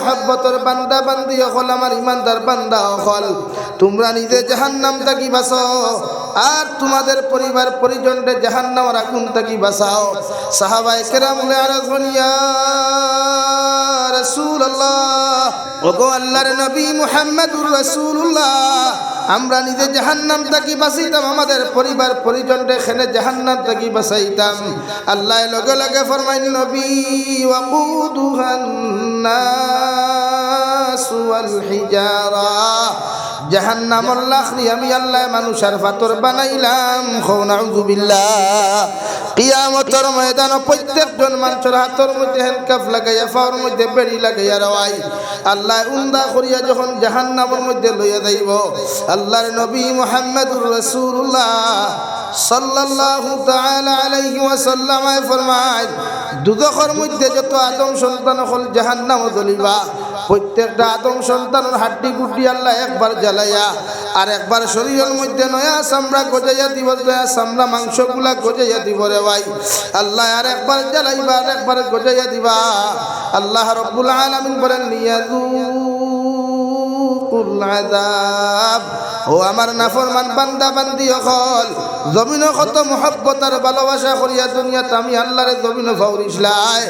মুহাব্বতের বান্দা বান্দি হল, আমার ইমানদার বান্দা হল, তোমরা নিজে জাহান্নাম থাকি বাঁচাও আর তোমাদের পরিবার পরিজনকে জাহান্নামের আগুন থাকি বাঁচাও। সাহাবায়ে কেরাম বলে আরজ ইয়া রাসূলুল্লাহ, ওগো আল্লাহর নবী মুহাম্মদুর রাসূলুল্লাহ, আমরা নিজে জাহান্নাম থেকে বাঁচাইতাম, আমাদের পরিবার পরিজনকে খেনে জাহান্নাম থেকে বাঁচাইতাম। আল্লাহ লগে লগে ফরমাইল নবী ওয়াকুদুহান নাস ওয়াল হিজারা, জাহান্নামের লাকড়ি আমি আল্লাহ মানুষের পাথর বানাইলাম। নাউযু বিল্লাহ। কিয়ামতের ময়দানে প্রত্যেকজন মানুষের হাতের মধ্যে হ্যান্ডকাফ লাগাইয়া পাওয়ার মধ্যে বেড়ি লাগাইয়া রওয়াই আল্লাহ উন্দা করিয়া যখন জাহান্নামের মধ্যে লইয়া যাইব, আল্লাহর নবী মুহাম্মদুর রাসূলুল্লাহ সাল্লাল্লাহু তাআলা আলাইহি ওয়াসাল্লাম ফরমায়, দুজখের মধ্যে যত আদম সন্তান হল জাহান্নামে জ্বলিবা, প্রত্যেকটা আদম সন্তানের হাড্ডি গুড্ডি আল্লাহ একবার জ্বালাইয়া আর একবার শরীরের মধ্যে নয়া চামড়া গজাইয়া দিব, নয়া চামড়া মাংসগুলা গজাইয়া দিব রে ভাই। আল্লাহ আর একবার জ্বালাইবা আর একবার গজাইয়া দিবা। আল্লাহ রাব্বুল আলামিন বলেন লিয়াযুকুল আযাব। ও আমার নাফরমান বান্দা বান্দি হল, জমিনে কত মহব্বত আর ভালোবাসা করিয়া দুনিয়াতে আমি আল্লাহরে জমিনে ফাউরিসলাই,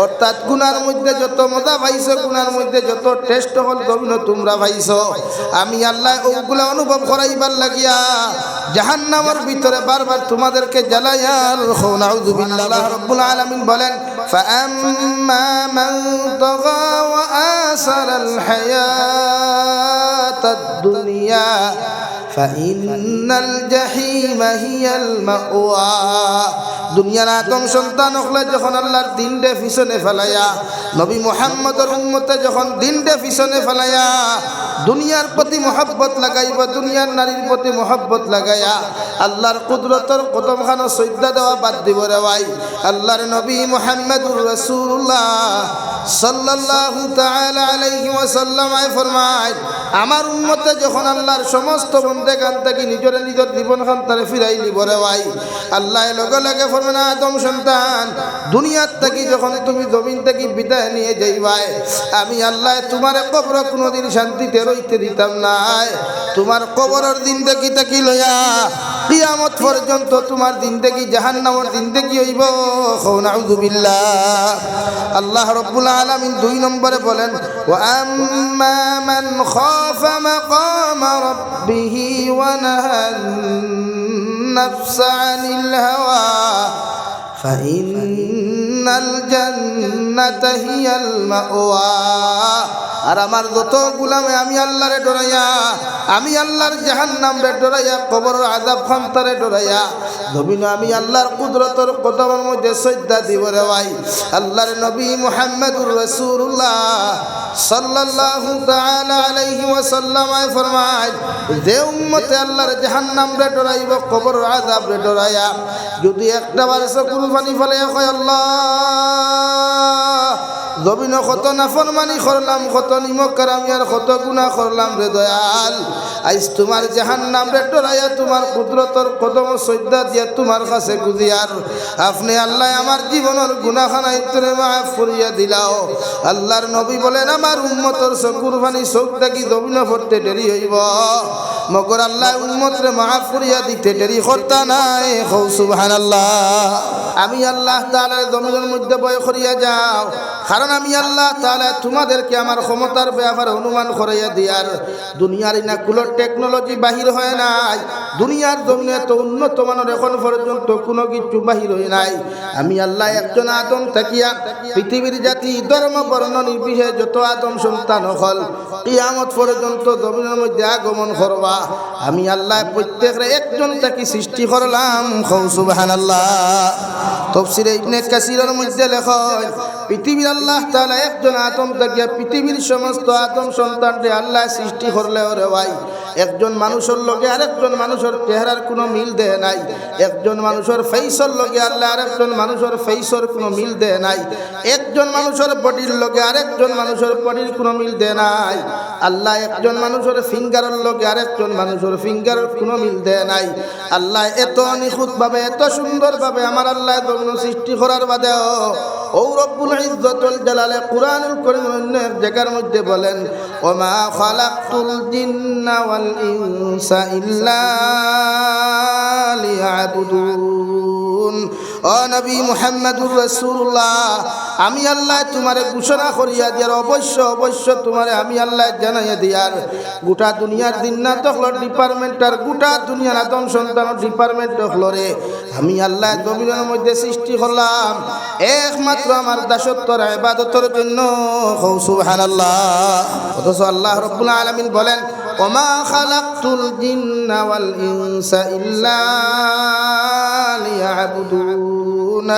অর্থাৎ গুনার মধ্যে যত মজা পাইছো, গুনার মধ্যে যত টেস্ট হল জমিনে তোমরা পাইছো, আমি আল্লাহ ওগুলা অনুভব করাইবার লাগিয়া জাহান্নামের ভিতরে বারবার তোমাদেরকে জ্বালাইয়ার। নাউযু বিল্লাহ। আল্লাহ রাব্বুল আলামিন বলেন ফাআম্মা মান তাগা ওয়া আসারাল হায়াতাদ দুনিয়া ফাইন্নাল জাহিমা হিয়াল মাওয়া। দুনিয়ার আদম সন্তান হলে যখন আল্লাহর দিনটা পিছনে ফেলাইয়া, নবী মুহাম্মদের উম্মতে যখন দিনটা পিছনে ফেলাইয়া দুনিয়ার প্রতি মহব্বত লাগাইব, দুনিয়ার নারীর প্রতি মহব্বত লাগাইয়া আল্লাহর কুদরতের কদমখানো সজদা দেওয়া বাদ দিব রে ভাই। আল্লাহর নবী মুহাম্মদুর রাসূলুল্লাহ সাল্লাল্লাহু তাআলা আলাইহি ওয়াসাল্লাম ফরমায়, আমার উম্মতে যখন আল্লাহর সমস্ত বন্দেগান থেকে নিজের নিজের জীবনখান তারে ফিরাই নিব রে ভাই, আল্লাহ লগে লগে ফরমান আদম সন্তান দুনিয়ার থেকে যখন তুমি জমিন থেকে বিদায় নিয়ে যাইবাই, আমি আল্লাহ তোমার কবর কোনোদিন শান্তিতে রইতে দিতাম নাই। তোমার কবরের দিন দেখি তাকি লইয়া কিয়ামত পর্যন্ত তোমার দিন দেখি জাহান্নামের দিন দেখি হইব। নাউযু বিল্লাহ। আল্লাহ রাব্বুল আলামিন 2 নম্বরে বলেন ওয়া আম্মা মান খাফা মাকামা রাব্বিহি ওয়া নাহান নাফসা আনিল হাওয়া ফাইন্নাল জান্নাতা হিয়াল মাওয়া। আর আমার যত গোলামে আমি আল্লাহরে ডরাইয়া, আমি আল্লাহর জাহান্নামরে ডরাইয়া, কবরের আযাব খান্তারে ডরাইয়া জমিনে আমি আল্লাহর কুদরতের কদমের মধ্যে সজদা দিব রে ভাই। আল্লাহর নবী মুহাম্মদুর রাসূলুল্লাহ সাল্লাল্লাহু তাআলা আলাইহি ওয়াসাল্লাম ফরমায়, যে উম্মতে আল্লাহর জাহান্নামরে ডরাইব, কবরের আযাবরে ডরাইয়া যদি একটা বার চকুর পানি ফেলে কয় আল্লাহ জমিনে কত নাফরমানি করলাম, কত নিমক আমি আর কত গুনাহ করলাম রে দয়াল, আজ তোমার জাহান্নাম রে ডরাইয়া তোমার কুদরতের কদম সজদা দিয়া তোমার কাছে গুজিয়ার আপনি আল্লাহ আমার জীবনের গুনাহখানাই তুমি মাফ করিয়া দিলাও। আল্লাহর নবী বলেন আমার উম্মতের চকুর পানি চোখ দেখি জমিনে পড়তে দেরি হইব, মগর আল্লাহ উম্মতরে মাফ করিয়া দিতে দেরি করতা নাই। সুবহানাল্লাহ। আমি আল্লাহ তাআলার জমিনের মধ্যে ভয় করিয়া যাও, কারণ আমি আল্লাহ তাআলা তোমাদেরকে আমার ক্ষমতার ব্যাপারে অনুমান করাইয়া দিয়ার। দুনিয়ার ইনাকুলো টেকনোলজি বাহির হয় নাই, দুনিয়ার জমিনে তো উন্নত মানের এখন পর্যন্ত কোনো কিছু বাহির হয় নাই। আমি আল্লাহ একজন আদম থাকিয়া পৃথিবীর জাতি ধর্ম বর্ণ নির্বিশেষে যত আদম সন্তান হল কিয়ামত পর্যন্ত জমিনের মধ্যে আগমন করবা, আমি আল্লাহ প্রত্যেকরে একজন থাকি সৃষ্টি করলাম। সুবহানাল্লাহ। তাফসীরে ইবনে কাসিরের মধ্যে লেখেন পৃথিবীর আল্লাহ তাআলা একজন আদম থাকিয়া পৃথিবীর সমস্ত আদম সন্তানকে আল্লাহ সৃষ্টি করলে ওরে ভাই একজন মানুষের লগে আরেকজন মানুষের চেহারার কোনো মিল দেয় নাই, একজন মানুষের ফেসের লগে আল্লাহ আরেকজন মানুষের ফেসের কোনো মিল দেয় নাই, একজন মানুষের বডির লগে আরেকজন মানুষের বডির কোনো মিল দেয় নাই। আল্লাহ একজন মানুষের ফিঙ্গারের লগে আরেকজন মানুষের ফিঙ্গারের কোনো মিল দেয় নাই। আল্লাহ এত নিখুঁতভাবে এত সুন্দরভাবে আমার আল্লাহ জমিন সৃষ্টি করার বাদেও ও রব্বুল ইজ্জতুল জালালে কুরআনুল কারীমের অন্য এক জায়গার মধ্যে বলেন ওমা খালাকতুল জিন্না ওয়াল ইনসা ইল্লা লিয়াবুদুন। ও নবী মুহাম্মদুর রাসূলুল্লাহ, আমি আল্লাহ তোমারে ঘোষণা করিয়া দিয়ার অবশ্য অবশ্য তোমারে আমি আল্লাহ জানাইয়া দিয়ার গোটা দুনিয়ার দিননা তখলর ডিপার্টমেন্টার গোটা দুনিয়ার আদম সন্তানের ডিপার্টমেন্ট তখলরে আমি আল্লাহ জমিনের মধ্যে সৃষ্টি করলাম একমাত্র আমার দাসত্বর ইবাদতের জন্য। সুবহানাল্লাহ। অথচ আল্লাহ রাব্বুল আলামিন বলেন ওমা খালাকতুল জিন্না ওয়াল ইনসা ইল্লা লিয়াবুদুন।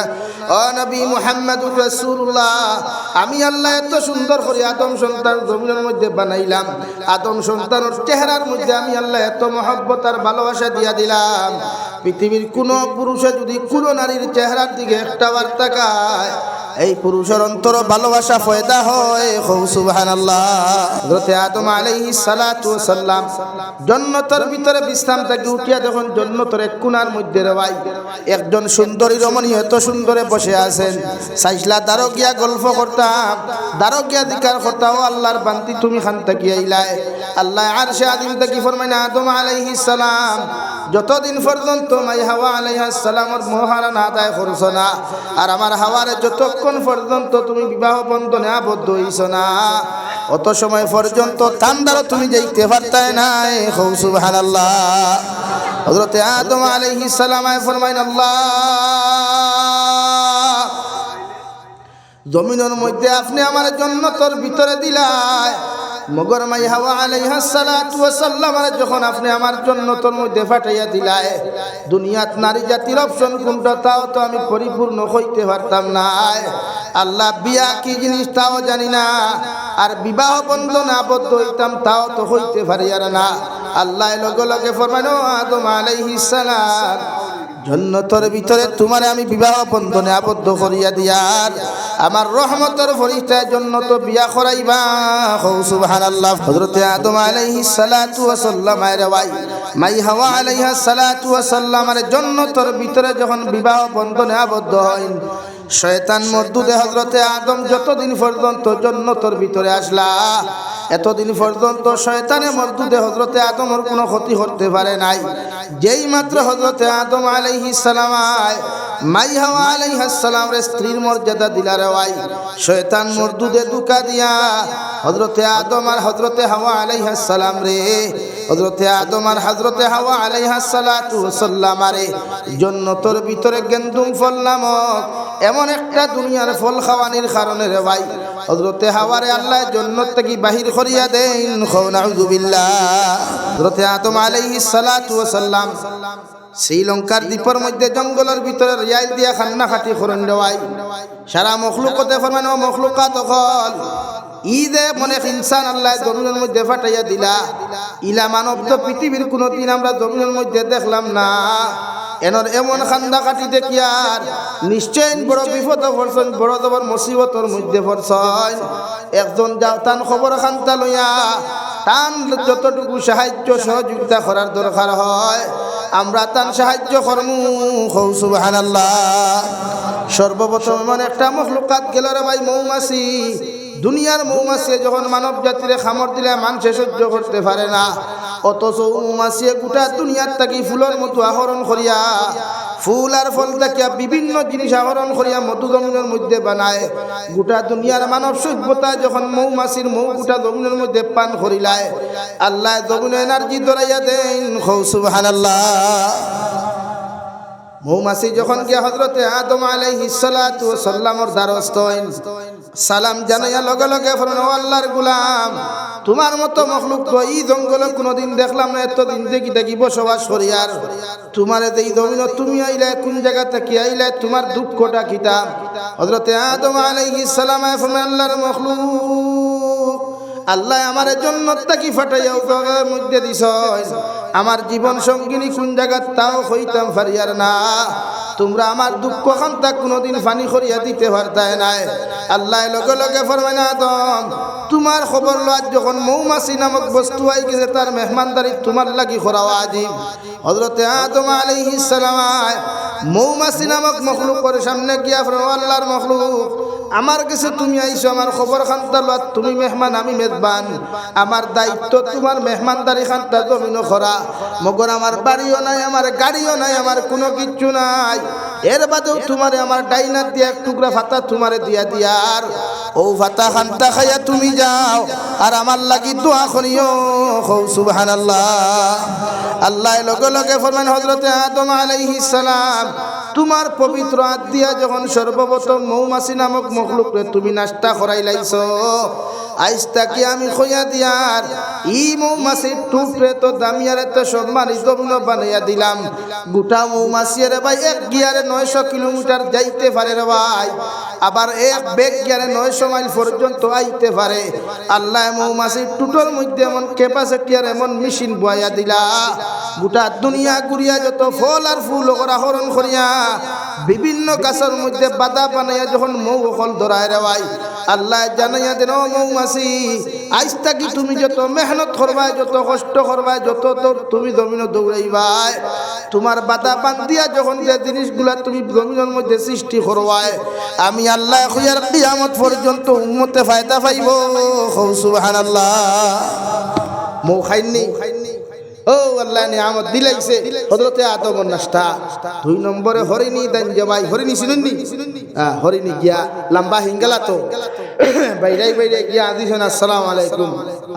ও নবী মুহাম্মদুর রাসূলুল্লাহ, আমি আল্লাহ এত সুন্দর করে আদম সন্তান জমিনের মধ্যে বানাইলাম, আদম সন্তানের চেহারার মধ্যে আমি আল্লাহ এত মহব্বত আর ভালোবাসা দিয়া দিলাম, পৃথিবীর কোনো পুরুষে যদি কোনো নারীর চেহারার দিকে একটাবার তাকায় এই পুরুষের অন্তর ভালোবাসা পয়দা হয়। সুবহানাল্লাহ। হযরত আদম আলাইহিস সালাতু ওয়াস সালাম জান্নাতের ভিতরে বিশ্রাম থেকে উঠিয়া যখন জান্নাতের এক কোণার মধ্যে রওয়াই একজন সুন্দরী রমণী এত সুন্দরে বসে আছেন, সাইসলা দারো গিয়া গল্প করতাম, দারো গিয়া দিকার করতাম ও আল্লাহর বান্তি তুমি খান থেকে আইলাই। আল্লাহ আরশে আযীম থেকে ফরমাইনা আদম আলাইহিস সালাম যতদিন পর্যন্ত মাই হাওয়া আলাইহিস সালামের মোহরা না আদায় করছ না আর আমার হাওয়ারে যতক্ষণ পর্যন্ত তুমি বিবাহ বন্ধনে আবদ্ধ হইছ না অত সময় পর্যন্ত তান্দারও তুমি যাইতে পারতাই নাই। সুবহানাল্লাহ। হযরত আদম আলাইহিস সালাম ফরমাইন আল্লাহ জমিনের মধ্যে আপনি আমার জান্নাতের ভিতরে দিলাই, মগর মাই হাওয়া আলাইহিস সালাতু ওয়াস সালাম যখন আপনি আমার জান্নাতের মধ্যে ফাটাইয়া দিলাই, দুনিয়াত নারী জাতির অপশন কোনটা তাও তো আমি পরিপূর্ণ হইতে পারতাম না। আল্লাহ বিয়া কি জিনিস তাও জানি না, আর বিবাহ বন্ধন আবদ্ধ হইতাম তাও তো হইতে পারি আর না। আল্লাহ লগে লগে ফরমানো আদম আলাইহিস সালাম জান্নাতের ভিতরে তোমারে আমি বিবাহ বন্ধনে আবদ্ধ করিয়া দিয়ার আমার রহমতের ফরিস্তার জন্য তো বিয়া করাইবা। সুবহানাল্লাহ। হযরত আদম আলাইহিস সালাতু ওয়াস সালাম এর ভাই মাই হাওয়া আলাইহিস সালাতু ওয়াস সালামের জান্নাতের ভিতরে যখন বিবাহ বন্ধনে আবদ্ধ হইন, শয়তান মরদুদে হযরত আদম যতদিন পর্যন্ত জান্নাতের ভিতরে আসলা এতদিন পর্যন্ত শয়তানে মরদুদে হযরত আদমের কোনো ক্ষতি করতে পারে নাই। যেই মাত্র হযরত আদম আলাইহিস সালাম মাই হাওয়া আলাইহিস সালামের স্ত্রীর মর্যাদা দিলারে ভাই শয়তান মরদুদে দুকা দিয়া হযরত আদম আর হযরত হাওয়া আলাইহিস সালাম রে হযরত আদম আর হযরত হাওয়া আলাইহিস সালাতু ওয়াস সালাম রে জান্নাতের ভিতরে গেন্দুম ফল নামক এমন একটা দুনিয়ার ফল খাওয়ানির কারণে রে ভাই হযরত হাওয়ারে আল্লাহ জান্নাত থেকে বাহির করিয়া দেন। নাউযু বিল্লাহ। হযরত আদম আলাইহিস সালাতু ওয়াস সালাম শ্রীলঙ্কার দ্বীপের মধ্যে জঙ্গলের ভিতরে রিয়াল দিয়া খান্না খাটি করেন দেওয়াই সারা মখলুকতে ফরমানো মখলুকাত হল ঈদে মনে ইনসান আল্লাহ জমিনের মধ্যে ফাটাইয়া দিলা ইলা মানব তো পৃথিবীর কোনোদিন আমরা জমিনের মধ্যে দেখলাম না। এনর এমন খান্দা কাটি দেখিয়ার নিশ্চয় বড় বিপদ পড়ছেন, বড় জবর মুসিবতর মধ্যে পড়ছেন। একজন যাও তান খবর খান্তা লইয়া তান যতটুকু সাহায্য সহযোগিতা করার দরকার হয় আমরা তান সাহায্য করমু। সুবহানাল্লাহ। সর্বপ্রথম এমন একটা মখলুকাত গেল রে ভাই মৌমাছি। দুনিয়ার মৌমাছি যখন মানব জাতিরে খামড় দিলে মানুষে সহ্য করতে পারে না, অথচ মৌমাছি গোটা দুনিয়ার থাকি ফুলের মতো আহরণ করিয়া ফুল আর ফল থেকে বিভিন্ন জিনিস আহরণ করিয়া মধু জমিনের মধ্যে বানায়। গোটা দুনিয়ার মানব সভ্যতা যখন মৌমাছির মৌ গোটা জমিনের মধ্যে পান করিলায় আল্লাহ জমিনে এনার্জি ধরাইয়া দেন। সুবহানাল্লাহ। মৌমাছি যখন গিয়া হযরত আদম আলাইহিস সালাতু ওয়াস সালামের দ্বারস্থ হইন সালাম জানাইয়া লগে লগে ফরমানো আল্লাহর গোলাম তোমার মতো মখলুক তো এই জঙ্গলে কোনোদিন দেখলাম না, এতদিন দেখি দেখি বসবাস করি আর তোমার এই জমিন তুমি আইলে কোন জায়গা থেকে আইলে তোমার দুঃখটা কিতা? হযরত আদম আলাইহিস সালাম ফরমায় আল্লাহর মখলুক আল্লাহ আমার জান্নাত থেকে ফাটাইয়া উপরের মধ্যে দিছ, আমার জীবন সঙ্গিনী কোন জায়গা তাও হইতাম পারি আর না। তোমরা আমার দুঃখ খান্তা কোনোদিন ফানি করিয়া দিতে পারতাই নাই। আল্লাহ লগে লগে ফরমায় আদম তোমার খবর লওয়ার যখন মৌমাছি নামক বস্তু আই গেছে তার মেহমানদারি তোমার লাগি করা ওয়াজিব। হযরতে আদম আলাইহিস সালাম মৌমাছি নামক মখলুকের সামনে গিয়া ফরমায় আল্লাহর মখলুক আমার কাছে তুমি আইছো আমার খবর খান্তা লওয়ার, তুমি মেহমান আমি মেজবান, আমার দায়িত্ব তোমার মেহমানদারি খান্তা জমিন করা। মগর আমার বাড়িও নাই, আমার গাড়িও নাই, আমার কোনো কিচ্ছু নাই, এর বাদেও তোমারে আমার ডাইনার দিয়া এক টুকরা ফাতা তোমারে দিয়া দিয়ার ও ফাতা খান্তা খাইয়া তুমি যাও আর আমার লাগি দোয়া করিও। সুবহানাল্লাহ। আল্লাহ লগে লগে ফরমান হযরতে আদম আলাইহিস সালাম তোমার পবিত্র হাত দিয়া যখন সর্বপ্রথম মৌমাছি নামক মখলুকরে তুমি নাস্তা করাই লাইছো, আইস্তাকে আমি খইয়া দিয়ার ই মৌমাছির টুকরে তো দামিয়ারে তো সম্মানিত বানাইয়া দিলাম। গোটা মৌমাছি রে ভাই এক গিয়ারে 900 কিলোমিটার যাইতে পারে রে ভাই, আবার এক বেগ গিয়ারে 900 মাইল পর্যন্ত আইতে পারে। আল্লাহ মৌমাছির টুটোর মধ্যে এমন ক্যাপাসিটি আর এমন মেশিন বয়া দিলা, গোটা দুনিয়া ঘুরিয়া যত ফল আর ফুল ওরা হরণ করিয়া বিভিন্ন গাছের মধ্যে বাধা বানাইয়া যখন মৌ ফল ধরায় রে ভাই, আল্লাহ জানাইয়া দেন ও মৌমাছি আজ থাকি তুমি যত মেহনত করবাই, যত কষ্ট করবাই, যত তুমি জমিন দৌড়াইবাই, তোমার বাধা বান্ধিয়া যখন যে জিনিসগুলা তুমি জমিনের মধ্যে সৃষ্টি করবাই, আমি আল্লাহ খুইয়ার কিয়ামত পর্যন্ত উম্মতে ফায়দা পাইব। সুবহানাল্লাহ। মৌ খাইনি ও আল্লাহ নিয়ামত দিলাইছে হযরতে আদমের নাস্তা। 2 নম্বরে হরিণী দেন যে ভাই, হরিণী চিনুননি? হরিণী গিয়া লম্বা হিঙ্গলা তো বাইরাই বাইরে গিয়া দিছেন আসসালামু আলাইকুম,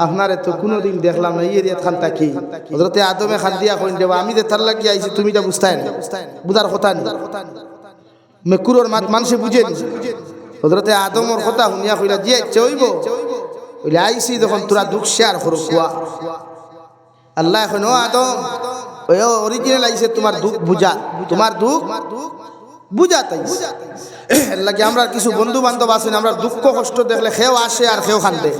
আপনারে তো কোনোদিন দেখলাম না, এই এরিয়া খানটা কি? হযরতে আদমে খান দিয়া কইন দেবা আমি যে তার লাগি আইছি তুমি যা বুঝতাই না, বুঝার কথা নেই, মেকুরোর মাত মানুষে বুঝেন। হযরতে আদমের কথা শুনিয়া কইলা যে ইচ্ছে হইব ওইলে আইছি যখন তোরা দুঃখ শেয়ার করো কুয়া। আল্লাহ এখন ও আদম ওই অরিজিনাল আইছে তোমার দুঃখ বুঝা, তোমার দুঃখ বুঝা। তাই এর লাগে আমরা কিছু বন্ধু বান্ধব আছেন, আমরা দুঃখ কষ্ট দেখলে খেও আসে আর খেও খান্দে,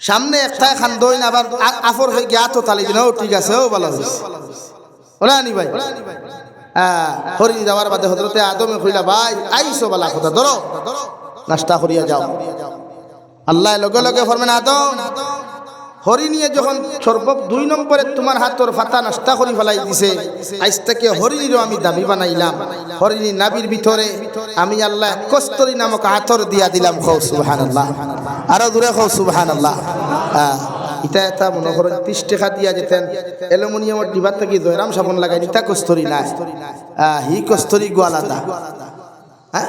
সামনে একটাই খান্দই না আবার আফর হয়ে গিয়া তো তালি দিন ও ঠিক আছে ও ভালো হয়েছে ওলা নি ভাই। হরিণী যাওয়ার বাদে হযরতে আদমে কইলা ভাই আইসো বালা কথা ধরো নাস্তা করিয়া যাও। আল্লাহ লগে লগে ফরমান আদম হরিণীয়ে যখন সর্বপ 2 নম্বরে তোমার হাতর ফাতা নাস্তা করি ফেলাই দিছে, আজ থেকে হরিণীরও আমি দামি বানাইলাম। হরিণী নাবির ভিতরে আমি আল্লাহ কস্তরি নামক হাতর দিয়া দিলাম। খাও সুবহানাল্লাহ, আরো দূরে খাও সুবহানাল্লাহ। এটা এটা মনে করেন 30 টাকা দিয়া যেতেন অ্যালুমিনিয়ামের ডিবার থেকে জয়রাম সাবন লাগাই ইটা কস্তরি নাই, হি কস্তরি গো আলাদা। হ্যাঁ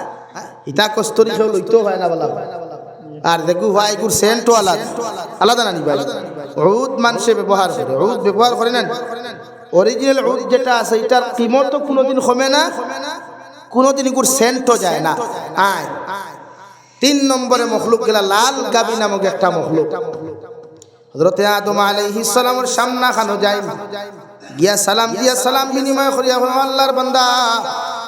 ইটা কস্তরি কেউ লইতেও হয় না বলা, আর দেখু ভাই গুর সেন্টও আলাদা আলাদা না নি ভাই। উদ মানুষে ব্যবহার করে, উদ ব্যবহার করে না, অরিজিনাল উদ যেটা আছে এটার কিমতও কোনোদিন কমে না, কোনোদিন গুর সেন্টও যায় না। 3 নম্বরে মখলুক গেলা লাল গাবি নামক একটা মখলুক। হযরতে আদম আলাইহিস সালামের সামনা খানো যায় গিয়া সালাম দিয়া সালাম বিনিময় করিয়া আল্লাহর বান্দা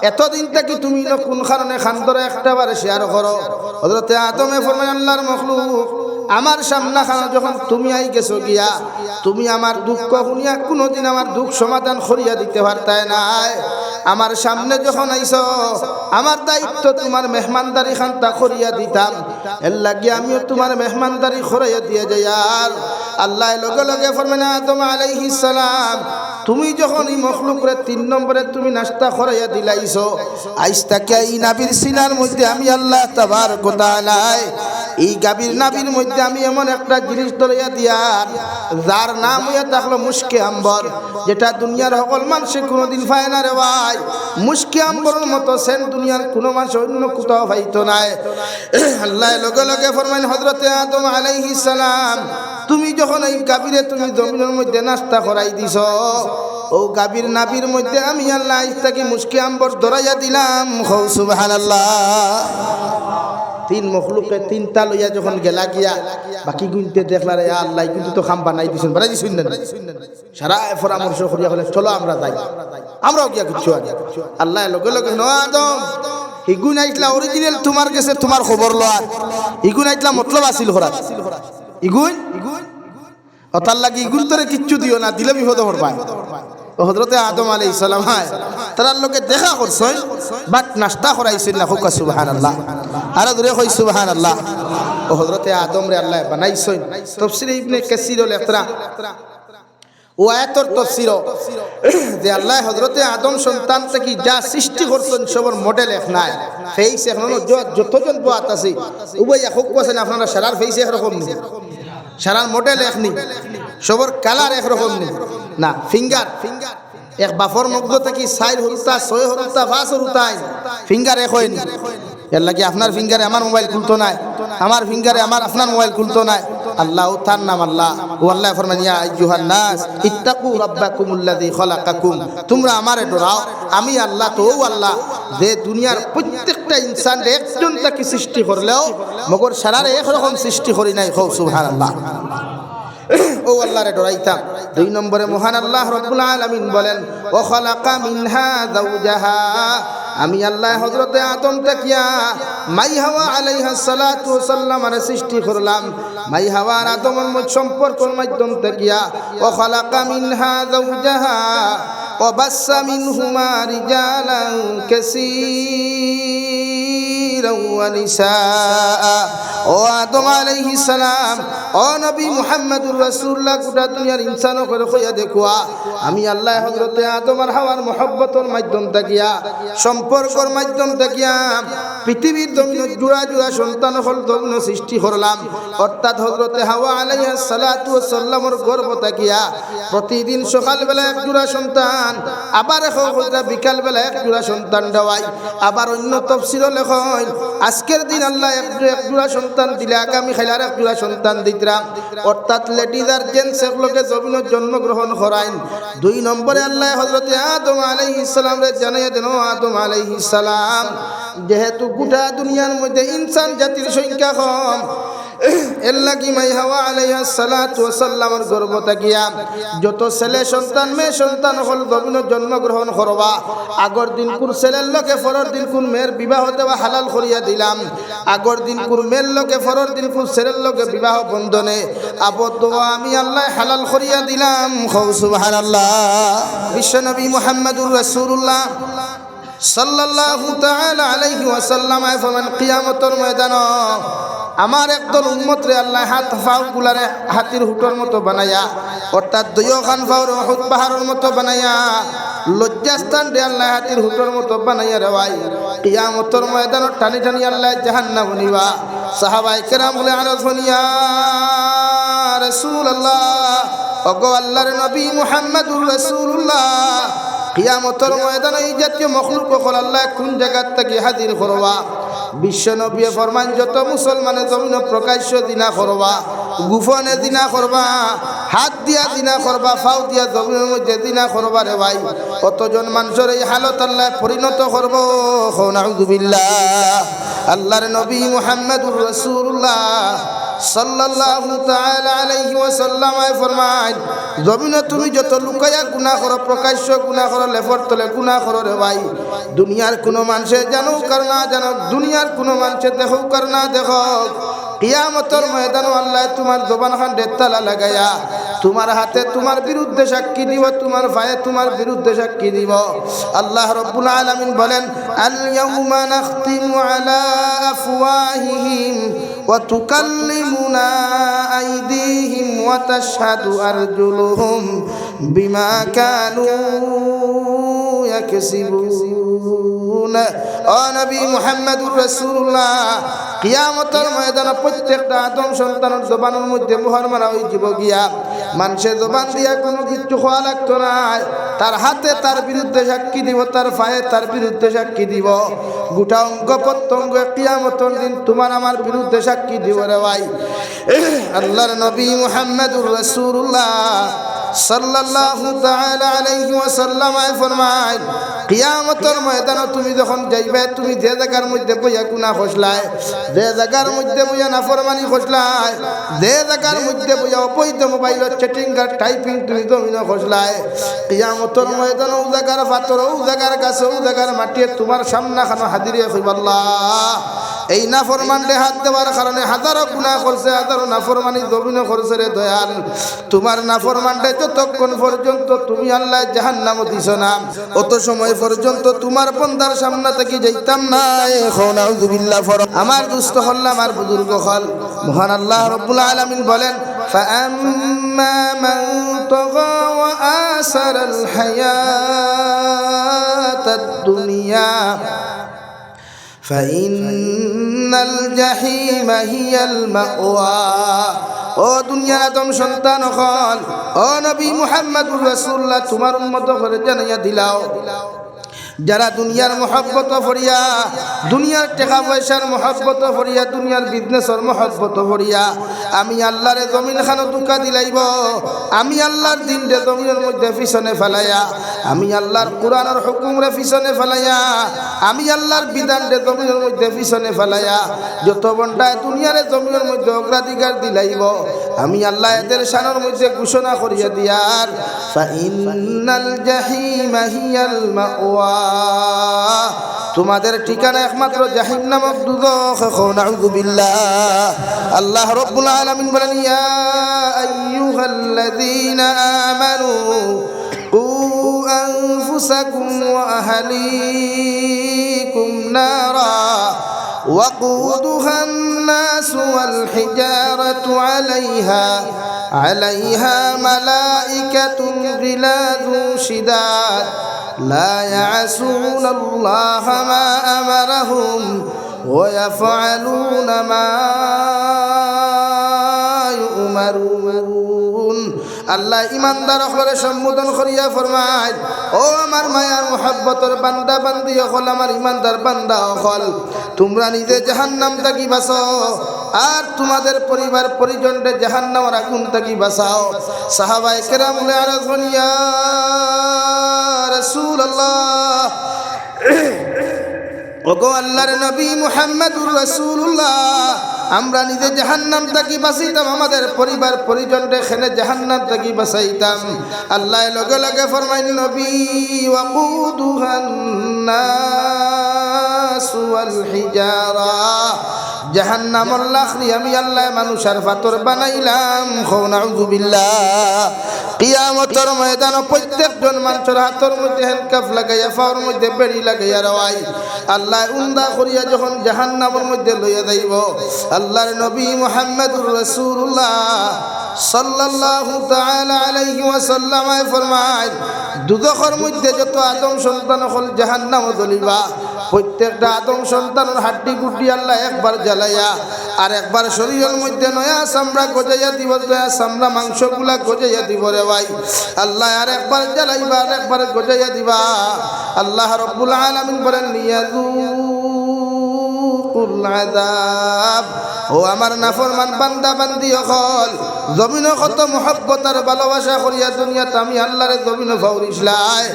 এতদিন থেকে তুমি কোন কারণে খান ধরে একটা বারে শেয়ার করো। হযরতে আদমে ফরমায় আল্লাহর মখলুক আমার সামনা খানো যখন তুমি আই গেছো গিয়া, তুমি আমার দুঃখ শুনিয়া কোনোদিন আমার দুঃখ সমাধান করিয়া দিতে পারতাই নাই। আমার সামনে যখন আইছো আমার দায়িত্ব তোমার মেহমানদারি খান্তা করিয়া দিতাম, এর লাগি আমিও তোমার মেহমানদারি করাইয়া দিয়ে যাই। আর আল্লাহ লগে লগে ফরমায় আদম আলাইহিস সালাম তুমি যখন এই মখলুকরে 3 নম্বরে তুমি নাস্তা করাইয়া দিলাইছো, আজ থেকে এই নাবির সিনার মধ্যে আমি আল্লাহ তাবারক ওয়া তাআলা এই গাবির নাবির মধ্যে আমি এমন একটা জিনিস ধরাইয়া দিয়ার যার নাম হইয়া থাকলো মুশকে আম্বর, যেটা দুনিয়ার সকল মানুষে কোনোদিন পায় না রে ভাই। মুশকে আম্বরের মতো সেন দুনিয়ার কোনো মানুষ অন্য কোথাও পাইতো না। আল্লাহ লগে লগে ফরমাইন হযরতে আদম আলাইহিস সালাম তুমি যখন এই গাবিরে তুমি জমিনের মধ্যে নাস্তা করাই দিছ, ও গাবির নাবির মধ্যে আমি আল্লাহ আজ থেকে মুশকে আম্বর ধরাইয়া দিলাম। সুবহানাল্লাহ। 3 মখলুকে 3টা লইয়া যখন গেলা গিয়া বাকি গুনতে দেখলা রে আল্লাহ কিন্তু তো খাম বানাই দিছেন, বানাই দিছেন না সারা পরামর্শ করিয়া বলে চলো আমরা যাই, আমরাও গিয়া কিছু আগে আল্লাহ লগে লগে ন আদম ইগুন আইতলা অরিজিনাল তোমার কাছে তোমার খবর লওয়া, ইগুন আইতলা মতলব আছিল হরাত ইগুন অতার লাগি ইগুন তোরে কিচ্ছু দিও না, দিলে বিপদ হরবা। ও হযরতে আদম আলাইহিস সালাম হয় তারার লোকে দেখা করছেন বাট নাস্তা করাইছেন না হুকা সুবহানাল্লাহ আর দূরে কই সুবহানাল্লাহ ও হযরতে আদম রে আল্লাহ বানাইছেন তাফসীর ইবনে কাসীর লেখরা ও আয়াতের তাফসীর যে আল্লাহ হযরতে আদম সন্তান থেকে যা সৃষ্টি করছেন সবর মডেল এক নাই ফেস এখনো যতজন বাত আছে উভয় এক কোছেন আপনারা সারার ফেস এক রকম নি সারার মডেল এক নি সবর কালার এক রকম নি না ফিঙ্গার এক বাফর মগ্ধ থেকে 4 হরুতা 6 হরুতা 5 হরুতাই ফিঙ্গার এক হয়নি এর লাগি আপনার ফিঙ্গারে আমার মোবাইল খুলতো না আমার ফিঙ্গারে আমার আপনার মোবাইল খুলতো না আল্লাহ তার নাম আল্লাহ ও আল্লাহ ফরমান ইয়া আইয়ুহান নাস ইত্তাকু রাব্বাকুমুল্লাযী খালাকাকুম তোমরা আমারে ডরাও আমি আল্লাহ তো আল্লাহ যে দুনিয়ার প্রত্যেকটা ইনসান একজন তাকে সৃষ্টি করলেও মগর সারারে এক রকম সৃষ্টি করি নাই কও সুবহানাল্লাহ ও আল্লাহরে ডরাইতাম দুই নম্বরে মহান আল্লাহ রাব্বুল আলামিন বলেন ও খালাকা মিনহা যাওজাহা আমি আল্লাহ হযরতে আদম তাকিয়া মাই হাওয়া আলাইহা সালাতু ওয়া সাল্লামের সৃষ্টি করলাম মাই হাওয়া আর আদমের মধ্যে সম্পর্কের মাধ্যম তাকিয়া ও খালাকা মিনহা যাওজাহা ওয়া বাসসা মিনহুমা রিজালান কাসীরান ওয়া নিসা ও আদম আলাইহিস সালাম ও নবী মুহাম্মদুর রাসূলুল্লাহ গোটা দুনিয়ার ইনসানও করে কইয়া দেখুয়া আমি আল্লাহ হযরতে আদম আর হাওয়ার মহব্বতের মাধ্যম তাকিয়া সম্পর্কের মাধ্যম তাকিয়া পৃথিবীর জমিনে জোড়া জোড়া সন্তান হল জমিন সৃষ্টি করলাম অর্থাৎ হযরতে হাওয়া আলাইহিস সালাতু ওয়াস সালামের গর্ভ তাকিয়া প্রতিদিন সকালবেলা এক জোড়া সন্তান আবার বিকাল বেলা এক জোড়া সন্তান দেওয়াই আবার অন্য তাফসীর লেখেন আজকের দিন আল্লাহ এক জোড়া সন্তান দিলে আগামী খাইলার এক জোড়া সন্তান দিতরাম অর্থাৎ লেডিজ আর জেন্টস একলগে জমিনে জন্মগ্রহণ করাইন দুই নম্বরে আল্লাহ হযরতে আদম আলাইহিস সালাম রে জানাইয়া দেন আদম আলাইহিস সালাম যেহেতু গোটা দুনিয়ার মধ্যে ইনসান জাতির সংখ্যা কম এর লাগি মাই হাওয়া আলাইহিস সালাতু ওয়াস সালামের গর্ভ তাকিয়া যত ছেলে সন্তান মেয়ে সন্তান হল জমিনে জন্মগ্রহণ করবা আগর দিন কোন ছেলের লোকে পরের দিন কোন মেয়ের বিবাহ দেওয়া হালাল করিয়া দিলাম আগর দিন কোন মেয়ের লোকে পরের দিন কোন ছেলের লোকে বিবাহ বন্ধনে আবদ্ধ আমি আল্লাহ হালাল করিয়া দিলাম সুবহানাল্লাহ বিশ্বনবী মুহাম্মদুর রাসূলুল্লাহ সাল্লাল্লাহু তাআলা আলাইহি ওয়াসাল্লাম ফরমান কিয়ামতের ময়দানে আমার একদল উম্মত রে আল্লাহ হাত ফাউ গুলারে হাতির হুটর মতো বানায়া অর্থাৎ দুইও খান ফাউর উহুদ পাহাড়ের মতো বানায়া লজ্জাস্থান রে আল্লাহ হাতির হুটর মতো বানায়া রে ভাই কিয়ামতের ময়দানে টানি টানি আল্লাহ জাহান্নাম নিবা সাহাবায়ে কেরাম বলে আরজ ইয়া রাসূলুল্লাহ ওগো আল্লাহর নবী মুহাম্মদুর রাসূলুল্লাহ কিয়ামতের ময়দানে এই জাতীয় মখলুক কল আল্লাহ কোন জায়গা থেকে হাজির করবা বিশ্ব নবী ফরমান যত মুসলমানের জমিন প্রকাশ্য দিনা করবা গোপনে দিনা করবা হাত দিয়া দিনা করবা ফাউ দিয়া জমিনের মধ্যে দিনা করবা রে ভাই কতজন মানুষের এই হালত আল্লাহ পরিণত করব নাউযুবিল্লাহ আল্লাহর নবী মুহাম্মদুর রাসূলুল্লাহ সাল্লাল্লাহু তাআলা আলাইহি ওয়াসাল্লাম ফরমায় জমিনে তুমি যত লুকায়া গুনাহ করো প্রকাশ্য গুনাহ করো লেফর তলে গুনাহ করো রে ভাই দুনিয়ার কোনো মানুষে জানো কর না জানো দুনিয়ার কোনো মানুষে দেখো কর না দেখো কিয়ামতের ময়দানে আল্লাহ তোমার জবান খান তালা লাগায়া তোমার হাতে তোমার বিরুদ্ধে সাক্ষী দিব তোমার ভাইয়ে তোমার বিরুদ্ধে সাক্ষী দিব আল্লাহ রাব্বুল আলামিন বলেন আল ইয়াউমা নাখতিমু আলা আফওয়াহিহিম ওয়া তুকাল্লিমুনা আইদিহিম ওয়া তাশহাদু আরজুলুহুম বিমা কানু ইয়াকসিবুন ও নবী মুহাম্মদুর রাসূলুল্লাহ কিয়ামতের ময়দানে প্রত্যেকটা আদম সন্তানের জবানের মধ্যে মোহর মারা হয়ে যাব গিয়া মানুষের জবান দিয়া কোনো কিছু খোয়া লাগতো না তার হাতে তার বিরুদ্ধে সাক্ষী দিব তার পায়ে তার বিরুদ্ধে সাক্ষী দিব গোটা অঙ্গ প্রত্যঙ্গ কিয়ামতের দিন তোমার আমার বিরুদ্ধে সাক্ষী দিব রে ভাই আল্লাহর নবী মুহাম্মদুর রাসূলুল্লাহ সাল্লাল্লাহু তাআলা আলাইহি ওয়াসাল্লাম ফরমায় কিয়ামতের ময়দানে তুমি যখন যাইবে তুমি যে জায়গার মধ্যে বইয়া গুনাহ করছলাই যে জায়গার মধ্যে বইয়া নাফরমানি করছলাই যে জায়গার মধ্যে বইয়া অবৈধ মোবাইল চ্যাটিং আর টাইপিং তুমি জমিন করছলাই কিয়ামতের ময়দানে ও জায়গার পাথর ও জায়গার গাছ ও জায়গার মাটি তোমার সামনে খানো হাজিরে হইব আল্লাহ এই নাফরমানরে হাত দেওয়ার কারণে হাজারো গুনাহ করছে, হাজারো নাফরমানি জমিন করছে রে দয়াল। তোমার নাফরমানরে যতক্ষণ পর্যন্ত তুমি আল্লাহ জাহান্নামে দিছ না, অত সময় পর্যন্ত তোমার বান্দার সামনে থেকে যাইতাম না। এখন আউযুবিল্লাহ ফর আমার দুস্থ হল, আমার বুজুর্গ হল। মহান আল্লাহ রাব্বুল আলামিন বলেন, فأما من طغى وآثر الحياة الدنيا فإن الجحيم هي المأوى। ও দুনিয়ার আদম সন্তান হল, ও নবী মুহাম্মদুর রাসূলুল্লাহ, তোমার উম্মত করে জানাইয়া দিলাও, যারা দুনিয়ার মহব্বত ফরিয়া, দুনিয়ার টাকা পয়সার মহব্বত ফরিয়া, দুনিয়ার বিজনেসের মহব্বত ফরিয়া আমি আল্লাহরে জমিন খানো দুকা দিলাইব, আমি আল্লাহর দিন রে জমিনের মধ্যে পিছনে ফেলাইয়া, আমি আল্লাহর কোরআনের হুকুম রে পিছনে ফেলাইয়া, আমি আল্লাহর বিধান রে জমিনের মধ্যে পিছনে ফেলাইয়া যত বন্ডায় দুনিয়ারে জমিনের মধ্যে অগ্রাধিকার দিলাইব, আমি আল্লাহ এদের শানের মধ্যে ঘোষণা করিয়া দিয়ার, ফাইন্নাল জাহিমা হিয়াল মাওয়া, তোমাদের ঠিকানা একমাত্র জাহিম নামক দুজখ। নাউযুবিল্লাহ। আল্লাহ রাব্বুল আলামিন বলেন, ইয়া আইয়ুহাল্লাযীনা আমানু কু আনফুসাকুম ওয়া আহলিকুম নারা وقودها الناس والحجارة عليها ملائكة غلاظ شداد لا يعصون الله ما أمرهم ويفعلون ما يؤمرون। আল্লাহ ইমানদার হলে সম্বোধন করিয়া ফরমায়, ও আমার মায়ার মুহাব্বতের বান্দা বান্দি হল, আমার ইমানদার বান্দা হল, তোমরা নিজে জাহান্নাম থেকে বাঁচাও আর তোমাদের পরিবার পরিজনরে জাহান্নামের আগুন থেকে বাঁচাও। সাহাবায়ে কেরাম আরজ করেন, ইয়া রাসূলুল্লাহ, ওগো আল্লাহর নবী মুহাম্মদুর রাসূলুল্লাহ, আমরা নিজে জাহান্নাম থেকে বাঁচাইতাম, আমাদের পরিবার পরিজনরে খেনে জাহান্নাম থেকে বাঁচাইতাম। আল্লাহ লগে লগে ফরমাইল, নবী ওয়াকুদুহান নাস ওয়াল হিজারা, জাহান্নামের লাকড়ি আমি আল্লাহ মানুষের পাথর বানাইলাম। নাউযুবিল্লাহ। কিয়ামতের ময়দানে প্রত্যেকজন মানুষের হাতের মধ্যে হ্যান্ডকাফ লাগাইয়া, পাওয়ার মধ্যে বেড়ি লাগাইয়া রওয়াই আল্লাহ উন্দা করিয়া যখন জাহান্নামের মধ্যে লইয়া যাইব, আল্লাহর নবী মুহাম্মদুর রাসূলুল্লাহ সাল্লাল্লাহু তাআলা আলাইহি ওয়াসাল্লাম ফরমায়, দুজখের মধ্যে যত আদম সন্তান হল জাহান্নামে জ্বলিবা, প্রত্যেকটা আদম সন্তানের হাড্ডি গুড্ডি আল্লাহ একবার জ্বালাইয়া আর একবার শরীরের মধ্যে নয়া চামড়া গজাইয়া দিব, নয়া চামড়া মাংসগুলা গজাইয়া দিব রে ভাই। আল্লাহ আর একবার জ্বালাইবা আর একবার গজাইয়া দিবা। আল্লাহ রাব্বুল আলামিন বলেন, লিয়াযুকুল আযাব। ও আমার নাফরমান বান্দা বান্দি হল, জমিনে কত মহব্বত আর ভালোবাসা করিয়া দুনিয়াতে আমি আল্লাহরে জমিনে ফাউরিসলাই,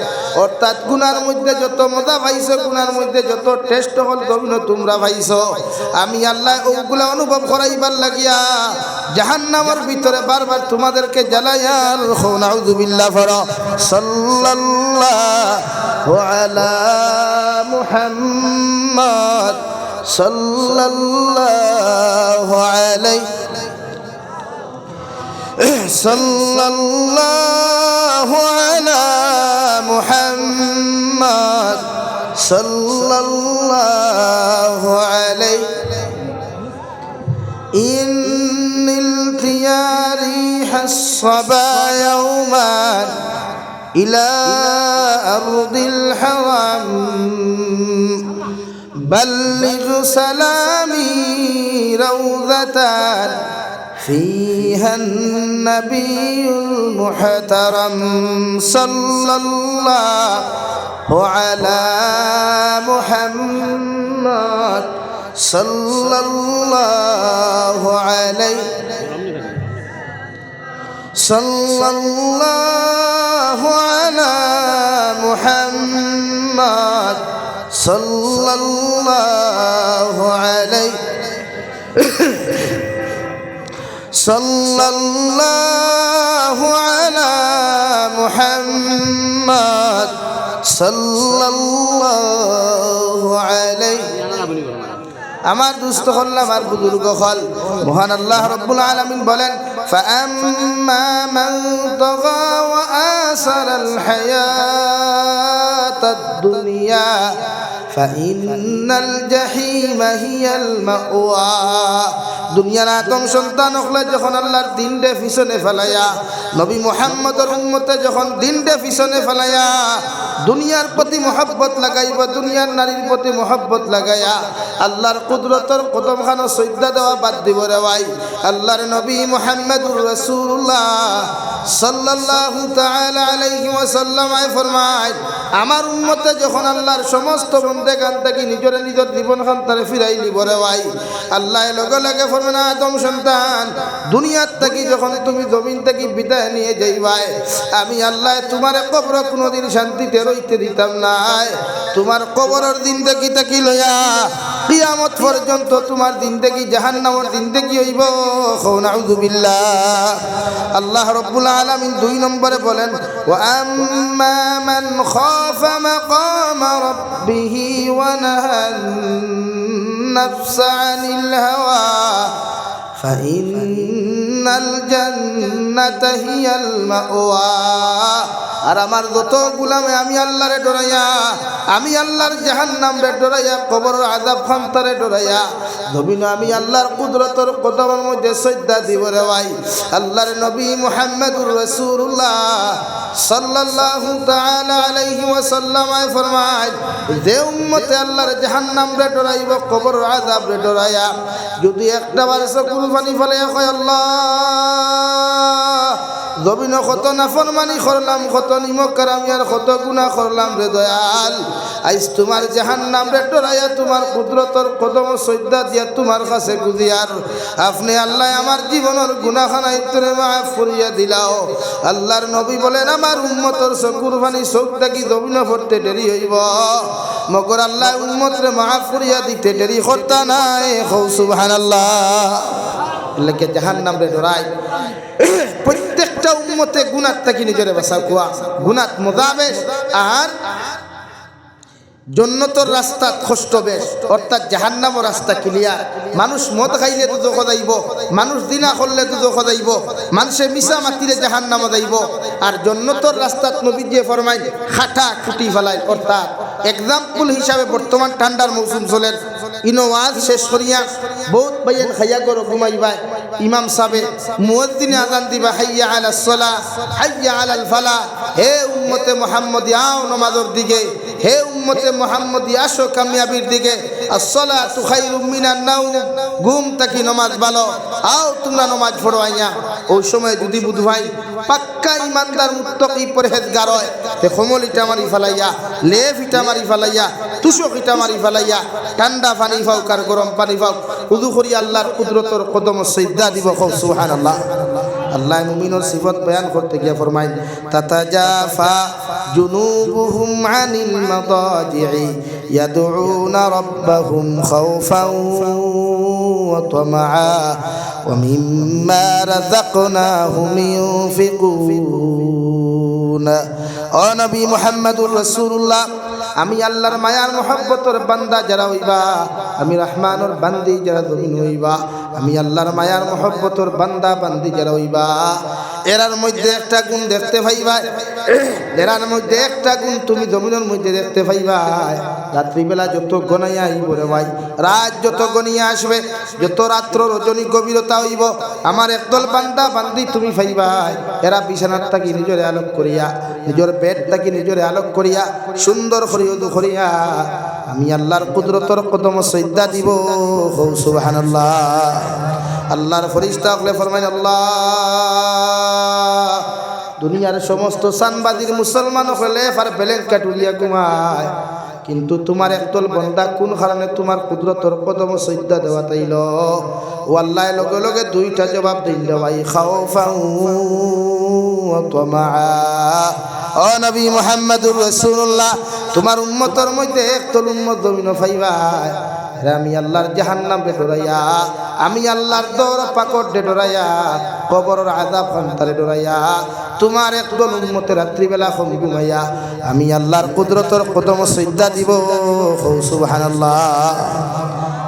অর্থাৎ গুনার মধ্যে যত মজা পাইছো, গুনার মধ্যে যত টেস্ট হল জমিনে তোমরা পাইছো, আমি আল্লাহ ওগুলা অনুভব করাইবার লাগিয়া জাহান্নামের ভিতরে বারবার তোমাদেরকে জ্বালাইয়া। নাউযুবিল্লাহ। ফরা সাল্লাল্লাহু আলা মুহাম্মদ সাল্লাল্লাহু আলাইহি সাল্লাল্লাহু আলা মুহাম্মদ সাল্লাল্লাহু আলাইহি ইন্নিল তিয়ারি হাসবা ইয়াওমান ইলা আরদিল হারাম بلغ سلامي روضة فيها النبي المحترم صلى الله على محمد صلى الله عليه صلى الله على محمد صلى الله عليه صلى الله على محمد صلى الله عليه আমার দুস্থ হল আমার বুজুর্গ হল মহান আল্লাহ রব্বুল আলামিন বলেন ফাআম্মা মান তাগা ওয়া আসারাল হায়াতাদ দুনিয়া ফাইন্নাল জাহিমা হিয়াল মাওয়া দুনিয়ার আদম সন্তান হলে যখন আল্লাহর দিনটা পিছনে ফেলাইয়া নবী মুহাম্মদের উম্মতে যখন দিনটা পিছনে ফেলাইয়া দুনিয়ার প্রতি মহব্বত লাগাইবা দুনিয়ার নারীর প্রতি মহব্বত লাগাইয়া আল্লাহর কুদরতের কদমখানা সজদা দেওয়া বাদ দিব রে ভাই আল্লাহর নবী মুহাম্মদুর রাসূলুল্লাহ সাল্লাল্লাহু তাআলা আলাইহি ওয়াসাল্লাম ফরমায় আমার উম্মতে যখন আল্লাহর সমস্ত বন্দেগান থেকে নিজের জীবন খান তারে ফিরাই নিব রে ভাই আল্লাহ লগে লগে ফরমান আদম সন্তান দুনিয়ার থেকে যখন তুমি জমিন থেকে বিদায় নিয়ে যাইবাই আমি আল্লাহ তোমার কবর কোনোদিন শান্তিতে রইতে দিতাম নাই তোমার কবরের দিন থেকে লইয়া কিয়ামত পর্যন্ত তোমার দিন থেকে জাহান্নামের দিন থেকে হইব নাউযু বিল্লাহ আল্লাহ রাব্বুল আলামিন 2 নম্বরে বলেন ওয়া আম্মা মান খাফা মাকামা রাব্বিহি ওয়া নাহান নাফসা আনিল হাওয়া ফাইন্নাল জান্নাতা হিয়াল মাওয়া আর আমার যত গোলামে আমি আল্লাহরে ডরাইয়া আমি আল্লাহর জাহান্নামরে ডরাইয়া কবরের আযাব খান্তারে ডরাইয়া নবী আমি আল্লাহর কুদরতের কদমের মধ্যে সিজদা দিব রে ভাই আল্লাহর নবী মুহাম্মদুর রাসূলুল্লাহ সাল্লাল্লাহু তাআলা আলাইহি ওয়াসাল্লাম ফরমায় যে উম্মতে আল্লাহর জাহান্নামরে ডরাইব কবরের আযাবরে ডরাইয়া যদি একটা বার চকুর পানি ফেলে কয় আল্লাহ জমিন কত নাফরমানি করলাম কত নিমক আমি আর কত গুনাহ করলাম রে দয়াল আজ তোমার জাহান্নাম রে ডরাইয়া তোমার কুদরতের কদম সজদা দিয়া তোমার কাছে গুজিয়ার আপনি আল্লাহ আমার জীবনের গুনাহখানা ইতরে মাফ করিয়া দিলাও আল্লাহর নবী বলেন আমার উম্মতের চকুর পানি চোখ থাকি জমিন পড়তে দেরি হইব মগর আল্লাহ উম্মতরে মাফ করিয়া দিতে দেরি করতা নাই কও সুবহানাল্লাহ লেকে জাহান্নাম রে ডরাই প্রত্যেকটা উম্মতে গুনাহ থেকে নিজেরে বাঁচাও কোয়া গুনাহ মুযাবেশ আর জন্নতর রাস্তা কষ্ট বেশ অর্থাৎ জাহান্নামের রাস্তা ক্লিয়ার মানুষ মদ খাইলে দুজখ যাইব মানুষ দিনা করলে দুজখ যাইব মানুষে মিছা মাতিলে জাহান্নামে যাইব আর জন্নতর রাস্তাত নবী যে ফরমাই খাটা খুঁটি ফেলাই অর্থাৎ এক্সাম্পল হিসাবে বর্তমান ঠান্ডার মৌসুম চলে ইনোয়াজ শেষ করিয়া বহুত বাইন খাইয়া গরো ঘুমাইবাই ইমাম সাহেব মুয়াজ্জিনে আযান দিবা হাইয়া আলাস সালাহ হাইয়া আলাল ফালাহ হে উম্মতে মুহাম্মদি আও নামাজের দিকে হে উম্মতে মুহাম্মদি আসো কামিয়াবির দিকে আসসালাতু খায়রুম মিনান নাওম ঘুম থেকে নামাজ ভালো আও তোমরা নামাজ পড়ো আইয়া ওই সময় যদি বুধ ভাই পাক্কা ইমানদার মুত্তাকি পরহেজগার হয় তে খমলিটা মারি ফেলাইয়া লেফিটা মারি ফেলাইয়া তুষকিটা মারি ফেলাইয়া ঠান্ডা পানি ফাও কার গরম পানি ফাও উযু করি আল্লাহর কুদরতের কদম সিজদা দিব সুবহানাল্লাহ আল্লাহ মুমিনের সিফত বয়ান করতে গিয়ে ফরমায় তাতাজাফা জুনুবুহুম আনিল মাদাজি'i ইয়াদউনা রাব্বাহুম খাওফান ওয়া তামআ ওয়া মিম্মা রাযাকনাহুম ইউনফিকুন ও নবী মুহাম্মদুর রাসূলুল্লাহ আমি আল্লাহর মায়ার মহব্বতের বান্দা যারা হইবা আমি রহমানের বান্দি যারা জমিন হইবা আমি আল্লাহর মায়ার মহব্বতের বান্দা বান্দি যারা হইবা এরার মধ্যে একটা গুণ দেখতে পাইবা এরার মধ্যে একটা গুণ তুমি জমিনের মধ্যে দেখতে পাইবা রাত্রিবেলা যত গনাইয়া আইব রে ভাই রাত যত গনিয়া আসবে যত রাত্র রজনী গভীরতা হইব আমার একদল বান্দা বান্দি তুমি পাইবা এরা বিছানার থাকি নিজরে আলোক করিয়া নিজের পেট থাকি নিজরে আলোক করিয়া সুন্দর করিয়া দুখরিয়া আমি আল্লাহর কুদরতের কদম সিজদা দিব সুবহানাল্লাহ আল্লাহর ফেরেশতা হলে ফরমায় আল্লাহ দুনিয়ার সমস্ত সানবাদীর মুসলমান হলে ফার বেলেন কাটুলিয়া ঘুমায় কিন্তু তোমার একদল বান্দা কোন কারণে তোমার কুদরতের কদম সিজদা দেওয়া তাইল ও আল্লাহ লগে লগে দুইটা জবাব দিল ভাই খাওফান ওয়া তামআ ও নবী মুহাম্মদুর রাসূলুল্লাহ তোমার উম্মতের মধ্যে একদল উম্মত জমিন পাইবা আমি আল্লাহর জাহান্নাম রে ডরাইয়া আমি আল্লাহর দর পাকড় দে ডরাইয়া কবরের আযাব খান্তারে ডরাইয়া তোমার একদল উম্মতে রাত্রিবেলা ঘুম ঘুমাইয়া আমি আল্লাহর কুদরতের কদম সিজদা দিব সুবহানাল্লাহ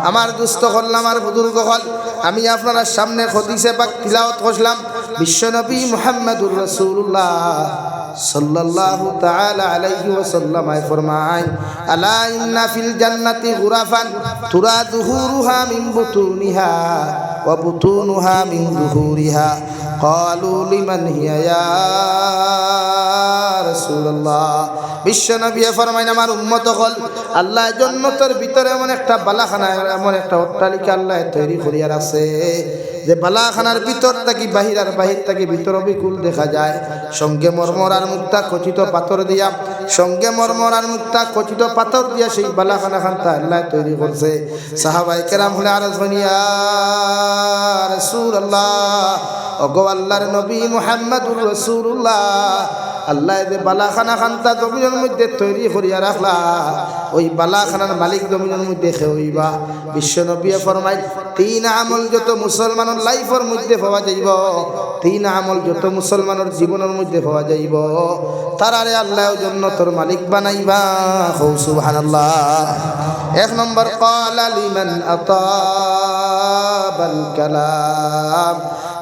আমার দুস্থ হল আমার বুজুর্গ হল আমি আপনার সামনে হাদিসে পাক তিলাওয়াত করলাম বিশ্বনবী মুহাম্মদুর রাসূলুল্লাহ সাল্লাল্লাহু তাআলা আলাইহি ওয়াসাল্লাম ফরমায় আলা ইন্না ফিল জান্নাতি গুরাফান তুরা যুহুরুহা মিন বুতুনিহা ওয়া বুতুনুহা মিন যুহুরিহা ক্বালু লিমান হিয়া ইয়া রাসূলুল্লাহ বিশ্বনবী ফরমায় আমার উম্মত হল আল্লাহ জান্নাতের ভিতরে এমন একটা বালাখানা এমন একটা অট্টালিকা আল্লাহ তৈরি করিয়া রাখছে যে বালাখানার ভিতর থেকে বাহির আর বাহির থেকে ভিতর বিকুল দেখা যায় সঙ্গে মরমর আর মুক্তা খচিত পাথর দিয়া সঙ্গে মরমর আর মুক্তা খচিত পাথর দিয়া সেই বালাখানা খানটা আল্লাহ তৈরি করছে সাহাবায়ে কেরাম হলে আরজ হইয়া রাসূলুল্লাহ ওগো আল্লাহর নবী মুহাম্মদুর রাসূলুল্লাহ আল্লাহ যে বালাখানা খানটা জমিনের মধ্যে তৈরি করিয়া রাখলা ওই বালাখানার মালিক জমিনের মধ্যে হইবা বিশ্বনবী ফরমায় তিন আমল যত মুসলমানের লাইফের মধ্যে পাওয়া যাইব তিন আমল যত মুসলমানের জীবনের মধ্যে পাওয়া যাইব তারারে আল্লাহ জান্নাতের মালিক বানাইবা সুবহানাল্লাহ এক নম্বর ক্বালা লিমান আতাবাল কালাম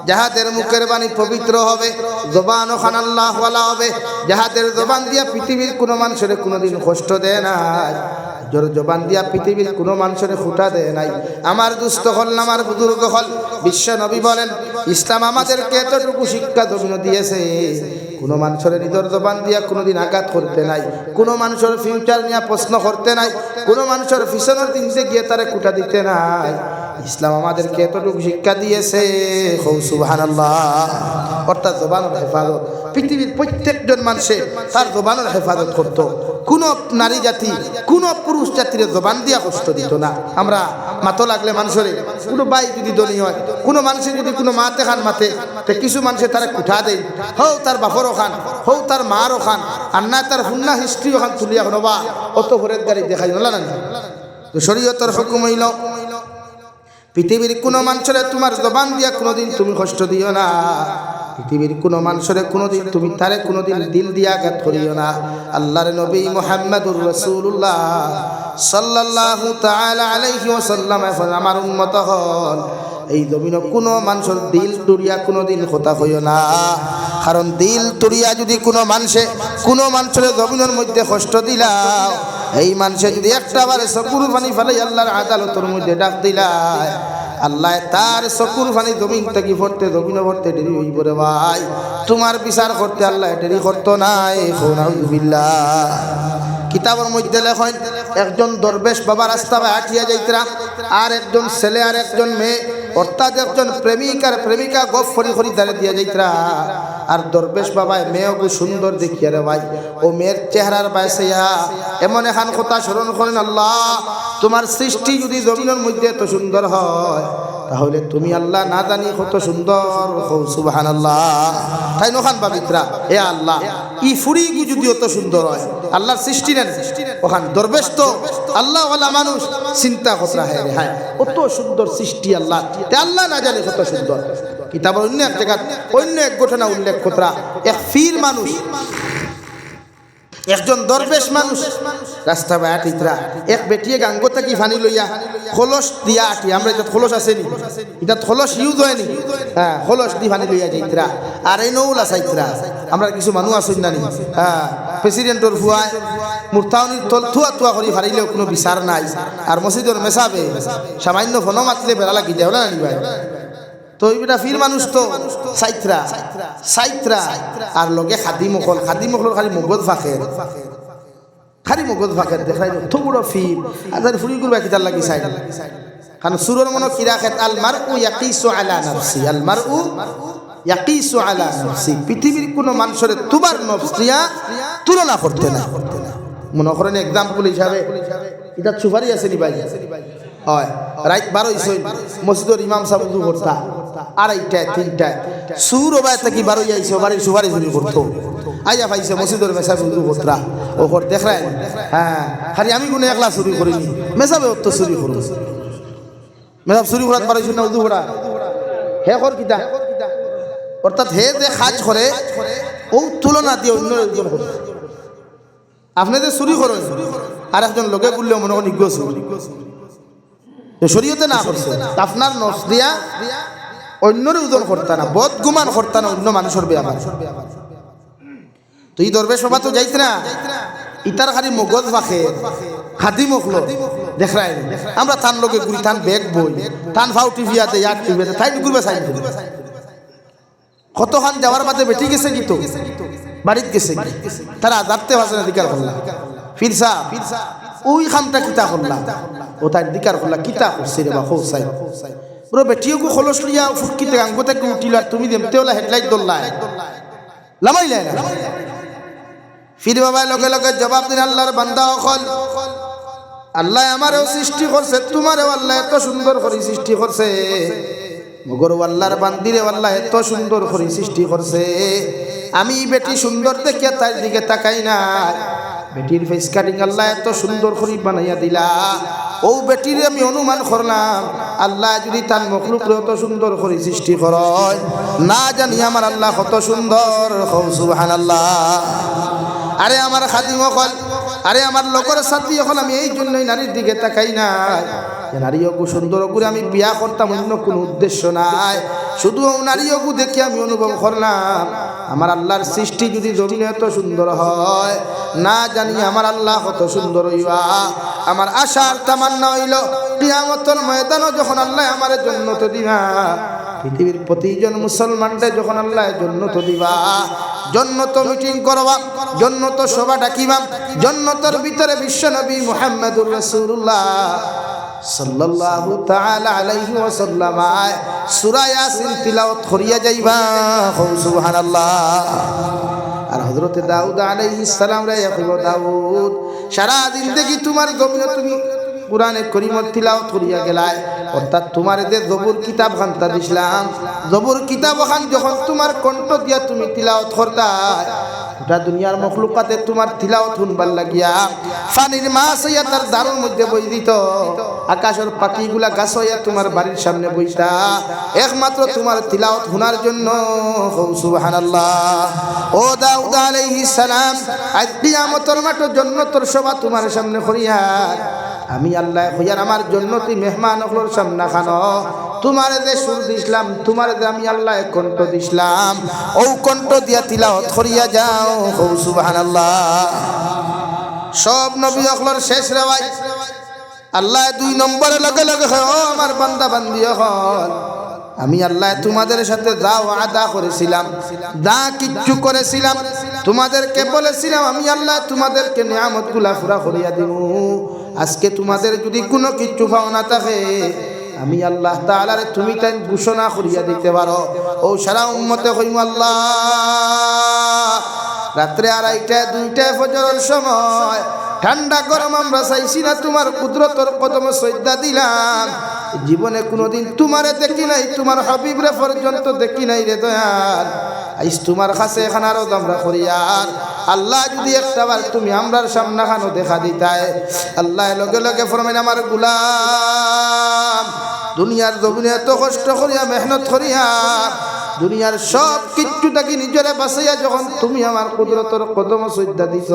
যাহাদের মুখের বাণী পবিত্র হবে জবান ও খানাল্লাহ ওয়ালা হবে যাহাদের জবান দিয়া পৃথিবীর কোনো মানুষের কোনোদিন কষ্ট দেয় নাই জোর জবান দিয়া পৃথিবীর কোনো মানুষের ফুটা দেয় নাই আমার দুস্থ হল আমার বুজুর্গ হল বিশ্ব নবী বলেন ইসলাম আমাদেরকে এতটুকু শিক্ষা জমিন দিয়েছে কোনো মানুষের নিজের জবান দিয়া কোনোদিন আঘাত করতে নাই কোনো মানুষের ফিউচার নিয়ে প্রশ্ন করতে নাই কোনো মানুষের পিছনের দিনতে গিয়ে তারে কুটা দিতে নাই ইসলাম আমাদেরকে এতটুকু শিক্ষা দিয়েছে সুবহানাল্লাহ অর্থাৎ জবানের হেফাজত পৃথিবীর প্রত্যেকজন মানুষে তার জবানের হেফাজত করত কোনো নারী জাতি কোনো পুরুষ জাতির জবান দিয়া কষ্ট দিত না আমরা মাতো লাগলে মানুষের কোনো বাই যদি দনি হয় কোনো মানুষের যদি কোনো মাতে খান মাতে তো কিছু মানুষের তারা কুঠা দেয় হও তার বাপরও খান হও তার মারও খান আর না তার হুন্না হিস্ট্রিও খান তুলিয়া হনবা অত ভরের গাড়ি দেখাই না তো শরীয়তের হুকুম হইল পৃথিবীর কোনো মানুষের তোমার জবান দিয়া কোনোদিন তুমি কষ্ট দিও না পৃথিবীর কোনো মানুষের কোনোদিন তুমি তারে কোনোদিন দিল দিয়া আঘাত করিও না আল্লাহর নবী মুহাম্মদুর রাসূলুল্লাহ সাল্লাল্লাহু তাআলা আলাইহি ওয়াসাল্লাম আমার উম্মত হল এই জমিনে কোনো মানুষের দিল তুরিয়া কোনোদিন কথা হইও না কারণ দিল তুরিয়া যদি কোনো মানুষের জমিনের মধ্যে কষ্ট দিলা এই মানুষে যদি একটাবারে চকুর পানি ফেলাই আল্লাহর আদালতের মধ্যে ডাক দিলাই আল্লাহ তার চকুর পানি জমিন থেকে ভরতে জমিনে ভরতে দেরি হইব রে ভাই তোমার বিচার করতে আল্লাহ দেরি করতো নাই নাউযুবিল্লাহ কিতাবের মধ্যে লেখেন একজন দরবেশ বাবা রাস্তা হাঁটিয়া যাইতরা আর একজন ছেলে আর একজন মেয়ে অর্থাৎ একজন প্রেমিক আর প্রেমিকা গপ ফরি ফরি দাঁড়ে দিয়া যাইতরা আর দরবেশ বাবায় মেয়েকে সুন্দর দেখিয়া রে ভাই ও মেয়ের চেহারার বাইসাইয়া এমন এখান কথা স্মরণ করেন আল্লাহ তোমার সৃষ্টি যদি জমিনের মধ্যে এত সুন্দর হয় তাহলে তুমি আল্লাহ না জানি কত সুন্দর সুবহানাল্লাহ তাই নখান পাবিত্রা এ আল্লাহ ই ফুরিগু যদি অত সুন্দর হয় আল্লাহর সৃষ্টি নেন ওখান দরবেশ তো আল্লাহ ওয়ালা মানুষ চিন্তা কতরা হ্যাঁ কত সুন্দর সৃষ্টি আল্লাহ তে আল্লাহ না জানে কত সুন্দর কিতাবের অন্য এক জায়গা অন্য এক ঘটনা উল্লেখ কতরা এক ফির মানুষ একজন দরবেশ মানুষ রাস্তা বায়াটিতরা এক বেটিয়ে গাঙ্গতা কি ফানি লইয়া খোলস দিয়া আটি আমরা এটা খোলস আসেনি এটা খোলস ইউজ হয়নি হ্যাঁ খোলস দি ফানি লইয়া যাইতরা আর এই নৌলা চাইতরা আমরা কিছু মানুষ আসুন না নি হ্যাঁ প্রেসিডেন্টর ভুয়ায় মুরতাউনির তল থুয়া থুয়া করি ফারিলেও কোনো বিচার নাই আর মসজিদের মেসাবে সামান্য ফোন মাতলে বেড়া লাগি যায় না নি ভাই তো এইটা ফির মানুষ তো সাইত্রা আর লগে খাদি মকল খালি মগজ ফাঁকের দেখাই তো বড় ফির আর তার ফুরি করবা কিতার লাগি সাইড কারণ সুরের মনে কিরা খেত আল মারউ ইয়াকিসু আলা নাফসি আল মারউ ইয়াকিসু আলা নাফসি পৃথিবীর কোনো মানুষের তোমার নফসিয়া তুলনা করতে না মনে করেন এক্সাম্পল হিসাবে এটা সুপারি আছে নি ভাই হয় রাইট 12 মসজিদের ইমাম সাহেব উযু করতা আড়াইটায় তিনটায় সুর ওবায় থেকে বারোই আইছে বাড়ির সুপারি চুরি করতো আইয়া পাইছে মসজিদের মেসাবে উযু করতা ওর দেখায় হ্যাঁ খালি আমি কোনো একলা চুরি করিনি মেসাবে ওর তো চুরি করুন মেসাব চুরি করাত পারিস না উযু করা হে কর কিতা অর্থাৎ হে যে কাজ করে ও তুলনা দিয়ে অন্য একজন করে আপনি যে চুরি করেন আর একজন লোকে বললেও মনে করেন ইজ্ঞ চুরি শরীয়তে না করছে আপনার নফস দিয়া অন্যরে ওজন করতা না, বদগুমান করতা না অন্য মানুষের ব্যাপার। তুই দরবেশ বাবা তো যাইত না, ইতার খালি মগজ বাখে খাদি মখলো দেখাই আমরা থান লোকে ঘুরি, থান বেগ বই, থান ফাউ টিভিয়াতে ইয়ার টিভিয়াতে তাই ঘুরবে চাই কতখান যাওয়ার বাদে বেটি গেছে কি তো বাড়িতে গেছে তারা যাতে ভাষা অধিকার করলাম ফিরসা ওই খামটা কিতা করলাম ও তার অধিকার করলাম কিতা করছে রে বা খোসাই পুরো বেটিও খোলস লিয়া ফুটকিতে আঙ্গু থেকে উঠিল আর তুমি দেমতে ওলা হেডলাইট দোল্লাই লামাইলাই না। ফির বাবা লগে লগে জবাব দিন আল্লাহর বান্দা অকল আল্লাহ আমারও সৃষ্টি করছে, তোমারও আল্লাহ এত সুন্দর করে সৃষ্টি করছে, মগর আল্লাহর বান্দিরে আল্লাহ এত সুন্দর করে সৃষ্টি করছে। আমি বেটি সুন্দর দেখে তার দিকে তাকাই না, বেটির ফেস কাটিং আল্লাহ এত সুন্দর করে বানাইয়া দিলা, ও বেটির আমি অনুমান করলাম আল্লাহ যদি তার মখলুকরে অত সুন্দর করে সৃষ্টি করয় না জানি আমার আল্লাহ কত সুন্দর। সুবহানাল্লাহ। আরে আমার খাদিম হল, আরে আমার লোকের সাথী হল, আমি এই জন্যই নারীর দিকে তাকাই না যে নারীকে সুন্দর করে আমি বিয়া করতাম, অন্য কোনো উদ্দেশ্য নাই, শুধু নারীকে দেখে আমি অনুভব করলাম আমার আল্লাহর সৃষ্টি যদি জমিনে এত সুন্দর হয় না জানি আমার আল্লাহ কত সুন্দর হইবা। আমার আশার তামান্না হইল কিয়ামতের ময়দানে যখন আল্লাহ আমার জান্নাত দিবা, পৃথিবীর প্রতিজন মুসলমানদের যখন আল্লাহ জান্নাত দিবা, জান্নাত মিটিং করবা, জান্নাত সভা ডাকিবা, জান্নাতের ভিতরে বিশ্বনবী মুহাম্মদুর রাসূলুল্লাহ সাল্লাল্লাহু তাআলা আলাইহি ওয়াসাল্লাম সূরা ইয়াসিন তিলাওয়াত করিয়া যাইবা। সুবহানাল্লাহ। আর হযরত দাউদ আলাইহিস সালাম রে কইব দাউদ সারা দিন দেখি তোমার জমিনে তুমি কুরআনে কারীমত তিলাওয়াত করিয়া গেলাই, অর্থাৎ তোমার যে জবুর কিতাব খানটা দিছিলাম, জবুর কিতাব খান যখন তোমার কণ্ঠ দিয়া তুমি তিলাওয়াত করতা, গোটা দুনিয়ার মখলুকাতে তোমার তিলাওয়াত শুনবার লাগিয়া পানির মাছ হইয়া তার দারুর মধ্যে বই দিত, আকাশের পাখিগুলা গাছ হইয়া তোমার বাড়ির সামনে বইতা একমাত্র তোমার তিলাওয়াত শোনার জন্য। সুবহানাল্লাহ। ও দাউদ আলাইহিস সালাম, আজ কিয়ামতের মাঠে জান্নাতের সভা তোমার সামনে করিয়া আমি আল্লাহ হইয়ার আমার জান্নাতি মেহমান হলোর সামনে খানো, তোমার যে সুর দিছিলাম, তোমার যে আমি আল্লাহ কণ্ঠ দিছিলাম, ও কণ্ঠ দিয়া তিলাওয়াত করিয়া যাও। সুবহানাল্লাহ। সব নবী হলোর শেষ রেওয়াজ আল্লাহ 2 নম্বরে লগে লগে ও আমার বান্দা বান্দি হল, আমি আল্লাহ তোমাদের সাথে যা ওয়াদা করেছিলাম, যা কিচ্ছু করেছিলাম, তোমাদেরকে বলেছিলাম আমি আল্লাহ তোমাদেরকে নিয়ামতগুলা পুরা করিয়া দিব। আজকে তোমাদের যদি কোনো কিচ্ছু পাও না থাকে আমি আল্লাহ তাআলারে তুমি তাই ঘোষণা করিয়া দিতে পারো। ও সারা উম্মতে কইমু আল্লাহ রাত্রে 2:30 2টা ফজরের সময় ঠান্ডা গরম আমরা চাইছি না, তোমার কুদরতের কদমে সজদা দিলাম। জীবনে কোনোদিন তোমারে দেখি নাই, তোমার হাবিবরে পর্যন্ত দেখি নাই রে দয়াল। আইস তোমার কাছে এখানে আরো আমরা করিয়ার আল্লাহ যদি একটাবার তুমি আমরার সামনে খানো দেখা দিতায়, আল্লাহ লগে লগে ফরমাইন আমার গোলাম দুনিয়ার জমিনে এত কষ্ট করিয়া মেহনত করিয়া দুনিয়ার সব কিচ্ছুটাকে নিজরে বাঁচাইয়া যখন তুমি আমার কুদরতের কদমে সজদা দিছ,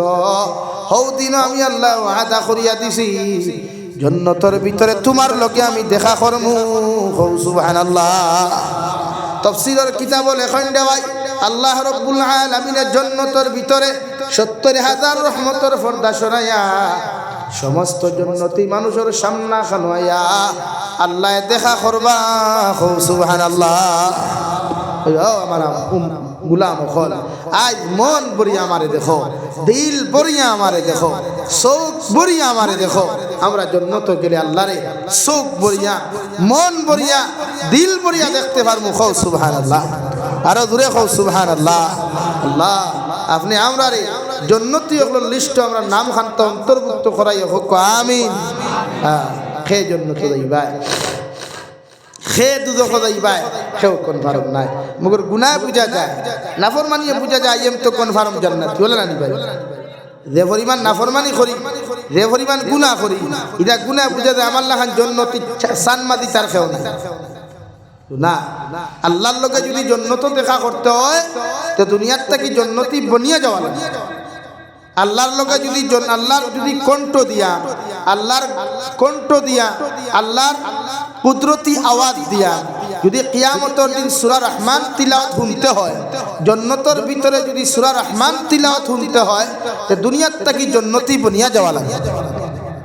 হৌ দিন আমি আল্লাহ ওয়াদা করিয়া দিছি জান্নাতের ভিতরে তোমার লগে আমি দেখা করমু। সুবহানাল্লাহ। তাফসীরের কিতাব লেখেন দেওয়াই আল্লাহ রাব্বুল আলামিনের জান্নাতের ভিতরে 70,000 রহমতের পর্দা সরাইয়া সমস্ত জান্নাতি মানুষের সামনে খানোয়া আল্লাহ দেখা করবা। সুবহানাল্লাহ। আমার গুলাম হল আজ মন ভরিয়া আমারে দেখো, দিল ভরিয়া আমারে দেখো, চোখ ভরিয়া আমারে দেখো। আমরা জান্নাত গেলে আল্লাহরে চোখ ভরিয়া মন ভরিয়া দিল ভরিয়া দেখতে পারবো। সুবহানাল্লাহ। আরো দূরে সুবহানাল্লাহ। আল্লাহ আপনি আমরা রে জান্নাতি হল লিস্ট আমরা নাম খান্ত অন্তর্ভুক্ত করাই হোক আমিন। হ্যাঁ খে জান্নাত যাইবা, খে দুদক যাইবা, কেউ কনফার্ম নাই, মগর গুনাহ বুঝা যায়, নাফরমানিয়ে বুঝা যায়, এম তো কনফার্ম জান্নাত বলে না নি ভাই। যে পরিমাণ নাফরমানি করি, যে পরিমাণ গুনাহ করি, এটা গুনাহ বুঝা যায় আমার লাখান জান্নাতি সানমাদি তার খেও না। না আল্লাহর লগে যদি জান্নাত দেখা করতে হয় তো দুনিয়ার থেকে জান্নাতি বনিয়া যাওয়া লাগে। আল্লাহর লগে যদি আল্লাহর যদি কণ্ঠ দিয়া আল্লাহর কণ্ঠ দিয়া আল্লাহর কুদরতি আওয়াজ দিয়া যদি কিয়ামতের দিন সূরা রহমান তিলাওয়াত শুনতে হয় জান্নাতের ভিতরে যদি সূরা রহমান তিলাওয়াত শুনতে হয় তে দুনিয়ার থেকে জান্নাতি বনিয়া যাওয়া লাগে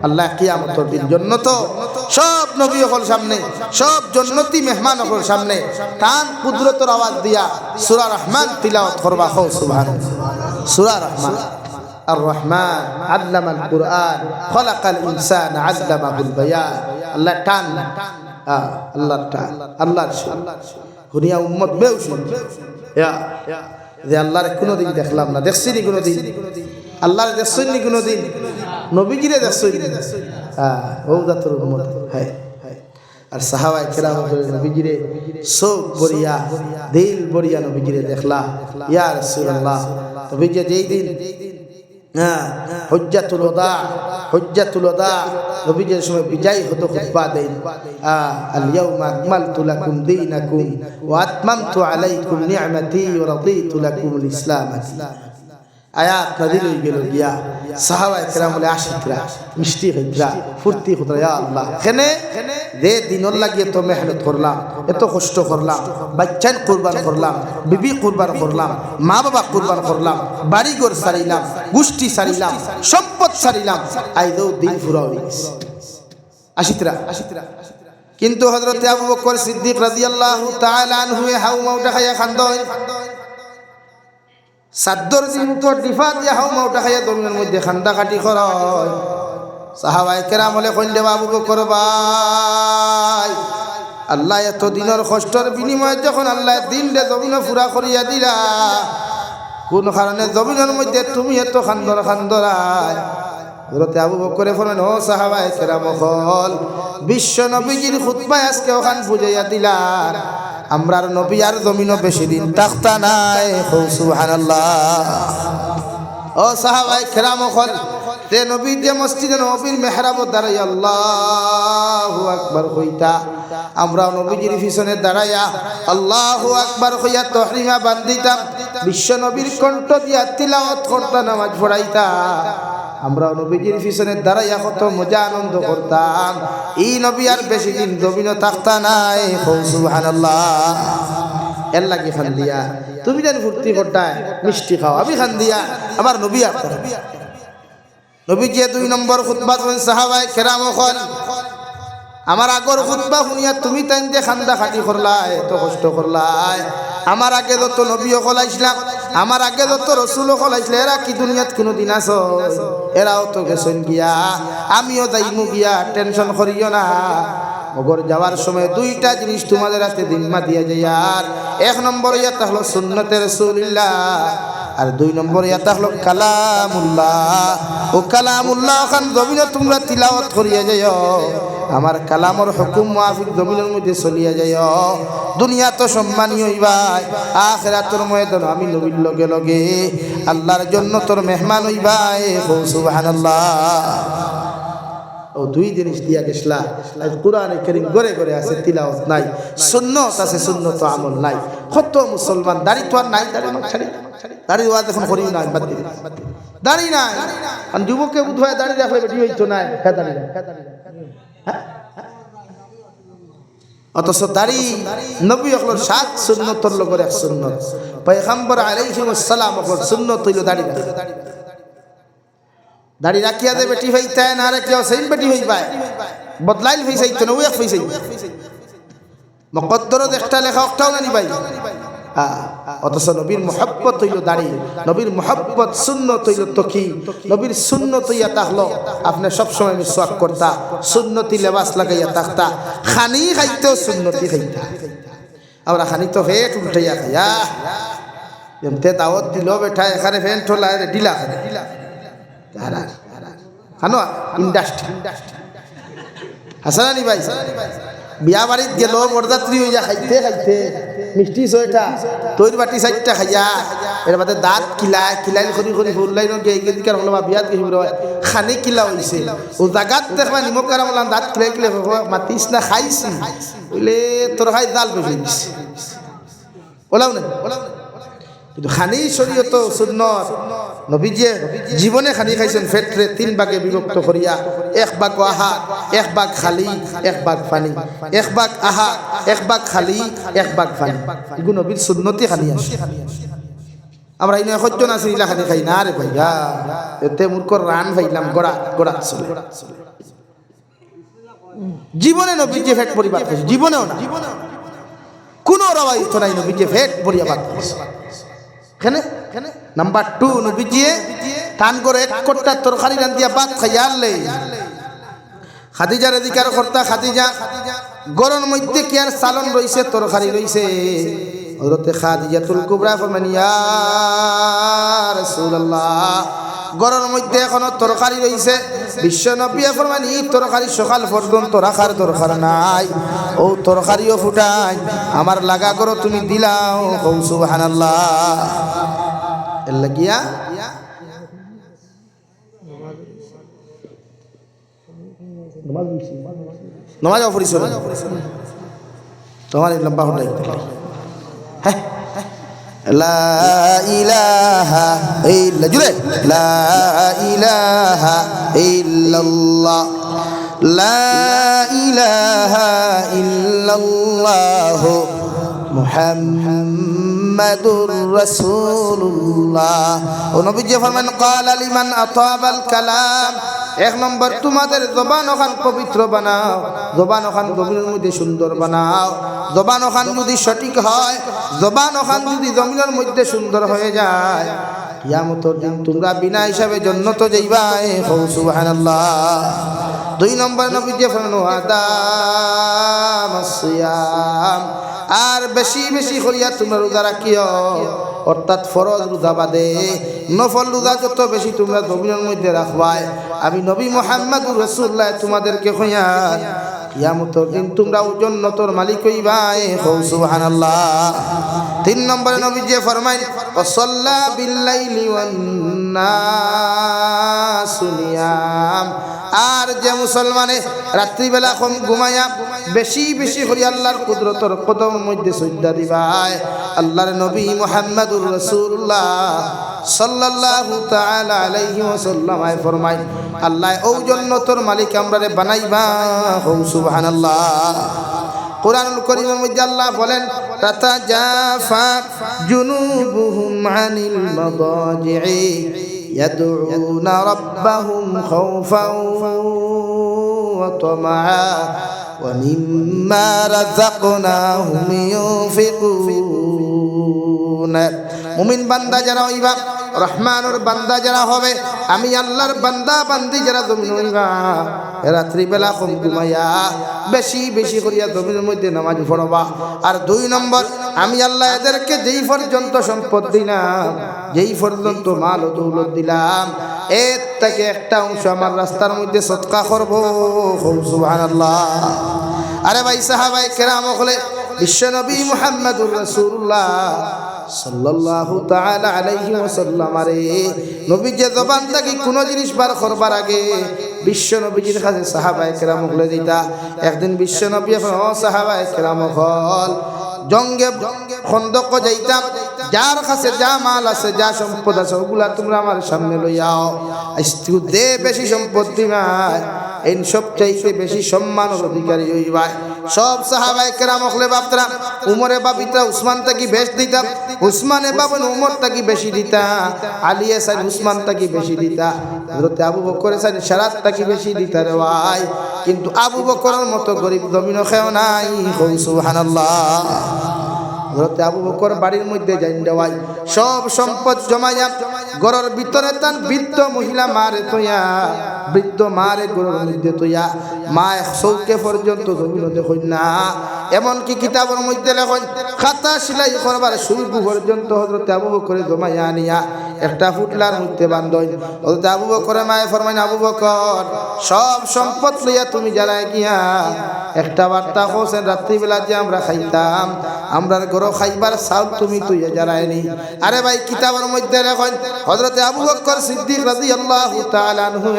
আল্লাহ কিয়ামতের দিন জান্নাত সব নবী হল সামনে সব জান্নাতি মেহমান হল সামনে কান কুদরতের আওয়াজ দিয়া সূরা রহমান তিলাওয়াত করবা হো সুবহানাল্লাহ সূরা রহমান الرحمن علم القرآن خلق الإنسان علمه البيان الله টান আল্লাহ টান আল্লাহর দুনিয়া উম্মত বেউসুন যে আল্লাহর কোনোদিন দেখলাম না দেখছিনি কোনোদিন আল্লাহর দেখছিনি কোনোদিন নবীজিরে দেখছিনি ও জাতের উম্মত হ্যাঁ আর সাহাবায়ে কেরাম নবীজিরে সব বরিয়া দিল বরিয়া নবীজিরে দেখলা ইয়া রাসূলুল্লাহ তবে যেই দিন হুজ্জাতুল ওয়াদা নবীজির সময় বিজয় হতো খুতবা দেন আল ইয়াউমা আকমালতু লাকুম দীনাকুম ওয়া আতমামতু আলাইকুম নি'মাতি ওয়া রাদিতু লাকুমুল ইসলাম আয়াত নাযিল হয়ে গেল গিয়া সাহাবায়ে কেরাম বলে আশিকরা মিষ্টি হইরা ফুর্তি হইরা ইয়া আল্লাহ কেনে যে দিনর লাগিয়ে তো মেহনত করলাম এত কষ্ট করলাম বাচ্চান কুরবান করলাম বিবি কুরবান করলাম মা বাবা কুরবান করলাম বাড়ি ঘর সারিলাম গোষ্ঠী সারিলাম সম্পদ সারিলাম আইদও দিন পুরা হয়ে গেছে আশিকরা কিন্তু হযরত আবু বকর সিদ্দিক রাদিয়াল্লাহু তাআলা আনহু হাউমা উঠা খায়া খান্দয় সাদ্দর দিন তো ডিফা দিয়া হাউমা উঠা খায়া দমের মধ্যে খান্দা কাটি করয় সাহাবায়ে কেরাম বলে কইন্দে আবু বকর ভাই আল্লাহ এত দিনের কষ্টের বিনিময়ে যখন আল্লাহ দিনটা জমিনে পুরা করিয়া দিলা কোন কারণে জমিনের মধ্যে তুমি এত খান্দরায় হযরত আবু বকর ফরমান ও সাহাবায়ে কেরাম হল বিশ্ব নবীজির খুতবায় আজকে ওখান বুঝাইয়া দিলা আমরার নবী আর জমিনও বেশি দিন তাকতা নাই সুবহানাল্লাহ ও সাহাবায়ে কেরাম হল তে নবী যে মসজিদে নবীর মেহরাব দাঁড়াই আল্লাহু আকবার কইতা আমরা নবীজির পিছনে দাঁড়াইয়া আল্লাহু আকবার কইয়া তাহরিমা বান্ধিতাম বিশ্ব নবীর কণ্ঠ দিয়া তিলাওয়াত করতা নামাজ পড়াইতা আমরা নবীজির পিছনে দাঁড়াইয়া কত মজা আনন্দ করতাম এই নবী আর বেশি দিন জমিনে থাকতা নাই সুবহানাল্লাহ এর লাগি খান দিয়া তুমি যেন ফুর্তি করতায় মিষ্টি খাও আমি খান দিয়া আমার নবী আপনার নবী যে 2 নম্বর খুতবা করেন সাহাবায়ে কেরাম হল আমার আগর খুতবা শুনিয়া তুমি তাই যে খান্দা খাটি করলাই এত কষ্ট করলাই আমার আগে যত নবী হল আইসলাম আমার আগে যত রসুল হল আইসলে এরা কি দুনিয়াত কোনো দিন আছো এরাও তো গেছেন গিয়া আমিও যাইমু গিয়া টেনশন করিও না মগর যাওয়ার সময় 2টা জিনিস তোমাদের হাতে জিম্মা দিয়া যায় আর 1 নম্বর ইয়া হলো সুন্নতে রাসূলুল্লাহ আর 2 নম্বর ইয়া হলো কালামুল্লাহ ও কালামুল্লাহ খান জমিনে তোমরা তিলাওয়াত করিয়া যাও আমার কালামর হুকুম মুআফিক জমিনের মধ্যে চলিয়া যাও দুনিয়া তো সম্মানী হইবাই আখিরাতের ময়দান আমি নবীর লগে লগে আল্লাহর জন্য তোর মেহমান হইবাই সুবহানাল্লাহ ও 2 জিনিস দিয়া গেছলা আজ কোরআনে কারীম ঘরে ঘরে আছে তিলাওয়াত নাই সুন্নাত আছে সুন্নাত আমল নাই কত মুসলমান দাড়ি তো আর নাই দাড়ি ছাড়ি দাড়ি ওয়াজ এখন করি না বাদ দিই দাড়ি নাই আর যুবককে বুঝায় দাড়ি রাখলে বেটি হইতো না দাড়ি অথচ দাড়ি নবী হল 7 সুন্নতর লগর এক সুন্নত পয়গম্বর আলাইহিস সালাম হল সুন্নত হইল দাড়ি দাড়ি রাখিয়া দে বেটি হইতা না রাখিয়া সেইন বেটি হই পায় বদলাইল হইছাইতো না ওই এক হইছাই মুকদ্দরত একটা লেখা একটাও না নি ভাই অথচ নবীর মুহাব্বত হইল দাড়ি নবীর মুহাব্বত সুন্নত হইল তকি নবীর সুন্নত ইয়া তাহলো আপনি সব সময় মিসওয়াক করতা সুন্নতি লেবাস লাগাইয়া তাকতা খানি খাইতো সুন্নতি খাইতা আমরা খানি তো হেট উল্টাইয়া খাইয়া এমতে দাওয়াত দিল বেটা এখানে ফ্যান ঠোলা ডিলা খানো ইন্ডাস্ট্রি হাসানি ভাই বিয়া বাড়িত গেল বরযাত্রী হইয়া খাইতে খাইতে মিষ্টি 6টা তৈর বাটি 4টা খাইয়া এর বাদে দাঁত কিলাইল করি করি ফুললাই নগে এদিকার হলো বিয়াত গেহিব রয় খানি কিলা হইছে ও জাগাত দেখবা নিমক কারা বললাম দাঁত কিলে মাতিস না খাইছি বলে তোর খাই জাল বেশি দিছে বলাও না কিন্তু খানি শরীয়ত সুন্নত নবীজি জীবনে খানি খাইছেন ফেটরে 3 ভাগে বিভক্ত করিয়া, 1 ভাগ আহার, 1 ভাগ খালি, 1 ভাগ পানি, 1 ভাগ আহার, 1 ভাগ খালি, 1 ভাগ পানি। এগুলো নবীর সুন্নতি খানি আছে। আমরা ইনে সহ্য না সিলা খানি খাই না রে ভাইয়া, এতে মূর্খ রান ভাইলাম গড়া গড়া চলে। জীবনে নবীজি ফেট পরিবার খাইছে, জীবনেও না কোন রাওয়ায়ত নাই নবীজি ফেট পরিবার খাইছে। এখানে নাম্বার 2 নবীজি টান করে 1 কোটা তরকারি রান্দিয়া ভাত খাইয়ালে খাদিজার অধিকার কর্তা খাদিজা গরম মধ্যে কি আর সালন রইছে তরকারি রইছে। হযরতে খাদিজাতুল কুবরা ফরমান ইয়া রাসূলুল্লাহ গরম মধ্যে এখনো তরকারি রইছে। বিশ্ব নবী ফরমান এই তরকারি সকাল পর্যন্ত রাখার দরকার নাই, ও তরকারিও ফুটাই আমার লাগা করো তুমি দিলাও। সুবহানাল্লাহ। এর লাগিয়া নমাজ অফরিস তোমার লম্বা হলাই হ্যাঁ লা ইলাহা ইল্লা জুরে লা ইলাহা ইল্লাল্লাহ লা ইলাহা ইল্লাল্লাহ মুহাম্মাদুর রাসূলুল্লাহ। ও নবীজি ফরমান ক্বালা লিমান আতাবাল কালাম, 1 নম্বর তোমাদের জবান ওখান পবিত্র বানাও, জবান ওখান জমিনের মধ্যে সুন্দর বানাও। জবান ওখান যদি সঠিক হয়, জবান ওখান যদি জমিনের মধ্যে সুন্দর হয়ে যায়, কিয়ামতের দিন তোমরা বিনা হিসাবে জান্নাত যাইবা। সুবহানাল্লাহ। 2 নম্বর নবীজি ফরমান আদামাস সিয়াম, আর বেশি বেশি করিয়া তোমরা রোজা রাখিও, অর্থাৎ ফরজ রোজা বাদে নফল রোজা যত বেশি তোমরা জমিনের মধ্যে রাখবাই, আমি নবী মুহাম্মদুর রাসূলুল্লাহ তোমাদেরকে কইয়া কিয়ামতের দিন তোমরা জান্নাতের মালিক হইবাই। সুবহানাল্লাহ। 3 নম্বরে নবীজি ফরমায় ওয়াসাল্লা বিল্লাইলি ওয়ান নাসু নিয়াম, আর যে মুসলমানে রাত্রিবেলা কম ঘুমায়া বেশি বেশি করে আল্লাহর কুদরতের কদমের মধ্যে সজদা দিবাই, আল্লাহর নবী মুহাম্মদুর রাসূলুল্লাহ সাল্লাল্লাহু তাআলা আলাইহি ওয়াসাল্লাম ফরমায় আল্লাহ ও জান্নাতের মালিক আমরারে বানাইবা। সুবহানাল্লাহ। কুরআনুল কারীমের মধ্যে আল্লাহ বলেন তাতাজাফা জুনুবুহুম আনিল মাদাজি'i يدعون ربهم خوفا وطمعا ومما رزقناهم ينفقون। মুমিন বান্দা যারা হইবা, রহমানুর বান্দা যারা হবে, আমি আল্লাহর বান্দা বান্দি যারা জমিন হইবা, রাত্রিবেলা কম ঘুমাইয়া বেশি বেশি করিয়া জমিনের মধ্যে নামাজ পড়বা। আর 2 নম্বর আমি আল্লাহ এদেরকে যেই পর্যন্ত সম্পদ দিলাম, যেই পর্যন্ত মাল ও দৌলত দিলাম, এর থেকে একটা অংশ আমার রাস্তার মধ্যে সদকা করব। সুবহানাল্লাহ। আরে ভাই সাহাবায়ে কেরাম হলে বিশ্বনবী মুহাম্মদুর রাসূলুল্লাহ সাল্লাল্লাহু তাআলা আলাইহি ওয়াসাল্লাম আরে নবী যে জবান থেকে কোন জিনিস বার করবার আগে বিশ্ব নবীজির কাছে সাহাবায়ে কেরাম বলে দিতা। একদিন বিশ্ব নবী ও সাহাবায়ে কেরাম হল জঙ্গে খন্দক যাইতাম, যার কাছে যা মাল আছে যা সম্পদ আছে ওগুলা তোমরা আমার সামনে লইয়াও, আজকে দে বেশি সম্পদ দিবা, এই সব চাইতে বেশি সম্মানের অধিকারী হইবা। সব সাহাবায়ে কেরাম হলে বাপরা উমরে বাবিতা উসমান তাকি বেশ দিতা, উসমানে বাবন উমর তাকি বেশি দিতা, আলী সাইন উসমান তাকি বেশি দিতা, হযরত আবু বকর সাইন শারাত তাকি বেশি দিতা রে ভাই। কিন্তু আবু বকরের মতো গরিব জমিন খেও নাই। সুবহানাল্লাহ। হযরত আবু বকর বাড়ির মধ্যে যাইন দেওয়াই সব সম্পদ জমাইয়া ঘরের ভিতরে তান বৃদ্ধ মহিলা মারে তোয়া, বৃদ্ধ মারে ঘরের মধ্যে তোয়া, মা চৌকে পর্যন্ত জমিন দেখুন না, এমনকি কিতাবের মধ্যে লেখন খাতা সেলাই করবার শুরু পর্যন্ত হযরত আবু বকর জমাইয়া আনিয়া একটা ফুটলার মধ্যে বান্ধই। হযরত আবু বকরের মায়ে ফরমায় আবু বকর সব সম্পদ লইয়া তুমি জ্বালায় গিয়া একটা বার্তা হোসেন রাত্রিবেলা যে আমরা খাইতাম, আমরার ঘর খাইবার চাউল তুমি তুইয়া জ্বালায়নি। আরে ভাই কিতাবের মধ্যে লেখন হযরত আবু বকর সিদ্দিক রাদিয়াল্লাহু তাআলা আনহু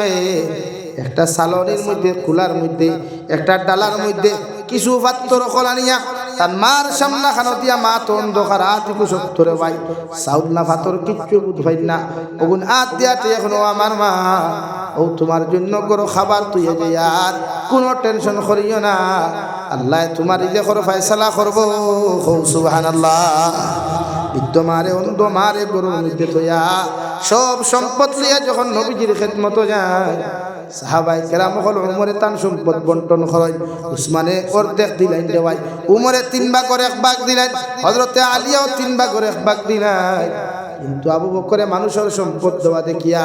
একটা সালনের মধ্যে কুলার মধ্যে একটা ডালার মধ্যে কিছু পাত্র খোলা নিয়া তার মার সামনা খানো দিয়া মা তো অন্ধকার আতি কুসত্তরে ভাই সাউল না ফাতর কিচ্ছু বুঝ ভাই না ওগুন আত দিয়াতে এখনো আমার মা ও তোমার জন্য করো খাবার তুই যে আর কোনো টেনশন করিও না আল্লাহ তোমার ইজে করো ফয়সালা করবো সুবহানাল্লাহ বৃদ্ধ মারে অন্ধ মারে গরুর মধ্যে থইয়া সব সম্পদ লিয়া যখন নবীজির খেদমত যায় সাহাবাই কেরাম হল উমরে তান সম্পদ বন্টন করেন উসমানে অর্ধেক দিলেন দেওয়াই উমরে 3 ভাগের 1 ভাগ দিলেন হযরতে আলিয়াও 3 ভাগের 1 ভাগ দিলেন কিন্তু আবু বকরে মানুষের সম্পদ দেওয়া দেখিয়া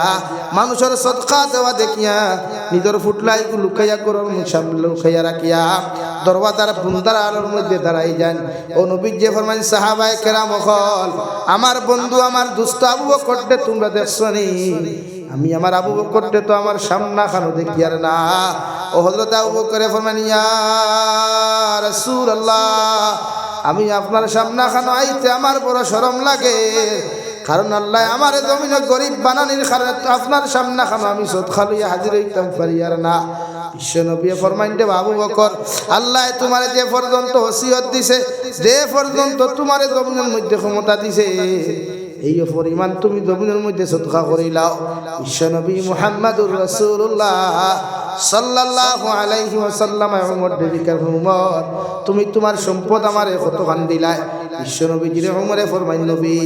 মানুষের সদকা দেওয়া দেখিয়া নিজের ফুটলাই লুকাইয়া গরুর সামনে লুকাইয়া রাখিয়া দরওয়াজার বুন্দার আলোর মধ্যে দাঁড়াই যান ও নবী যে ফরমান সাহাবায়ে কেরাম হল আমার বন্ধু আমার দুস্থ আবু বকরকে তোমরা দেখছো নি আমি আমার আবু বকরকে তো আমার সামনা খানো দেখি আর না ও হযরত আবু বকরে ফরমান ইয়া রাসূলুল্লাহ আমি আপনার সামনা খানো আইতে আমার বড় শরম লাগে কারণ আল্লাহ আমার জমিনে গরিব বানানির কারণে আপনার সামনা খানো আমি সদকা লইয়া হাজির হইতাম পারি আর না বিশ্বনবী ফরমাইন দে আবু বকর আল্লাহ তোমারে যে পর্যন্ত ওসিয়ত দিছে যে পর্যন্ত তোমারে জমিনের মধ্যে ক্ষমতা দিছে এই পরিমাণ তুমি জমিনের মধ্যে সদকা করিলাও বিশ্বনবী মুহাম্মদুর রাসূলুল্লাহ সাল্লাল্লাহু আলাইহি ওয়াসাল্লাম উমর দেবিকার উমর তুমি তোমার সম্পদ আমারে কতখান দিলাই বিশ্বনবীজির উমরে ফরমাইন নবী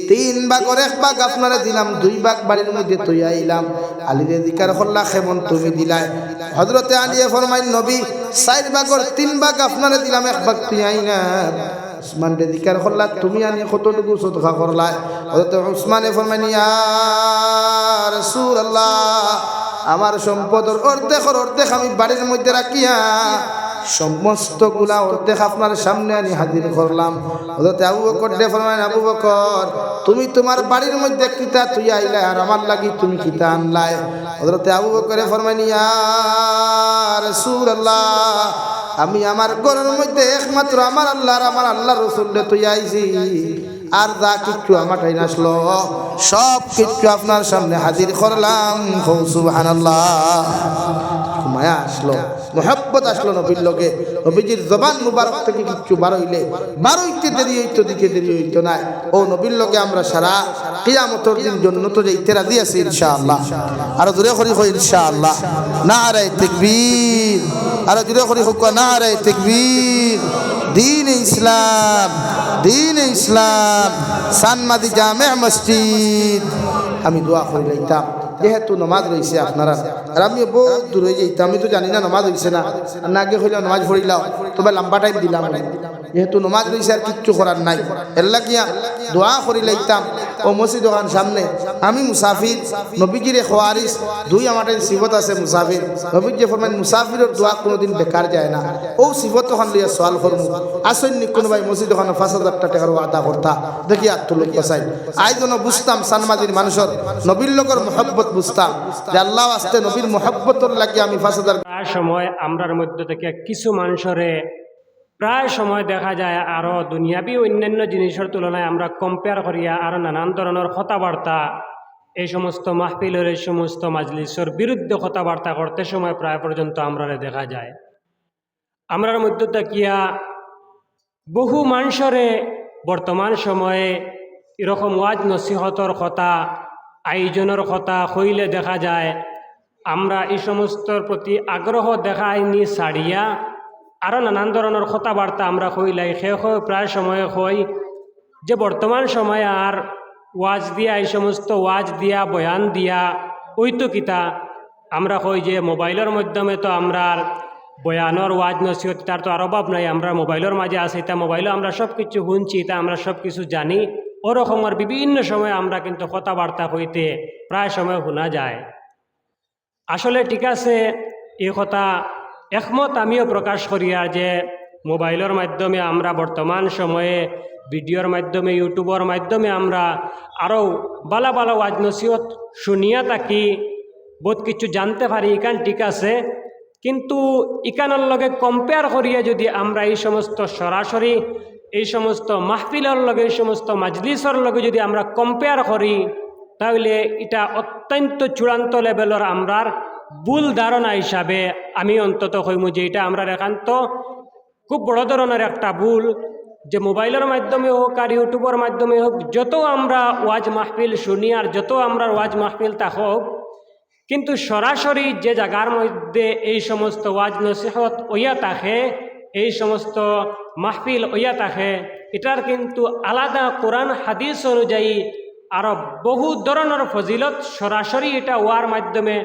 3 ভাগের 1 ভাগ আপনারে দিলাম 2 ভাগ বাড়ির মধ্যে তুই আইলাম আলীরে জিকার করলা কেমন তুমি দিলাই হযরতে আলী ফরমাইন নবী 4 ভাগের 3 ভাগ আপনারে দিলাম 1 ভাগ তুই আইনা উসমান রে জিকার করলা তুমি আনি কতটুকু সদকা করলা হযরতে উসমানে ফরমাইন ইয়া রাসূলুল্লাহ আমার সম্পদের অর্ধেক আমি বাড়ির মধ্যে রাখিয়া সমস্ত গুলা অর্ধেক আপনার সামনে আনি হাজির করলাম হযরত আবু বকর দে ফরমাইন আবু বকর তুমি তোমার বাড়ির মধ্যে কিতা তুই আইলা আর আমার লাগি তুমি কিতা আনলাই হযরত আবু বকর ফরমাইন ইয়া রাসূলুল্লাহ আমি আমার ঘরের মধ্যে একমাত্র আমার আল্লাহর রাসূল রে তুই আইছি আর যা কিছু আমার টাইন আসলো সব কিছু আপনার সামনে হাজির করলাম সুবহানাল্লাহ মায়া আসলো মোহাব্বত আসলো নবীর লগে নবীজির জবান মুবারক থেকে কিছু বারোইতে দেরি হইতো দিকে দেরি হইতো না ও নবীর লগে আমরা সারা কিয়ামতের দিন জান্নাত যাইতে রাজি আছি ইনশাআল্লাহ আর জোরে করি কই ইনশাআল্লাহ নারে তাকবীর আর জোরে করি হোক নারে তাকবীর দ্বীন ইসলাম সানমাদি জামে মসজিদ আমি দোয়া করে লইতাম যেহেতু নমাজ রয়েছে আপনারা আর আমি বহুত দূর হয়ে যাইতাম আমি তো জানি না নমাজ হয়েছে না আর না আগে হইলে নমাজ পড়িলাম তবে লম্বা টাইম দিলাম যেহেতু নমাজ রয়েছে আর কিচ্ছু করার নাই এল্লা গিয়া দোয়া করে লইতাম ও মসজিদ ওখান সামনে আমি মুসাফির নবীজির খোয়ারিস 2 আমার সিফত আছে মুসাফির নবী যে ফরমান মুসাফিরের দোয়া কোনোদিন বেকার যায় না ও সিফত ওখান লইয়া সওয়াল করমু আসেন নি কোনো ভাই মসজিদ ওখানে 5000 টাকার আদা করতা দেখি আর তো লোক বসাই আই যেন বুঝতাম সানমাদির মানুষের নবীর লোকের মহব্বত বুঝতাম যে আল্লাহ আসতে নবীর মহব্বতর লাগে আমি 5000 প্রায় সময় আমরার মধ্যে থেকে কিছু মানুষরে প্রায় সময় দেখা যায় আরও দুনিয়াবি অন্যান্য জিনিসের তুলনায় আমরা কম্পেয়ার করিয়া আরও নানান ধরনের কথাবার্তা এই সমস্ত মাহফিলের এই সমস্ত মাজলিসের বিরুদ্ধে কথাবার্তা করতে সময় প্রায় পর্যন্ত আমরা দেখা যায় আমরার মধ্যে থাকিয়া বহু মানুষরে বর্তমান সময়ে এরকম ওয়াজ নসিহতর কথা আয়োজনের কথা হইলে দেখা যায় আমরা এই সমস্তর প্রতি আগ্রহ দেখাইনি ছাড়িয়া আরও নানান ধরনের কথাবার্তা আমরা হইলাই প্রায় সময়ে হই যে বর্তমান সময়ে আর ওয়াজ দিয়া এই সমস্ত ওয়াজ দিয়া বয়ান দিয়া ওইতো কিতা আমরা হই যে মোবাইলের মাধ্যমে তো আমরা বয়ানোর ওয়াজ নসিহত তার তো আর অভাব নাই আমরা মোবাইলের মাঝে আছি তা মোবাইলেও আমরা সব কিছু শুনছি তা আমরা সব কিছু জানি ওরকমের বিভিন্ন সময় আমরা কিন্তু কথাবার্তা হইতে প্রায় সময় শোনা যায় আসলে ঠিক আছে এই কথা একমত আমিও প্রকাশ করি আর যে মোবাইলের মাধ্যমে আমরা বর্তমান সময়ে ভিডিওর মাধ্যমে ইউটিউবের মাধ্যমে আমরা আরও বালা বালা ওয়াজ নসিহত শুনিয়া থাকি বহুত কিছু জানতে পারি ইকান ঠিক আছে কিন্তু ইকানের লগে কম্পেয়ার করিয়া যদি আমরা এই সমস্ত সরাসরি এই সমস্ত মাহফিলের লগে এই সমস্ত মাজলিসের লগে যদি আমরা কম্পেয়ার করি তাহলে এটা অত্যন্ত চূড়ান্ত লেভেলের আমরার ভুল ধারণা হিসাবে আমি অন্তত কইমু যে এটা আমরা একান্ত খুব বড় ধরনের একটা ভুল যে মোবাইলের মাধ্যমে হোক আর ইউটিউবের মাধ্যমে হোক যত আমরা ওয়াজ মাহফিল শুনি আর যত আমরা ওয়াজ মাহফিল তা হোক, কিন্তু সরাসরি যে জায়গার মধ্যে এই সমস্ত ওয়াজ নসিহত ওইয়া থাকে, এই সমস্ত মাহফিল ওইয়া থাকে, এটার কিন্তু আলাদা কোরআন হাদিস অনুযায়ী আরও বহু ধরনের ফজিলত সরাসরি এটা ওয়ার মাধ্যমে,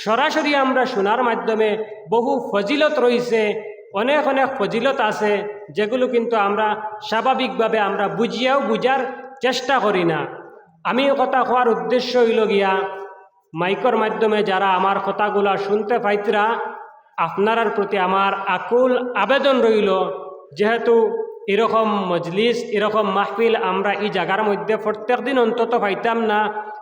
সরাসরি আমরা শোনার মাধ্যমে বহু ফজিলত রয়েছে, অনেক অনেক ফজিলত আছে, যেগুলো কিন্তু আমরা স্বাভাবিকভাবে আমরা বুঝার চেষ্টা করি না। আমি কথা হওয়ার উদ্দেশ্য হইল গিয়া মাইকর মাধ্যমে যারা আমার কথাগুলা শুনতে পাইতরা, আপনার প্রতি আমার আকুল আবেদন রইল, যেহেতু এরকম মজলিস এরকম মাহফিল আমরা এই জায়গার মধ্যে প্রত্যেক দিন অন্তত পাইতাম না,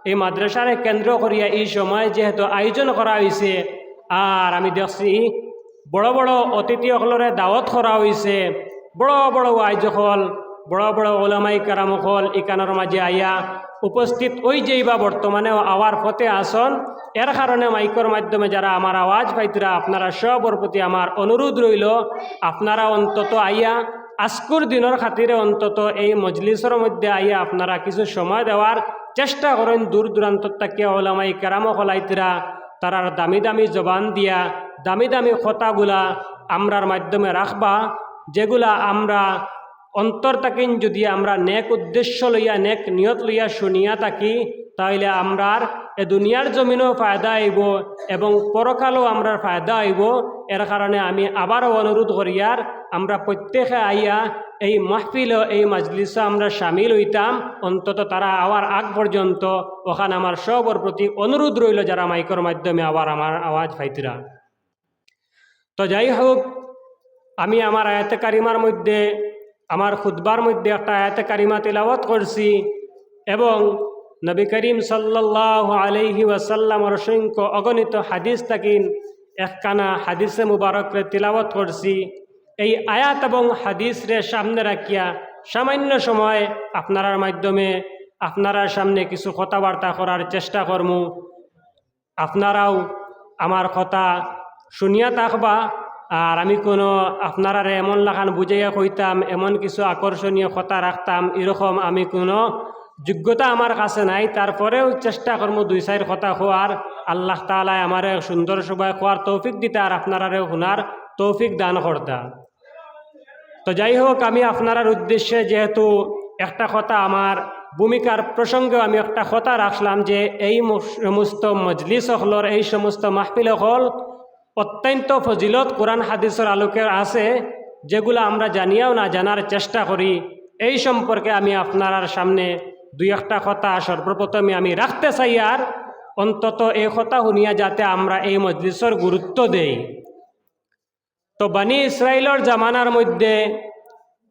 এই মাদ্রাসারে কেন্দ্র করিয়া এই সময় যেহেতু আয়োজন করা হয়েছে, আর আমি দেখছি বড় বড় অতিথিসকলরে দাওয়াত করা হয়েছে, বড় বড় আয়োজকল, বড় বড় ওলামাই কারামকল ইকানোর মাঝে আইয়া উপস্থিত ওই যেই বা বর্তমানে আওয়ার পথে আসন। এর কারণে মাইকর মাধ্যমে যারা আমার আওয়াজ পাইতরা, আপনারা সবর প্রতি আমার অনুরোধ রইল, আপনারা অন্তত আইয়া আজকুর দিনের খাতিরে অন্তত এই মজলিসের মধ্যে আইয়া আপনারা কিছু সময় দেওয়ার চেষ্টা করেন। দূর দূরান্ত থেকে ওলামাই কেরামকল আইতরা, তারার দামি দামি জবান দিয়া দামি দামি কথাগুলা আমরার মাধ্যমে রাখবা, যেগুলা আমরা অন্তর থাকেন যদি আমরা নেক উদ্দেশ্য লইয়া নেক নিয়ত লইয়া শুনিয়া থাকি, তাহলে আমরার এ দুনিয়ার জমিনও ফায়দা আইব এবং পরকালও আমরার ফায়দা আইব। এর কারণে আমি আবারও অনুরোধ করিয়ার আমরা প্রত্যেকে আইয়া এই মাহফিল এই মাজলিসে আমরা সামিল হইতাম, অন্তত তারা আওয়ার আগ পর্যন্ত। ওখানে আমার সবর প্রতি অনুরোধ রইল যারা মাইকর মাধ্যমে আবার আমার আওয়াজ পাইতরা। তো যাই হোক, আমি আমার আয়াতে কারিমার মধ্যে আমার খুতবার মধ্যে একটা আয়াতে কারিমা তিলাওয়াত করছি এবং নবী করিম সাল্লাল্লাহু আলাইহি ওয়াসাল্লামের অসংখ্য অগণিত হাদিস তাকিন একখানা হাদিসে মুবারকরে তিলাওয়াত করছি। এই আয়াত এবং হাদিসরে সামনে রাখিয়া সামান্য সময় আপনার মাধ্যমে আপনারা সামনে কিছু কথাবার্তা করার চেষ্টা করমু। আপনারাও আমার কথা শুনিয়া থাকবা, আর আমি কোনো আপনারা এমন লাখান বুঝাইয়া কইতাম, এমন কিছু আকর্ষণীয় কথা রাখতাম, এরকম আমি কোনো যোগ্যতা আমার কাছে নাই। তারপরেও চেষ্টা করবো দুই চার কথা খোয়ার। আল্লাহ তাআলা আমারে সুন্দর সবাই খোয়ার তৌফিক দিতা আর আপনারারেও শোনার তৌফিক দান করতা। তো যাই হোক, আমি আপনার উদ্দেশ্যে যেহেতু একটা কথা আমার ভূমিকার প্রসঙ্গে আমি একটা কথা রাখলাম যে এই সমস্ত মজলিস হলর এই সমস্ত মাহফিল হল অত্যন্ত ফজিলত কোরআন হাদিসের আলোকের আছে, যেগুলো আমরা জানিয়াও না জানার চেষ্টা করি। এই সম্পর্কে আমি আপনার সামনে দুই একটা কথা সর্বপ্রথমে আমি রাখতে চাই, আর অন্তত এই কথা শুনিয়া যাতে আমরা এই মজলিসের গুরুত্ব দেই। তো বানি ইসরায়েলের জামানার মধ্যে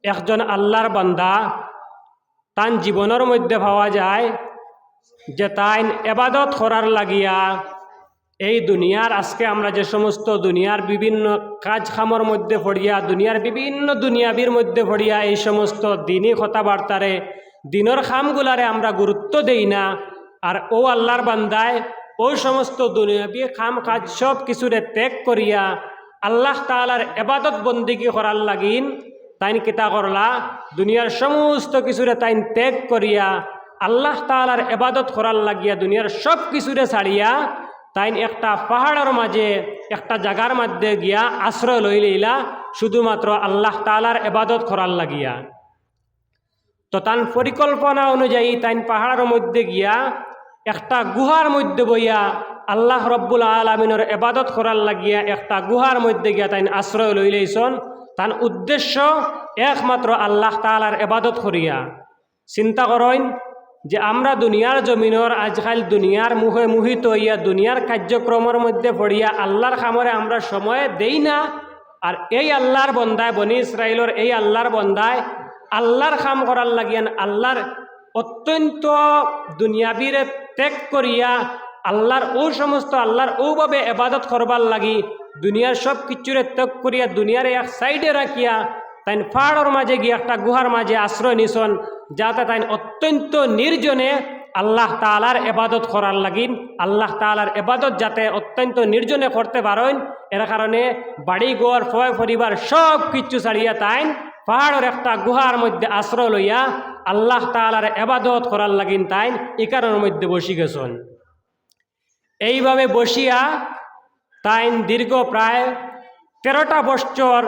একজন আল্লাহর বান্দা তান জীবনের মধ্যে পাওয়া যায় যে তাইন এবাদত করার লাগিয়া এই দুনিয়ার আজকে আমরা যে সমস্ত দুনিয়ার বিভিন্ন কাজ খামর মধ্যে পড়িয়া দুনিয়ার বিভিন্ন দুনিয়াবির মধ্যে পড়িয়া এই সমস্ত দিনই কথাবার্তারে দিনের খামগুলারে আমরা গুরুত্ব দেই না, আর ও আল্লাহর বান্দায় ওই সমস্ত দুনিয়াবি খাম কাজ সব কিছুরে ত্যাগ করিয়া আল্লাহ তাআলার এবাদত বন্দিগি করার লাগিন তাইন কিতা করলা, দুনিয়ার সমস্ত কিছুরে তাইন ত্যাগ করিয়া আল্লাহ তাআলার এবাদত করার লাগিয়া দুনিয়ার সব কিছুরে ছাড়িয়া তাইন একটা পাহাড়ের মাঝে একটা জায়গার মধ্যে গিয়া আশ্রয় লই লইলা শুধুমাত্র আল্লাহ তাআলার এবাদত করার লাগিয়া। তো তান পরিকল্পনা অনুযায়ী তাইন পাহাড়ের মধ্যে গিয়া একটা গুহার মধ্যে বইয়া আল্লাহ রব্বুল আলামিনের এবাদত করার লাগিয়া একটা গুহার মধ্যে গিয়া তাইন আশ্রয় লই লইছন। তার উদ্দেশ্য একমাত্র আল্লাহ তাআলার এবাদত করিয়া। চিন্তা করেন যে আমরা দুনিয়ার জমিনের আজকাল দুনিয়ার মুখে মুহিত হইয়া দুনিয়ার কার্যক্রমের মধ্যে পড়িয়া আল্লাহর খামরে আমরা সময় দেই না, আর এই আল্লাহর বন্দায় বনি ইসরায়েলের এই আল্লাহর বন্দায় আল্লাহর খাম করার লাগিয়ান আল্লাহর অত্যন্ত দুনিয়াবিরে ত্যাগ করিয়া আল্লাহর ও সমস্ত আল্লাহর ওভাবে এবাদত করবার লাগি দুনিয়ার সব কিছুরে ত্যাগ করিয়া দুনিয়ার এক সাইডে রাখিয়া তাইন পাহাড়ের মাঝে গিয়ে একটা গুহার মাঝে আশ্রয় নিছন, যাতে তাইন অত্যন্ত নির্জনে আল্লাহ তাআলার ইবাদত করার লাগিন, আল্লাহ তাআলার ইবাদত যাতে অত্যন্ত নির্জনে করতে পারেন এর কারণে বাড়ি ঘর পরিবার সব কিছু ছাড়িয়া তাইন পাহাড়ের একটা গুহার মধ্যে আশ্রয় লইয়া আল্লাহ তাআলার ইবাদত করার লাগিন তাইন এই কারণের মধ্যে বসি গেছেন। এইভাবে বসিয়া তাইন দীর্ঘ প্রায় 13টা বৎসর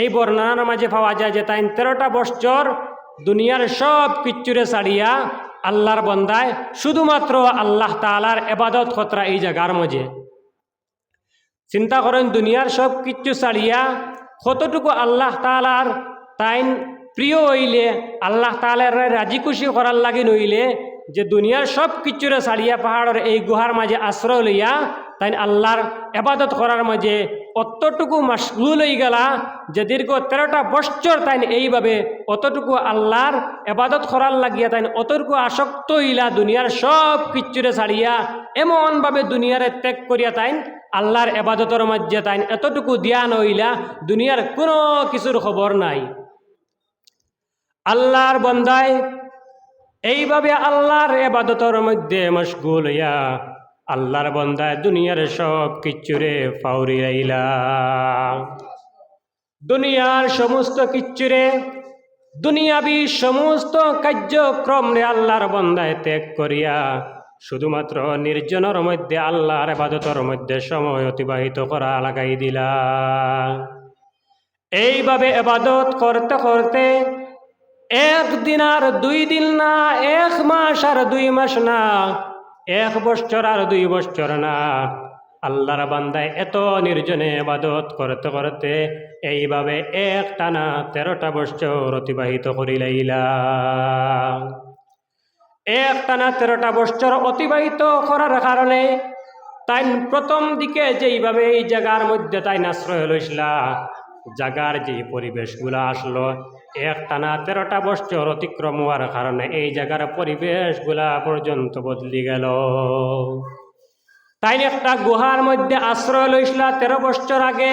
এই বর্ণনার মাঝে পাওয়া যায় যে তাইন 13টা বৎসর দুনিয়ার সব কিচ্ছুরে ছাড়িয়া আল্লাহর বন্দায় শুধুমাত্র আল্লাহ তাআলার ইবাদত কতরা এই জায়গার মাঝে। চিন্তা করেন দুনিয়ার সব কিচ্ছু ছাড়িয়া কতটুকু আল্লাহ তাআলার তাইন প্রিয় হইলে আল্লাহ তাআলার রাজি খুশি করার লাগি নইলে যে দুনিয়ার সব কিছুরে ছাড়িয়া পাহাড়ের এই গুহার মাঝে আশ্রয় লইয়া তাই আল্লাহর ইবাদত করার মাঝে অতটুকু মশগুল হয়ে গেলা যে দীর্ঘ 13টা বৎসর তাই এইভাবে অতটুকু আল্লাহর ইবাদত করার লাগিয়া তাই অতটুকু আসক্ত হইলা দুনিয়ার সব কিছুরে ছাড়িয়া এমনভাবে দুনিয়ারে ত্যাগ করিয়া তাই আল্লাহর ইবাদতের মাঝে তাই এতটুকু ধ্যান হইলা দুনিয়ার কোনো কিছুর খবর নাই। আল্লাহর বন্দায় এইভাবে আল্লাহর ইবাদতের মধ্যে মশগুল হইয়া আল্লাহর বন্দায় দুনিয়ার সব কিচ্ছুরে ফাউরি আইলা। দুনিয়ার সমস্ত কিচ্ছুরে দুনিয়াবি সমস্ত কার্যক্রম রে আল্লাহর বন্দায় ত্যাগ করিয়া শুধুমাত্র নির্জনের মধ্যে আল্লাহর ইবাদতের মধ্যে সময় অতিবাহিত করা লাগাই দিলা। এইভাবে ইবাদত করতে করতে 1 দিন আর 2 দিন না, 1 মাস আর 2 মাস না, 1 বৎসর আর 2 বৎসর না, আল্লাহর বান্দায় এত নির্জনে ইবাদত করতে করতে এইভাবে একটানা 13টা বৎসর অতিবাহিত করিলাইলা। একটানা 13টা বৎসর অতিবাহিত করার কারণে তাই প্রথম দিকে যেইভাবে এই জায়গার মধ্যে তাই আশ্রয় লইসলা জাগার যে পরিবেশগুলা আসলো একটানা 13টা বৎসর অতিক্রম হওয়ার কারণে এই জায়গার পরিবেশগুলা পর্যন্ত বদলি গেল। তাই একটা গুহার মধ্যে আশ্রয় লইসলা 13 বৎসর আগে,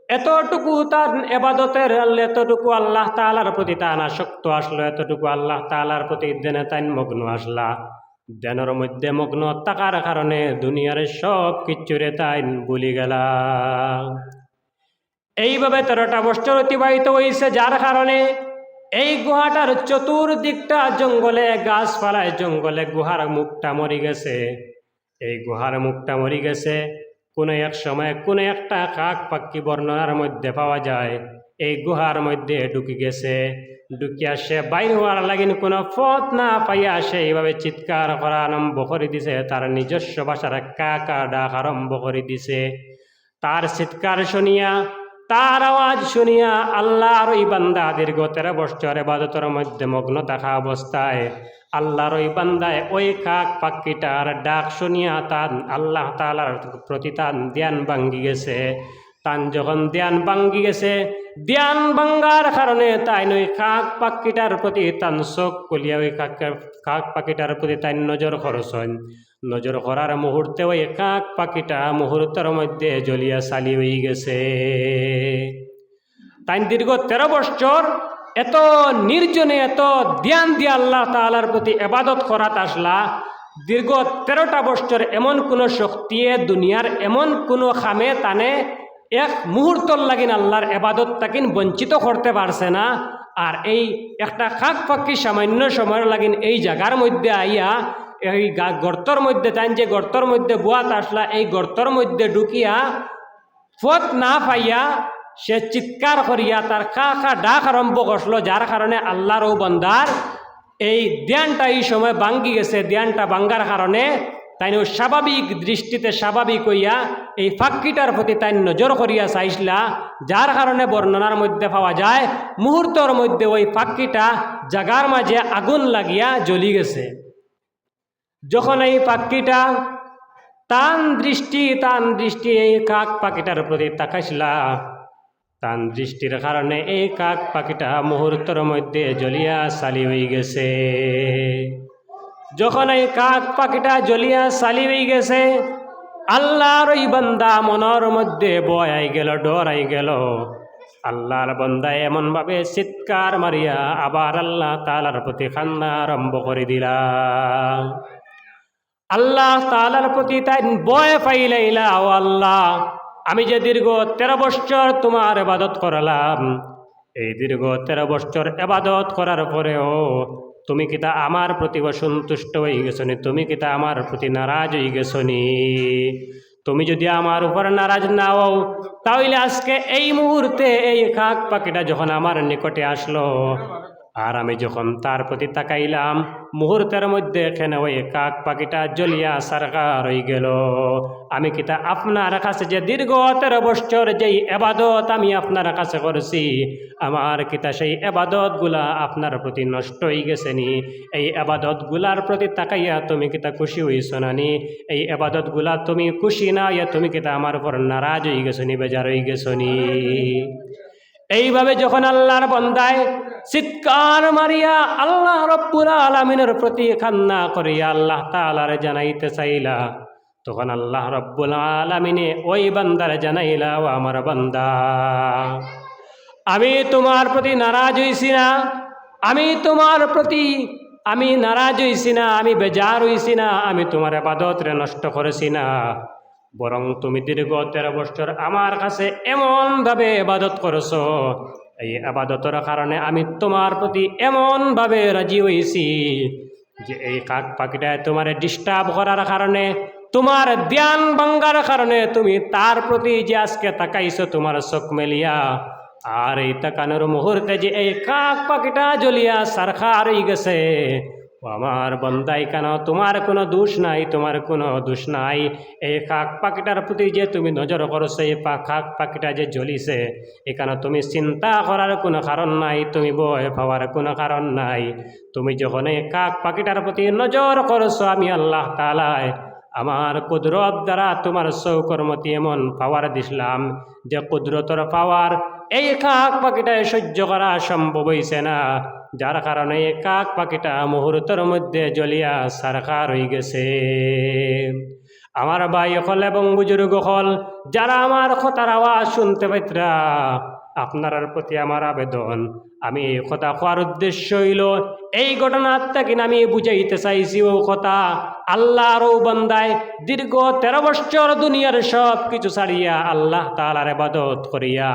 এতটুকু তার ইবাদতের এতটুকু আল্লাহ তাআলার প্রতি তার আসক্ত আসলো, এতটুকু আল্লাহ তাআলার প্রতি দেনে তাই মগ্ন আসলা। দেনের মধ্যে মগ্ন থাকার কারণে দুনিয়ার সব কিছুরে তাই ভুলি গেলা। এইভাবে 13টা বৎসর অতিবাহিত হয়েছে যার কারণে এই গুহাটার চতুর্দিকটা জঙ্গলে গাছপালায় জঙ্গলে গুহার মুখটা মরি গেছে। এই গুহার মুখটা মরি গেছে। কোনো এক সময় কোনো একটা কাক পাখি বর্ণনার মধ্যে পাওয়া যায় এই গুহার মধ্যে ঢুকে গেছে। ঢুকিয়া সে বাইর হওয়ার লাগিন কোনো পথ না পাইয়া সে এইভাবে চিৎকার করা আরম্ভ করে দিছে। তার নিজস্ব ভাষার কাকা ডাক আরম্ভ করে দিছে। তার চিৎকার শুনিয়া তার আওয়াজ শুনিয়া আল্লাহর ওই বান্দা দীর্ঘ 13 বৎসর ইবাদতের মধ্যে মগ্ন থাকা অবস্থায় আল্লাহর ওই বান্দায় ওই কাক পাখিটার ডাক শুনিয়া তান আল্লাহ তাআলার প্রতি তান ধ্যান ভাঙ্গি গেছে। তান যখন ধ্যান ভাঙ্গি গেছে, ধ্যান ভাঙ্গার কারণে তাই ওই কাক পাখিটার প্রতি তান চোখ খুলিয়া ওই কাক পাখিটার প্রতি তাই নজর খরচন। নজর করার মুহূর্তে ওই কাক পাখিটা মুহূর্তের মধ্যে জ্বলিয়া চালি হয়ে গেছে। তাই দীর্ঘ 13 বৎসর এত নির্জনে এত ধ্যান দিয়ে আল্লাহ তাআলার প্রতি ইবাদত করাত আসলা। দীর্ঘ 13টা বৎসর এমন কোনো শক্তি দুনিয়ার এমন কোনো খামে তানে এক মুহূর্তর লাগিন আল্লাহর ইবাদত তাকিন বঞ্চিত করতে পারছে না। আর এই একটা কাক পাখি সামান্য সময়ের লাগিন এই জায়গার মধ্যে আইয়া এই গর্তর মধ্যে তাই যে গর্তর মধ্যে বুয়াত আসলা, এই গর্তর মধ্যে ঢুকিয়া পথ না পাইয়া সে চিৎকার করিয়া তার কাকা ডাক আরম্ভ করলো, যার কারণে আল্লাহর ও বন্দার এই ধ্যানটা এই সময় ভাঙ্গি গেছে। ধ্যানটা ভাঙ্গার কারণে তাই স্বাভাবিক দৃষ্টিতে স্বাভাবিক হইয়া এই পাখিটার প্রতি তাই নজর করিয়া চাইছিলা, যার কারণে বর্ণনার মধ্যে পাওয়া যায় মুহূর্তের মধ্যে ওই পাখিটা জাগার মাঝে আগুন লাগিয়া জ্বলি গেছে। যখন এই পাখিটা তান দৃষ্টি এই কাক পাখিটার প্রতি তাকাইছিলা, তান দৃষ্টির কারণে এই কাক পাখিটা মুহূর্তের মধ্যে জ্বলিয়া চালি হয়ে গেছে। যখন এই কাক পাখিটা জ্বলিয়া চালি হয়ে গেছে, আল্লাহর ওই বান্দা মনের মধ্যে ভয় আই গেল, ডর আই গেল। আল্লাহর বান্দা এমনভাবে চিৎকার মারিয়া আবার আল্লাহ তাআলার প্রতি কান্না আরম্ভ করে দিলা। আল্লাহ তাআলার প্রতি তাই ভয় পাইলাইলা, ও আল্লাহ, আমি যে দীর্ঘ 13 বছর তোমার ইবাদত করলাম, এই দীর্ঘ 13 বছর ইবাদত করার পরেও তুমি কিতা আমার প্রতি অসন্তুষ্ট হয়ে গেছনি? তুমি কিতা আমার প্রতি নারাজ হয়ে গেছনি? তুমি যদি আমার উপর নারাজ না হও, তাহলে আজকে এই মুহূর্তে এই কাক পাখিটা যখন আমার নিকটে আসলো, আর আমি যখন তার প্রতি তাকাইলাম, মুহূর্তের মধ্যে এখানে ওই কাক পাখিটা জ্বলিয়া সারকার হয়ে গেল। আমি কিতা আপনার কাছে যে দীর্ঘ 13 বছর যেই এবাদত আমি আপনার কাছে করছি, আমার কিতা সেই এবাদতগুলা আপনার প্রতি নষ্ট হয়ে গেছে নি? এই এবাদতগুলার প্রতি তাকাইয়া তুমি কিতা খুশি হইছ না নি? এই এবাদতগুলা তুমি খুশি না হইয়া তুমি কিতা আমার উপর নারাজ হয়ে গেছো নি, বেজার হয়ে গেছো নি? এইভাবে যখন আল্লাহর বান্দায় চিৎকার মারিয়া আল্লাহ রব্বুল আলামিনের প্রতি কান্না করিয়া আল্লাহ তাআলার জানাইতে চাইলা, তখন আল্লাহ রব্বুল আলামিনে ওই বান্দার জানাইলা, ও আমার বান্দা, আমি তোমার প্রতি নারাজ হইছি না, আমি তোমার প্রতি আমি নারাজ হইছি না, আমি বেজার হইছি না, আমি তোমার ইবাদত রে নষ্ট করেছি না, বরং তুমি দীর্ঘ 13 বছর আমার কাছে এমনভাবে ইবাদত করেছো, এই ইবাদতের কারণে আমি তোমার প্রতি এমনভাবে রাজি হয়েছি যে এই কাক পাখিটায় তোমার ডিস্টার্ব করার কারণে, তোমার ধ্যান ভাঙ্গার কারণে তুমি তার প্রতি যে আজকে তাকাইছো তোমার চোখ মেলিয়া, আর এই তাকানোর মুহূর্তে যে এই কাক পাখিটা জ্বলিয়া সারখার হয়ে গেছে, ও আমার বন্দাই, কেন তোমার কোনো দোষ নাই, তোমার কোনো দোষ নাই। এই কাক পাখিটার প্রতি যে তুমি নজর করছো, এই কাক পাখিটা যে জ্বলিছে, এখানে তুমি চিন্তা করার কোনো কারণ নাই, তুমি ভয় পাওয়ার কোনো কারণ নাই। তুমি যখন এই কাক পাখিটার প্রতি নজর করছো, আমি আল্লাহ তাআলায় আমার কুদরত দ্বারা তোমার সৌকর্মতি এমন পাওয়ার দিছিলাম যে কুদরতর পাওয়ার এই কাক পাখিটায় সহ্য করা সম্ভব হইছে না, যার কারণে এই কাক পাখিটা মুহূর্তের মধ্যে জ্বলিয়া সারখার হয়ে গেছে। আমার ভাই হল এবং বুজুর্গ হল, যারা আমার কথার আওয়াজ শুনতে পাইতরা, আপনার প্রতি আমার আবেদন, আমি এই কথা কোয়ার উদ্দেশ্য হইল এই ঘটনার থেকে আমি বুঝাইতে চাইছি ও কথা, আল্লাহর ও বান্দায় দীর্ঘ 13 বছর দুনিয়ার সব কিছু ছাড়িয়া আল্লাহ তাআলার ইবাদত করিয়া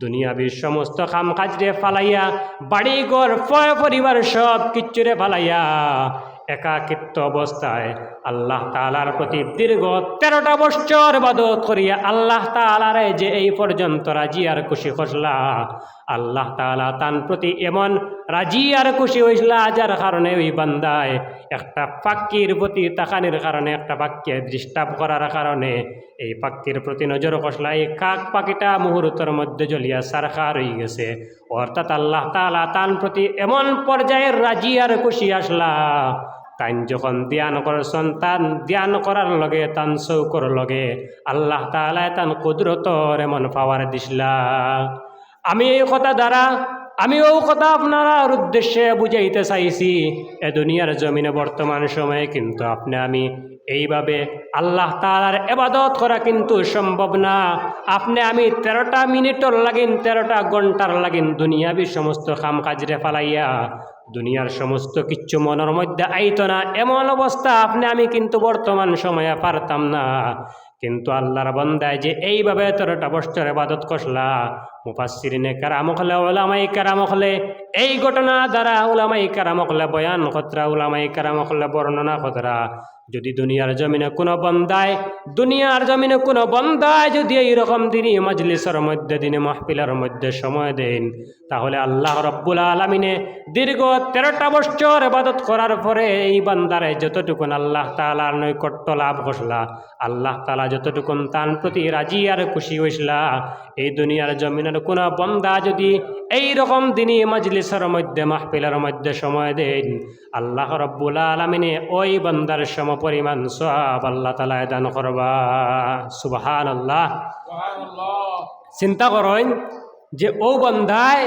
দুনিয়াবীর সমস্ত কাম কাজরে ফালাইয়া, বাড়ি ঘর পরিবার সব কিচ্ছুরে ফালাইয়া একাকিত্ব অবস্থায় আল্লাহ তাআলার প্রতি দীর্ঘ 13টা বছর ইবাদত করিয়া আল্লাহ তাআলারে যে এই পর্যন্ত রাজি আর খুশি হইলা, আল্লাহ তাআলা তার প্রতি এমন রাজি আর খুশি হইলা, যার কারণে ওই বান্দায় একটা পাখির প্রতি তাকানির কারণে, একটা পাখিকে ডিস্টার্ব করার কারণে এই পাখির প্রতি নজর কষলা, এই কাক পাখিটা মুহূর্তের মধ্যে জ্বলিয়া সারখার হয়ে গেছে। অর্থাৎ আল্লাহ তাআলা তার প্রতি এমন পর্যায়ের রাজি আর খুশি আসলা, তাই যখন ধ্যান করছেন, তান ধ্যান করার লগে তান চৌকর লগে আল্লাহ তাআলা তান কুদরতর এমন পাওয়ার দিছিলা। আমি এই কথা দ্বারা আমি ও কথা আপনার উদ্দেশ্যে বুঝাইতে চাইছি, এ দুনিয়ার জমিনে বর্তমান সময়ে কিন্তু আমি এইভাবে আল্লাহ তাআলার ইবাদত করা কিন্তু সম্ভব না। আমি 13টা মিনিটর লাগিন, 13টা ঘন্টার লাগিন দুনিয়াবি সমস্ত কাম কাজরে ফালাইয়া দুনিয়ার সমস্ত কিচ্ছু মনের মধ্যে আইতো না, এমন অবস্থা আমি কিন্তু বর্তমান সময়ে পারতাম না। কিন্তু আল্লাহর বান্দায় যে এইভাবে 13টা বছর ইবাদত করলা, মুফাসসিরিনে কেরাম হলে, উলামায়ে কেরাম হলে এই ঘটনা দ্বারা উলামায়ে কেরাম হলে বয়ান কতরা, উলামায়ে কেরাম হলে বর্ণনা কতরা, যদি দুনিয়ার জমিনে কোনো বন্দায় যদি এইরকম দিনই মজলিসের মধ্যে, দিনে মাহফিলের মধ্যে সময় দেন, তাহলে আল্লাহ রব্বুল আলামিনে দীর্ঘ 13টা বছর ইবাদত করার পরে এই বান্দারে যতটুকুন আল্লাহ তাআলার নৈকট্য লাভ করলা, আল্লাহ তাআলা যতটুকুন তার প্রতি রাজি আর খুশি হইসলা, এই দুনিয়ার জমিনের কোনো বান্দা যদি এইরকম দিনই মজলিসের মধ্যে মাহফিলের মধ্যে সময় দেন, আল্লাহ রব্বুল আলামিনে ওই বান্দার সম পরিমাণ সওয়াব আল্লাহ তাআলা দান করবা। সুবহানাল্লাহ। চিন্তা করেন যে ও বান্দায়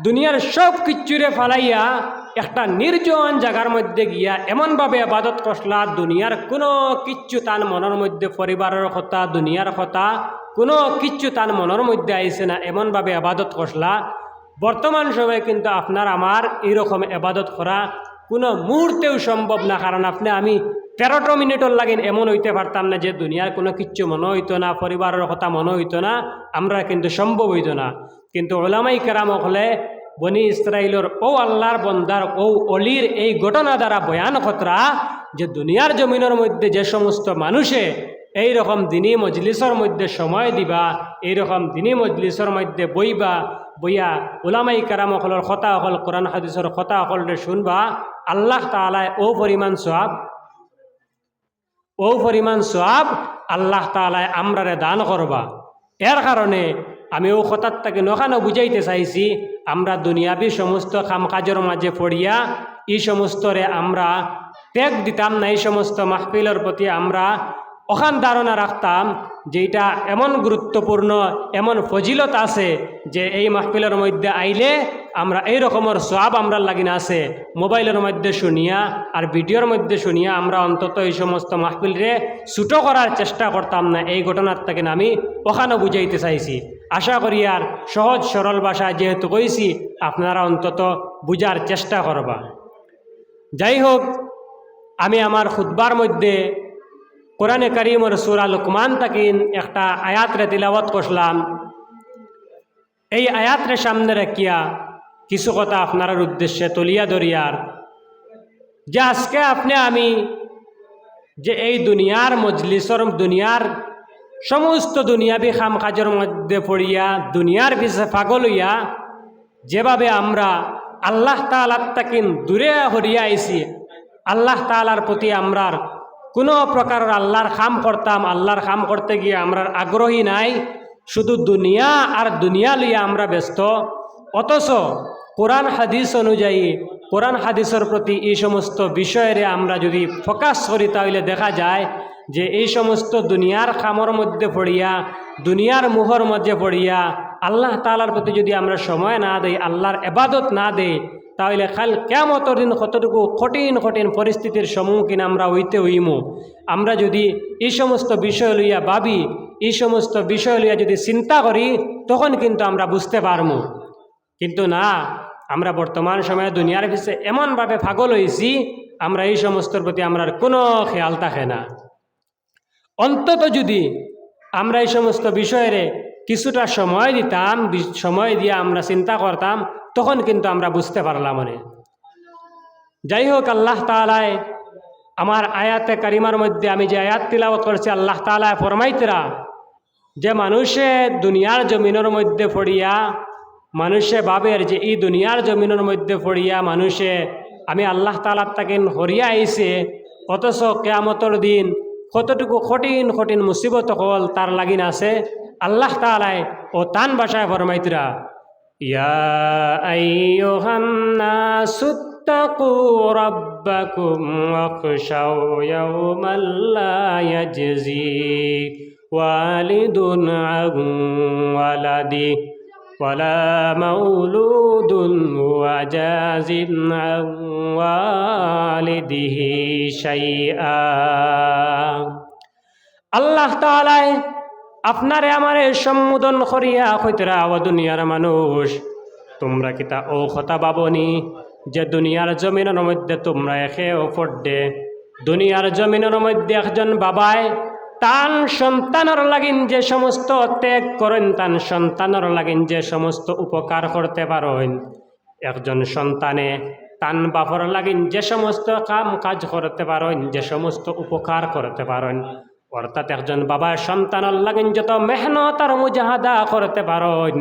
দুনিয়ার সব কিচ্ছুরে ফালাইয়া একটা নির্জন জায়গার মধ্যে গিয়া এমনভাবে ইবাদত করলা, দুনিয়ার কোনো কিচ্ছু তার মনের মধ্যে, পরিবারের কথা, দুনিয়ার কথা কোনো কিচ্ছু তার মনের মধ্যে আইছে না, এমনভাবে আবাদত করলা। বর্তমান সময়ে কিন্তু আপনার আমার এইরকম আবাদত করা কোনো মুহূর্তেও সম্ভব না, কারণ আপনি আমি 13 মিনিটর লাগেন এমন হইতে পারতাম না যে দুনিয়ার কোনো কিচ্ছু মনে হইতো না, পরিবারের কথা মনে হইতো না, আমরা কিন্তু সম্ভব হইতো না। কিন্তু ওলামাই কেরাম হলে বনি ইসরাইলের ও আল্লাহর বন্দার ও অলির এই ঘটনা দ্বারা বয়ান কতরা যে দুনিয়ার জমিনের মধ্যে যে সমস্ত মানুষে এই রকম দিনী মজলিসের মধ্যে সময় দিবা, এই রকম দিনী মজলিসের মধ্যে বইয়া উলামাই কেরাম অকলের কথা অকল কোরআন হাদিসের কথা অকলরে শুনবা, আল্লাহ তাআলায় ও পরিমাণ সওয়াব আল্লাহ তাআলায় আমরারে দান করবা। এর কারণে আমি ও কথার তাকে নখানো বুঝাইতে চাইছি, আমরা দুনিয়াবি সমস্ত কামকাজের মাঝে পড়িয়া এই সমস্তরে আমরা ত্যাগ দিতাম না, এই সমস্ত মাহফিলের প্রতি আমরা ওখান ধারণা রাখতাম যে এটা এমন গুরুত্বপূর্ণ, এমন ফজিলত আছে যে এই মাহফিলের মধ্যে আইলে আমরা এই রকমের সওয়াব আমরা লাগিনা আছে। মোবাইলের মধ্যে শুনিয়া আর ভিডিওর মধ্যে শুনিয়া আমরা অন্তত এই সমস্ত মাহফিলরে ছুটো করার চেষ্টা করতাম না। এই ঘটনার থেকে আমি ওখানে বুঝাইতে চাইছি। আশা করি আর সহজ সরল ভাষায় যেহেতু কইছি আপনারা অন্তত বুঝার চেষ্টা করবা। যাই হোক, আমি আমার খুতবার মধ্যে কোরআনে কারীমের সূরা লুকমান তাকিন একটা আয়াতরে তিলাওয়াত করলাম। এই আয়াতরে সামনে রাখিয়া কিছু কথা আপনার উদ্দেশ্যে তুলিয়া ধরিয়ার যে আজকে আপনি আমি যে এই দুনিয়ার মজলিসর দুনিয়ার সমস্ত দুনিয়াবি খাম কাজের মধ্যে পড়িয়া দুনিয়ার পিছে পাগল হইয়া যেভাবে আমরা আল্লাহ তাআলার তাকিন দূরে হরিয়া আইছি, আল্লাহ তাআলার প্রতি আমরার কোনো প্রকারের আল্লাহর খাম করতাম, আল্লাহর খাম করতে গিয়ে আমরা আগ্রহী নাই, শুধু দুনিয়া আর দুনিয়া লইয়া আমরা ব্যস্ত। অথচ কোরআন হাদিস অনুযায়ী কোরআন হাদিসের প্রতি এই সমস্ত বিষয়ের আমরা যদি ফোকাস করি তাহলে দেখা যায় যে এই সমস্ত দুনিয়ার খামর মধ্যে পড়িয়া দুনিয়ার মুহর মধ্যে পড়িয়া আল্লাহ তাআলার প্রতি যদি আমরা সময় না দেই, আল্লাহর ইবাদত না দেই, তাহলে কাল কিয়ামতের দিন কতটুকু কঠিন কঠিন পরিস্থিতির সম্মুখীন আমরা হইমু। আমরা যদি এই সমস্ত বিষয় লইয়া ভাবি, এই সমস্ত বিষয় লইয়া যদি চিন্তা করি, তখন কিন্তু আমরা বুঝতে পারবো। কিন্তু না, আমরা বর্তমান সময়ে দুনিয়ার পিছে এমনভাবে পাগল হয়েছি, আমরা এই সমস্তর প্রতি আমরা কোনো খেয়াল থাকে না। অন্তত যদি আমরা এই সমস্ত বিষয়ের কিছুটা সময় দিতাম, সময় দিয়ে আমরা চিন্তা করতাম, তখন কিন্তু আমরা বুঝতে পারলাম মনে। যাই হোক, আল্লাহ তাআলায় আমার আয়াতে কারিমার মধ্যে আমি যে আয়াত তিলাওয়াত করছি, আল্লাহ তাআলা ফরমাইতরা যে মানুষে দুনিয়ার জমিনের মধ্যে পড়িয়া মানুষে ভাবের যে এই দুনিয়ার জমিনের মধ্যে পড়িয়া মানুষে আমি আল্লাহ তাআলার তাকে হরিয়া আইছে, অথচ কিয়ামতের দিন কতটুকু কঠিন কঠিন মুসিবত হল তার লাগিন আছে। আল্লাহ তাআলায় ও তান ভাষায় ফরমাইতরা ইয়া আইয়ুহান নাসুত্তাকু রাব্বাকুম ওয়াখশাউ ইয়াওমান লা ইয়াজজি ওয়ালিদুন আন ওয়ালাদি ওয়ালা মাউলুদুন হুয়া জাযিন আন ওয়ালিদিহি শাইআ। আল্লাহ তাআলায় আপনারে আমারে সম্বোধন করিয়া কইতরা, ও দুনিয়ার মানুষ, তোমরা কিতা ও কথা ভাবনি যে দুনিয়ার জমিনের মধ্যে তোমরা একে অপরডে দুনিয়ার জমিনের মধ্যে একজন বাবায় তান সন্তানের লাগিন যে সমস্ত ত্যাগ করেন, তান সন্তানের লাগিন যে সমস্ত উপকার করতে পারেন, একজন সন্তানে তান বাপর লাগিন যে সমস্ত কাম কাজ করতে পারেন, যে সমস্ত উপকার করতে পারেন, অর্থাৎ একজন বাবা সন্তানের লাগিন যত মেহনত আর মুজাহাদা করতে পারেন,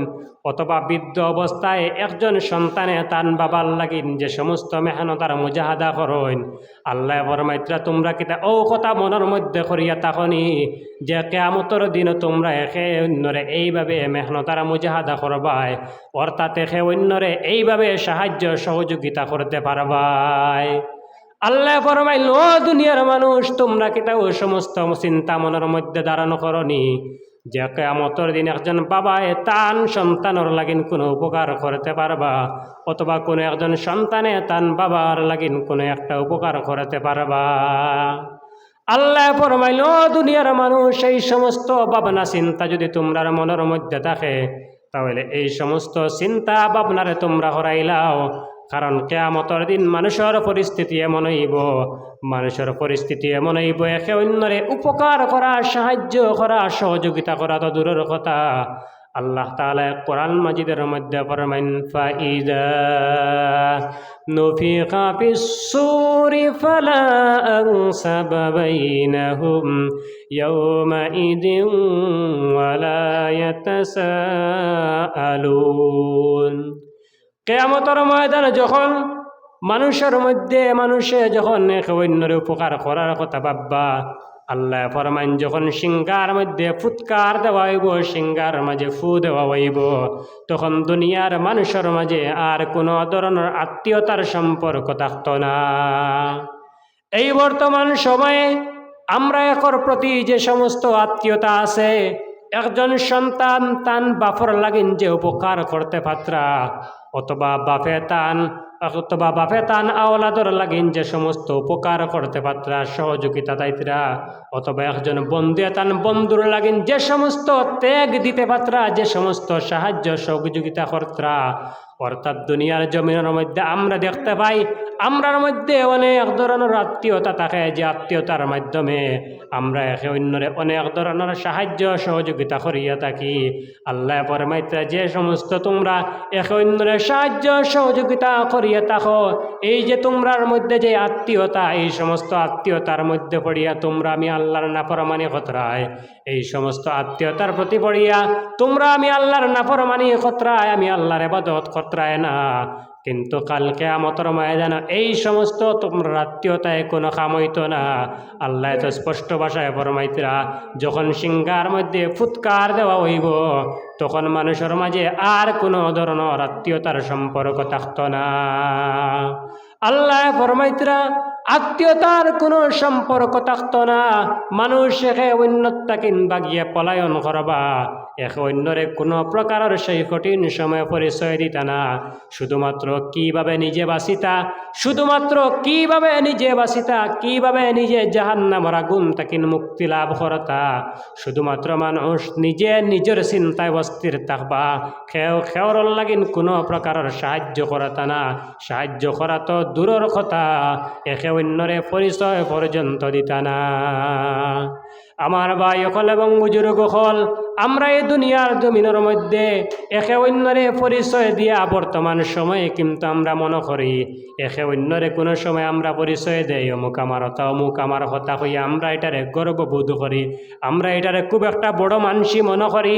অথবা বৃদ্ধ অবস্থায় একজন সন্তানে তান বাবার লাগিন যে সমস্ত মেহনত আর মুজাহাদা করেন, আল্লাহ ফরমাইতরা তোমরা কিতা ও কথা মনের মধ্যে করিয়া থাকনি যে কিয়ামতের দিন তোমরা একে অন্যরে এইভাবে মেহনত আর মুজাহাদা করবাই, অর্থাৎ একে অন্যরে এইভাবে সাহায্য সহযোগিতা করতে পারবাই। আল্লাহ ফরমাইল, ও দুনিয়ার মানুষ, তোমরা কিতা ও সমস্ত চিন্তা মনের মধ্যে ধারণ করনি যে কিয়ামতের দিন একজন বাবায় তান সন্তানের লাগিন কোনো উপকার করতে পারবা, অথবা কোনো একজন সন্তানে তান বাবার লাগিন কোনো একটা উপকার করতে পারবা। আল্লাহ ফরমাইল, ও দুনিয়ার মানুষ, এই সমস্ত ভাবনা চিন্তা যদি তোমরার মনের মধ্যে থাকে তাহলে এই সমস্ত চিন্তা ভাবনারে তোমরা হরাইলাও। কারণ কিয়ামতের দিন মানুষের পরিস্থিতি এমন হইব, মানুষের পরিস্থিতি এমন হইব, একে অন্যরে উপকার করা, সাহায্য করা, সহযোগিতা করা তো দূরের কথা। আল্লাহ তাআলা কোরআন মাজিদের মধ্যে ফরমাইন, ফাইদা নুফিখা ফিস-সূরি ফালা আনসাবা বাইনাহুম ইয়াওমাইদিন ওয়ালা ইয়াতাসাআলুন। কিয়ামতের ময়দানে যখন মানুষের মধ্যে মানুষে যখন একে অন্যের উপকার করার কথা ভাববা, আল্লাহ ফরমান যখন সিংহার মধ্যে ফুৎকার দেওয়া হইব, সিংহার মাঝে ফু দেওয়া হইব, তখন দুনিয়ার মানুষের মাঝে আর কোনো ধরনের আত্মীয়তার সম্পর্ক থাকত না। এই বর্তমান সময়ে আমরা একর প্রতি যে সমস্ত আত্মীয়তা আছে, একজন সন্তান তান বাপর লাগিন যে উপকার করতে পাত্রা, অথবা বাপে তান আওলাদর লাগিন যে সমস্ত উপকার করতে পাত্রা, সহযোগিতা দায়িত্রা, অথবা একজন বন্ধু তান বন্ধুর লাগিন যে সমস্ত ত্যাগ দিতে পাত্রা, যে সমস্ত সাহায্য সহযোগিতা করত্রা, অর্থাৎ দুনিয়ার জমিনের মধ্যে আমরা দেখতে পাই আমরার মধ্যে অনেক ধরনের আত্মীয়তা থাকে, যে আত্মীয়তার মাধ্যমে আমরা একে অন্যরে অনেক ধরনের সাহায্য সহযোগিতা করিয়া থাকি। আল্লাহ ফরমাইতে, যে সমস্ত তোমরা একে অন্যরে সাহায্য সহযোগিতা করিয়া থাকো, এই যে তোমরার মধ্যে যে আত্মীয়তা, এই সমস্ত আত্মীয়তার মধ্যে পড়িয়া তোমরা আমি আল্লাহর নাফরমানি খতরায়, এই সমস্ত আত্মীয়তার প্রতি পড়িয়া তোমরা আমি আল্লাহর নাফরমানি খতরায়, আমি আল্লাহর ইবাদত খতরায় না। কিন্তু কাল কিয়ামতের ময়দানে এই সমস্ত তোমরা আত্মীয়তায় কোনো কাম হইতো না। আল্লাহ তো স্পষ্ট ভাষায় ফরমাইতরা, যখন সিংহার মধ্যে ফুৎকার দেওয়া হইব তখন মানুষের মাঝে আর কোনো ধরনের আত্মীয়তার সম্পর্ক থাকতো না। আল্লাহ ফরমাইতরা, আত্মীয়তার কোনো সম্পর্ক থাকতো না। মানুষ একে অন্যতাকে বাগিয়ে পলায়ন করবা, একে অন্যরে কোনো প্রকারের সেই কঠিন সময় পরিচয় দিতা না। শুধুমাত্র কিভাবে নিজে বাঁচিতা, শুধুমাত্র কিভাবে নিজে বাঁচিতা, কিভাবে নিজে জাহান্নামের আগুন তাকিন মুক্তি লাভ করতা, শুধুমাত্র মানুষ নিজে নিজের চিন্তায় অস্থির থাকবা। খেওর লাগিন কোনো প্রকারের সাহায্য করতা না, সাহায্য করা তো দূরের কথা, একে অন্যরে পরিচয় পর্যন্ত দিতা না। আমার ভাই হল এবং বুজুর্গ হল, আমরা এই দুনিয়ার জমিনের মধ্যে একে অন্যরে পরিচয় দিয়া বর্তমান সময়ে কিন্তু আমরা মনে করি একে অন্যরে কোনো সময় আমরা পরিচয় দেই অমুক আমার হতা, অমুক আমার হতা হইয়া আমরা এটারে গর্ববোধ করি, আমরা এটারে খুব একটা বড় মানসি মনে করি।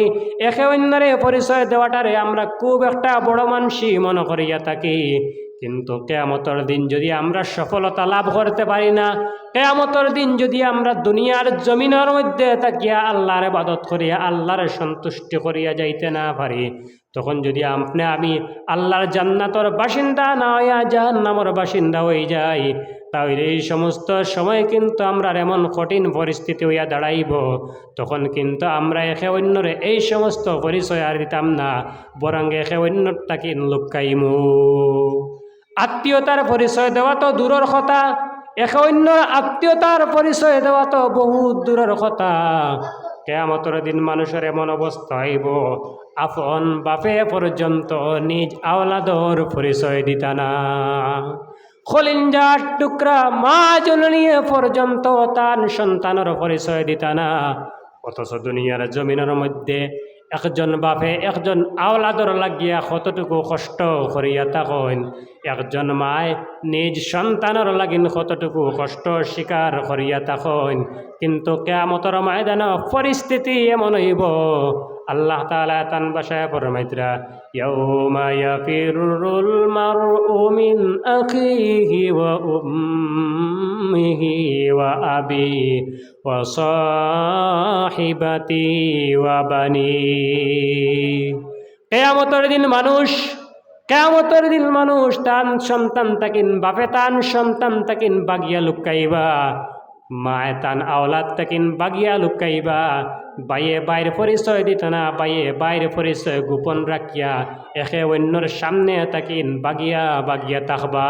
একে অন্যরে পরিচয় দেওয়াটারে আমরা খুব একটা বড় মানসি মনে করিয়া থাকি। কিন্তু কিয়ামতের দিন যদি আমরা সফলতা লাভ করতে পারি না, কিয়ামতের দিন যদি আমরা দুনিয়ার জমিনের মধ্যে থাকিয়া আল্লাহর ইবাদত করিয়া আল্লাহর সন্তুষ্টি করিয়া যাইতে না পারি, তখন যদি আপনি আমি আল্লাহর জান্নাতের বাসিন্দা না হইয়া জাহান্নামের বাসিন্দা হয়ে যাই, তাহলে এই সমস্ত সময় কিন্তু আমরা এমন কঠিন পরিস্থিতি হইয়া দাঁড়াইব, তখন কিন্তু আমরা একে অন্যরে এই সমস্ত পরিচয় আর দিতাম না, বরং একে অন্যটাকে লুকাইমু। আত্মীয়তার পরিচয় দেওয়া তো দূরের কথা, একে অন্য আত্মীয়তার পরিচয় দেওয়া তো বহুত দূরের কথা। কিয়ামতের দিন মানুষের এমন অবস্থা হইব, আপন বাপে পর্যন্ত নিজ আওলাদর পরিচয় দিতা না, খলিঞ্জার টুকরা মা জননী পর্যন্ত তার সন্তানের পরিচয় দিতা না। অথচ দুনিয়ার জমিনের মধ্যে একজন বাপে একজন আওলাদর লাগিয়া কতটুকু কষ্ট করিয়া থাকেন, একজন মায় নিজ সন্তানের লাগিন কতটুকু কষ্ট স্বীকার করিয়া থাকেন। কিন্তু কিয়ামতের ময়দানে পরিস্থিতি এমন হইব, আল্লাহ তাআলা তান ভাষায় ফরমাইতরা, ইয়াউমা ইয়াফিরুল মারউ মিন আখিহি ওয়া উম্মিহি ওয়া আবি ওয়া সাহিবাতি ওয়া বানি। কিয়ামতের দিন মানুষ তান সন্তান তাকিন বাপে তান সন্তান তাকিন বাগিয়া লুকাইবা, মায়ে তান আওলাদ তাকিন বাগিয়া লুকাইবা, বাইয়ে বাইরে পরিচয় দিত না, বাইয়ে বাইরে পরিচয় গোপন রাখিয়া একে অন্যর সামনে তাকিন বাগিয়া বাগিয়া থাকবা।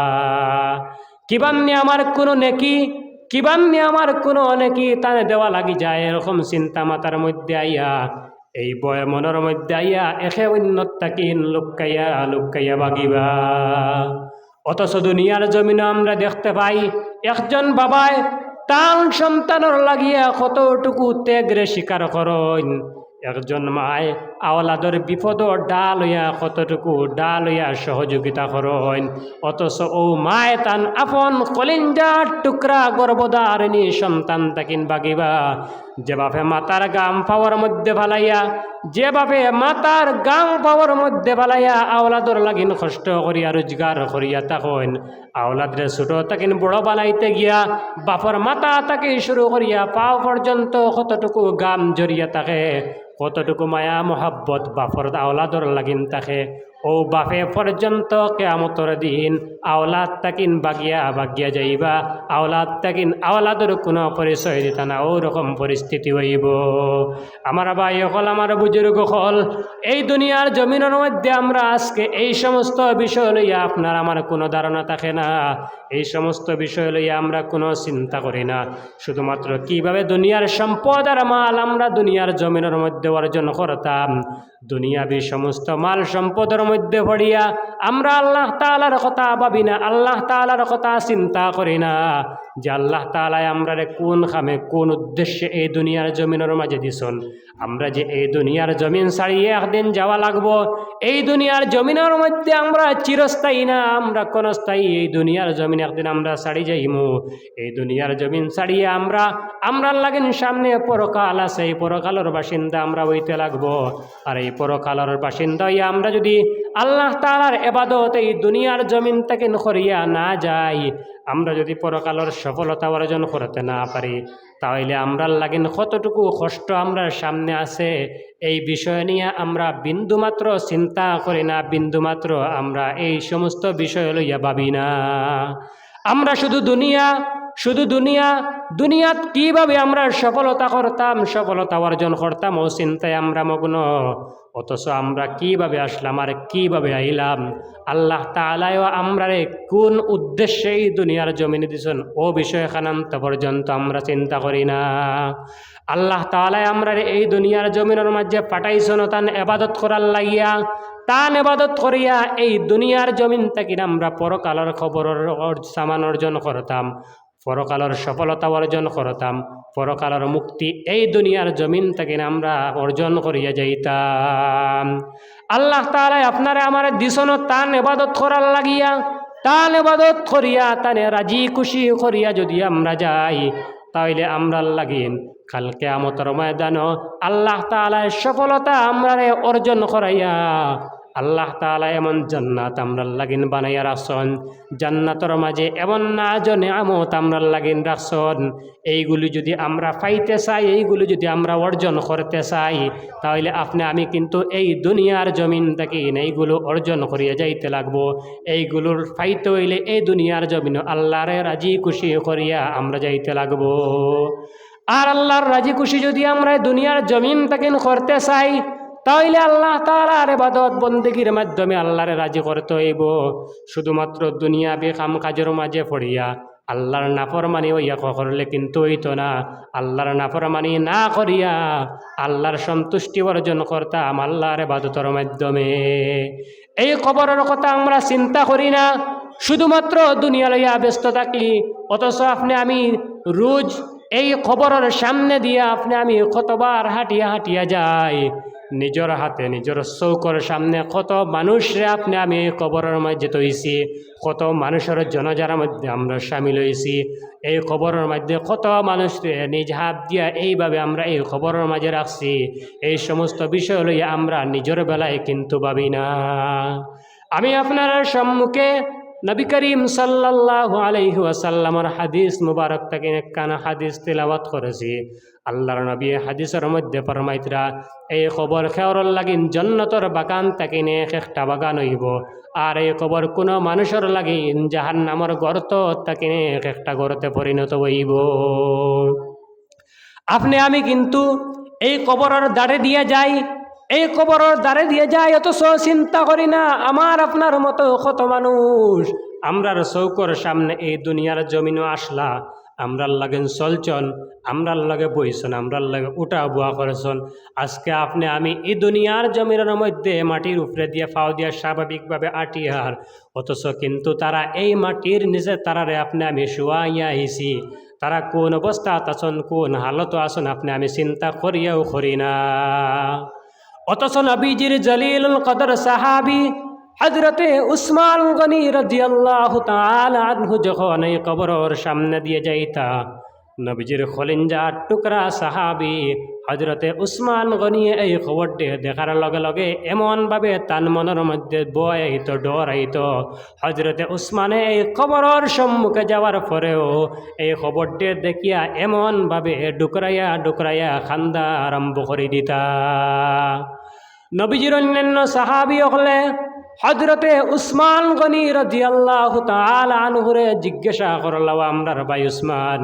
কিবান্নি আমার কোনো নেকি, কিবান্নি আমার কোনো অনেকই তানে দেওয়া লাগি যায়, এরকম চিন্তা মাথার মধ্যে আইয়া এই বয় মনের মধ্যে আইয়া একে অন্যত তাকিন লুকাইয়া লুকাইয়া বাগিবা। অথচ দুনিয়ার জমিনে আমরা দেখতে পাই একজন বাবায় তার সন্তানের লাগিয়া কতটুকু ত্যাগরে স্বীকার করেন, একজন মায় আওলাদর বিপদ ডাল হইয়া কতটুকু ডাল হইয়া সহযোগিতা করেন। অথচ ও মায় তান আপন কলিঞ্জার টুকরা গর্ভধারিণী সন্তান তাকিন বাগিবা। যে বাপে মাতার গাম পাওয়ার মধ্যে ফালাইয়া, যে বাপে মাতার গাম পাওয়ার মধ্যে ফালাইয়া আওলাদর লাগিন কষ্ট করিয়া রোজগার করিয়া তখন আওলাদরে ছোট তাকিন বড় বানাইতে গিয়া বাপর মাথা তাকে শুরু করিয়া পাও পর্যন্ত কতটুকু গাম জড়িয়া থাকে, কতটুকু মায়া মোহাব্বত বাপর আওলাদর লাগিন থাকে। ও বাপে পর্যন্ত কেয়ামতর দিন আওলাদ তাকিন বাগিয়া বাগিয়া যাইবা, আওলাদ তাকিন আওলাদর কোনো পরিচয় দিতা না, ওরকম পরিস্থিতি হইব। আমার ভাই হল, আমার বুজুর্গ হল, এই দুনিয়ার জমিনের মধ্যে আমরা আজকে এই সমস্ত বিষয় লইয়া আপনার আমার কোনো ধারণা থাকে না, এই সমস্ত বিষয় লইয়া আমরা কোনো চিন্তা করি না। শুধুমাত্র কিভাবে দুনিয়ার সম্পদ আর মাল আমরা দুনিয়ার জমিনের মধ্যে অর্জন করতাম, দুনিয়াবি সমস্ত মাল সম্পদের মধ্যে পড়িয়া আমরা আল্লাহ তাআলার কথা ভাবি না, আল্লাহ তাআলার কথা চিন্তা করি না যে আল্লাহ তাআলা আমরা কোন খামে কোন উদ্দেশ্যে এই দুনিয়ার জমিনের মাঝে দিছন। আমরা যে এই দুনিয়ার জমিন ছাড়িয়ে একদিন যাওয়া লাগবো, এই দুনিয়ার জমিনের মধ্যে আমরা চিরস্থায়ী না, আমরা ক্ষণস্থায়ী। এই দুনিয়ার জমিন একদিন আমরা ছাড়ি যাইমু, এই দুনিয়ার জমিন ছাড়িয়ে আমরা লাগেন সামনে পরকাল আছে, এই পরকালের বাসিন্দা আমরা হইতে লাগবো। আর এই পরকালের বাসিন্দা হইয়া আমরা যদি আল্লাহ তাআলার ইবাদত এই দুনিয়ার জমিন থেকে করিয়া না যাই, আমরা যদি পরকালের সফলতা অর্জন করতে না পারি, তাহলে আমরা লাগেন কতটুকু কষ্ট আমরা সামনে আছে এই বিষয় নিয়ে আমরা বিন্দুমাত্র চিন্তা করি না, বিন্দুমাত্র আমরা এই সমস্ত বিষয় লইয়া ভাবি না। আমরা শুধু দুনিয়াত কিভাবে আমরা সফলতা করতাম, সফলতা অর্জন করতাম ও চিন্তায় আমরা মগ্ন। অথচ আমরা কিভাবে আসলাম আর কিভাবে আইলাম, আল্লাহ তাআলাও আমরারে কোন উদ্দেশ্যে এই দুনিয়ার জমিনে দিছেন ও বিষয় খানান্ত পর্যন্ত আমরা চিন্তা করি না। আল্লাহ তাআলা আমরারে এই দুনিয়ার জমিনের মাঝে পাঠাইছেন তান ইবাদত করার লাগিয়া, তান ইবাদত করিয়া এই দুনিয়ার জমিন থেকে আমরা পরকালের খবর সামান অর্জন করতাম, পরকালের সফলতা অর্জন করতাম, পরকালের মুক্তি এই দুনিয়ার জমিন থেকে আমরা অর্জন করিয়া যাইতাম। আল্লাহ তাআলা আপনারা আমার দিছন তান ইবাদত করার লাগিয়া, তান ইবাদত করিয়া তানে রাজি খুশি করিয়া যদি আমরা যাই, তাইলে আমরা লাগিন কাল কিয়ামতের ময়দানে আল্লাহ তাআলা সফলতা আমরা অর্জন করাইয়া আল্লাহ তাআলা এমন জান্নাত আমরা লাগিন বানাইয়া রাখছেন, জান্নাতের মাঝে এমন নাজ নেয়ামত আমরা লাগিন রাখছেন। এইগুলি যদি আমরা পাইতে চাই, এইগুলি যদি আমরা অর্জন করতে চাই, তাহলে আপনি আমি কিন্তু এই দুনিয়ার জমিন থেকে এইগুলো অর্জন করিয়া যাইতে লাগবো। এইগুলোর পাইতে হইলে এই দুনিয়ার জমিন আল্লাহরে রাজি খুশি করিয়া আমরা যাইতে লাগবো। আর আল্লাহর রাজি খুশি যদি আমরা দুনিয়ার জমিন থেকে করতে চাই, তাইলে আল্লাহ তাআলার ইবাদত বন্দেগীর মাধ্যমে আল্লাহরে রাজি করতে হইব। শুধুমাত্র দুনিয়া বেকাম কাজের মাঝে পড়িয়া আল্লাহর নাফরমানি হইয়া করলে কিন্তু হইতো না। আল্লাহর নাফরমানি না করিয়া আল্লাহর সন্তুষ্টি অর্জন করতাম আল্লাহর ইবাদতের মাধ্যমে। এই কবরের কথা আমরা চিন্তা করি না, শুধুমাত্র দুনিয়া লইয়া ব্যস্ত থাকি। অথচ আপনি আমি রোজ এই কবরের সামনে দিয়া আপনি আমি কতবার হাঁটিয়া হাঁটিয়া যাই, নিজের হাতে নিজের চৌকর সামনে কত মানুষরে আপনি আমি কবরের মাঝে তৈছি, কত মানুষের জনজার মধ্যে আমরা সামিল হয়েছি। এই খবরের মধ্যে কত মানুষরে নিজ হাত দিয়া এইভাবে আমরা এই খবরের মাঝে রাখছি। এই সমস্ত বিষয় লইয়া আমরা নিজের বেলায় কিন্তু ভাবি না। আমি আপনার সম্মুখে নবী করিম সাল্লাল্লাহু আলাইহি ওয়াসাল্লামের হাদিস মুবারক থেকে একখানা হাদিস তেলাওয়াত করেছি। আল্লাহর নবী হাদিসের মধ্যে ফরমাইতরা, এই খবর খেওয়ার লাগিন জান্নাতের বাগান তাকিনে একটা বাগান হইব, আর এই খবর কোনো মানুষের লাগিন জাহান্নামের গর্ত তাকিনে একটা গর্তে পরিণত হইব। আপনি আমি কিন্তু এই কবরের দ্বারে দিয়ে যাই, এই কবরের দ্বারে দিয়ে যাই, অথচ চিন্তা করি না আমার আপনার মতো কত মানুষ আমরার চৌকর সামনে এই দুনিয়ার জমিনও আসলা, আমরার লাগেন চলছন, আমরার লাগে বইছন, আমরার লাগে উঠা বুয়া করেছন। আজকে আপনি আমি এই দুনিয়ার জমিনের মধ্যে মাটির উপরে দিয়ে ফাও দিয়া স্বাভাবিকভাবে আটিয়ার, অথচ কিন্তু তারা এই মাটির নিচে তারারে আপনি আমি শুয়াইয়া আইছি। তারা কোন অবস্থা আছেন, কোন হালত আছেন আপনি আমি চিন্তা করিয়াও করি না। অথচ নবীজির জলিলুল কদর সাহাবী হযরতে উসমান গনি রাদিয়াল্লাহু তাআলা আনহু যখন এই কবরের সামনে দিয়ে যাইতা, নবীজির খলিঞ্জার টুকরা সাহাবী হযরতে উসমান গনি এই খবরটি দেখার লগে লগে এমনভাবে তার মনের মধ্যে ভয় আইত, ডর আইত। হযরতে উসমানে এই কবরের সম্মুখে যাওয়ার পরেও এই খবরটি দেখিয়া এমনভাবে ডুকরাইয়া ডুকরাইয়া খান্দা আরম্ভ করে দিতা। নবীজির অন্যান্য সাহাবী হলে হযরতে উসমান গনি রাদিয়াল্লাহু তাআলা আনহুরে জিজ্ঞাসা করলাম, আমরার ভাই উসমান,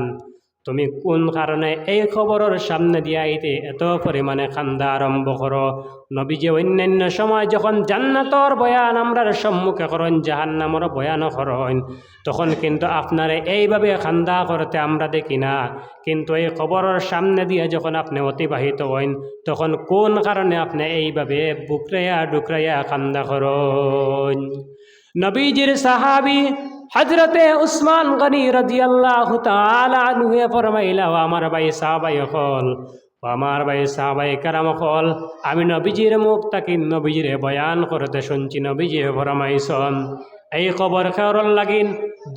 তুমি কোন কারণে এই খবরের সামনে দিয়ে আইতে এত পরিমাণে খান্দা আরম্ভ করো? নবীজি অন্যান্য সময় যখন জান্নাতর বয়ান আমরার সম্মুখে করেন, জাহান্নামর বয়ানও করেন, তখন কিন্তু আপনারে এইভাবে খান্দা করতে আমরা দেখি না। কিন্তু এই খবরের সামনে দিয়ে যখন আপনি অতিবাহিত হন, তখন কোন কারণে আপনি এইভাবে বুকরাইয়া ডুকরাইয়া খান্দা করেন? নবীজির সাহাবী হযরতে উসমান গনি রাদিয়াল্লাহু তাআলা আনহু ফরমাইলা, আমার ভাই সাহাবাই হল, আমার ভাই সাহাবাই কারাম হল, আমি নবীজির মুখ তাকি নবীজিরে বয়ান করতে শুনছি। নবীজি ফরমাইছেন, এই কবর খেওয়ার লাগিন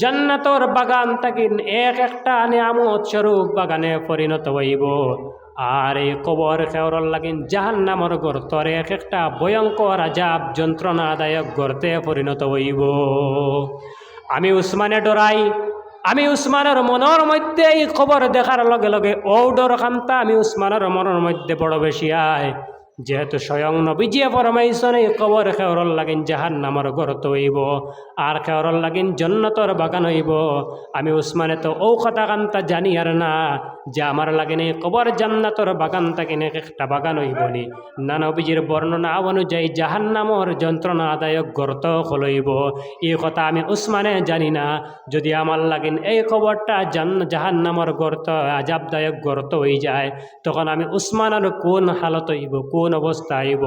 জান্নাতর বাগান তাকিন এক একটা নিয়ামত স্বরূপ বাগানে পরিণত হইব, আর এই কবর খেওয়ার লাগিন জাহান্নামর গর্তর এক একটা ভয়ঙ্কর আযাব যন্ত্রণাদায়ক গর্তে পরিণত হইব। আমি উসমানে ডরাই, আমি উসমানের মনের মধ্যে এই খবর দেখার লগে লগে ও ডর খামতা আমি উসমানের মনের মধ্যে বড় বেশি আয়, যেহেতু স্বয়ং নবীজিয়ে ফরমাইছেন এই কবর খেওয়ার লাগিন জাহান্নামর গর্ত হইব আর খেওয়ার লাগিন জান্নাতর বাগান হইব। আমি উসমানে তো ও কথা কান্তা জানি আর না যে আমার লাগেন এই কবর জান্নাতর বাগান তাকিন একটা বাগান হইবনি না, নবীজির বর্ণনা অনুযায়ী জাহান্নামর যন্ত্রণাদায়ক গর্ত হইব এই কথা আমি উসমানে জানি না। যদি আমার লাগেন এই খবরটা জাহান্নামর গর্ত আযাবদায়ক গর্ত হয়ে যায়, তখন আমি উসমানের কোন হালত হইব, কোন অবস্থা হইব,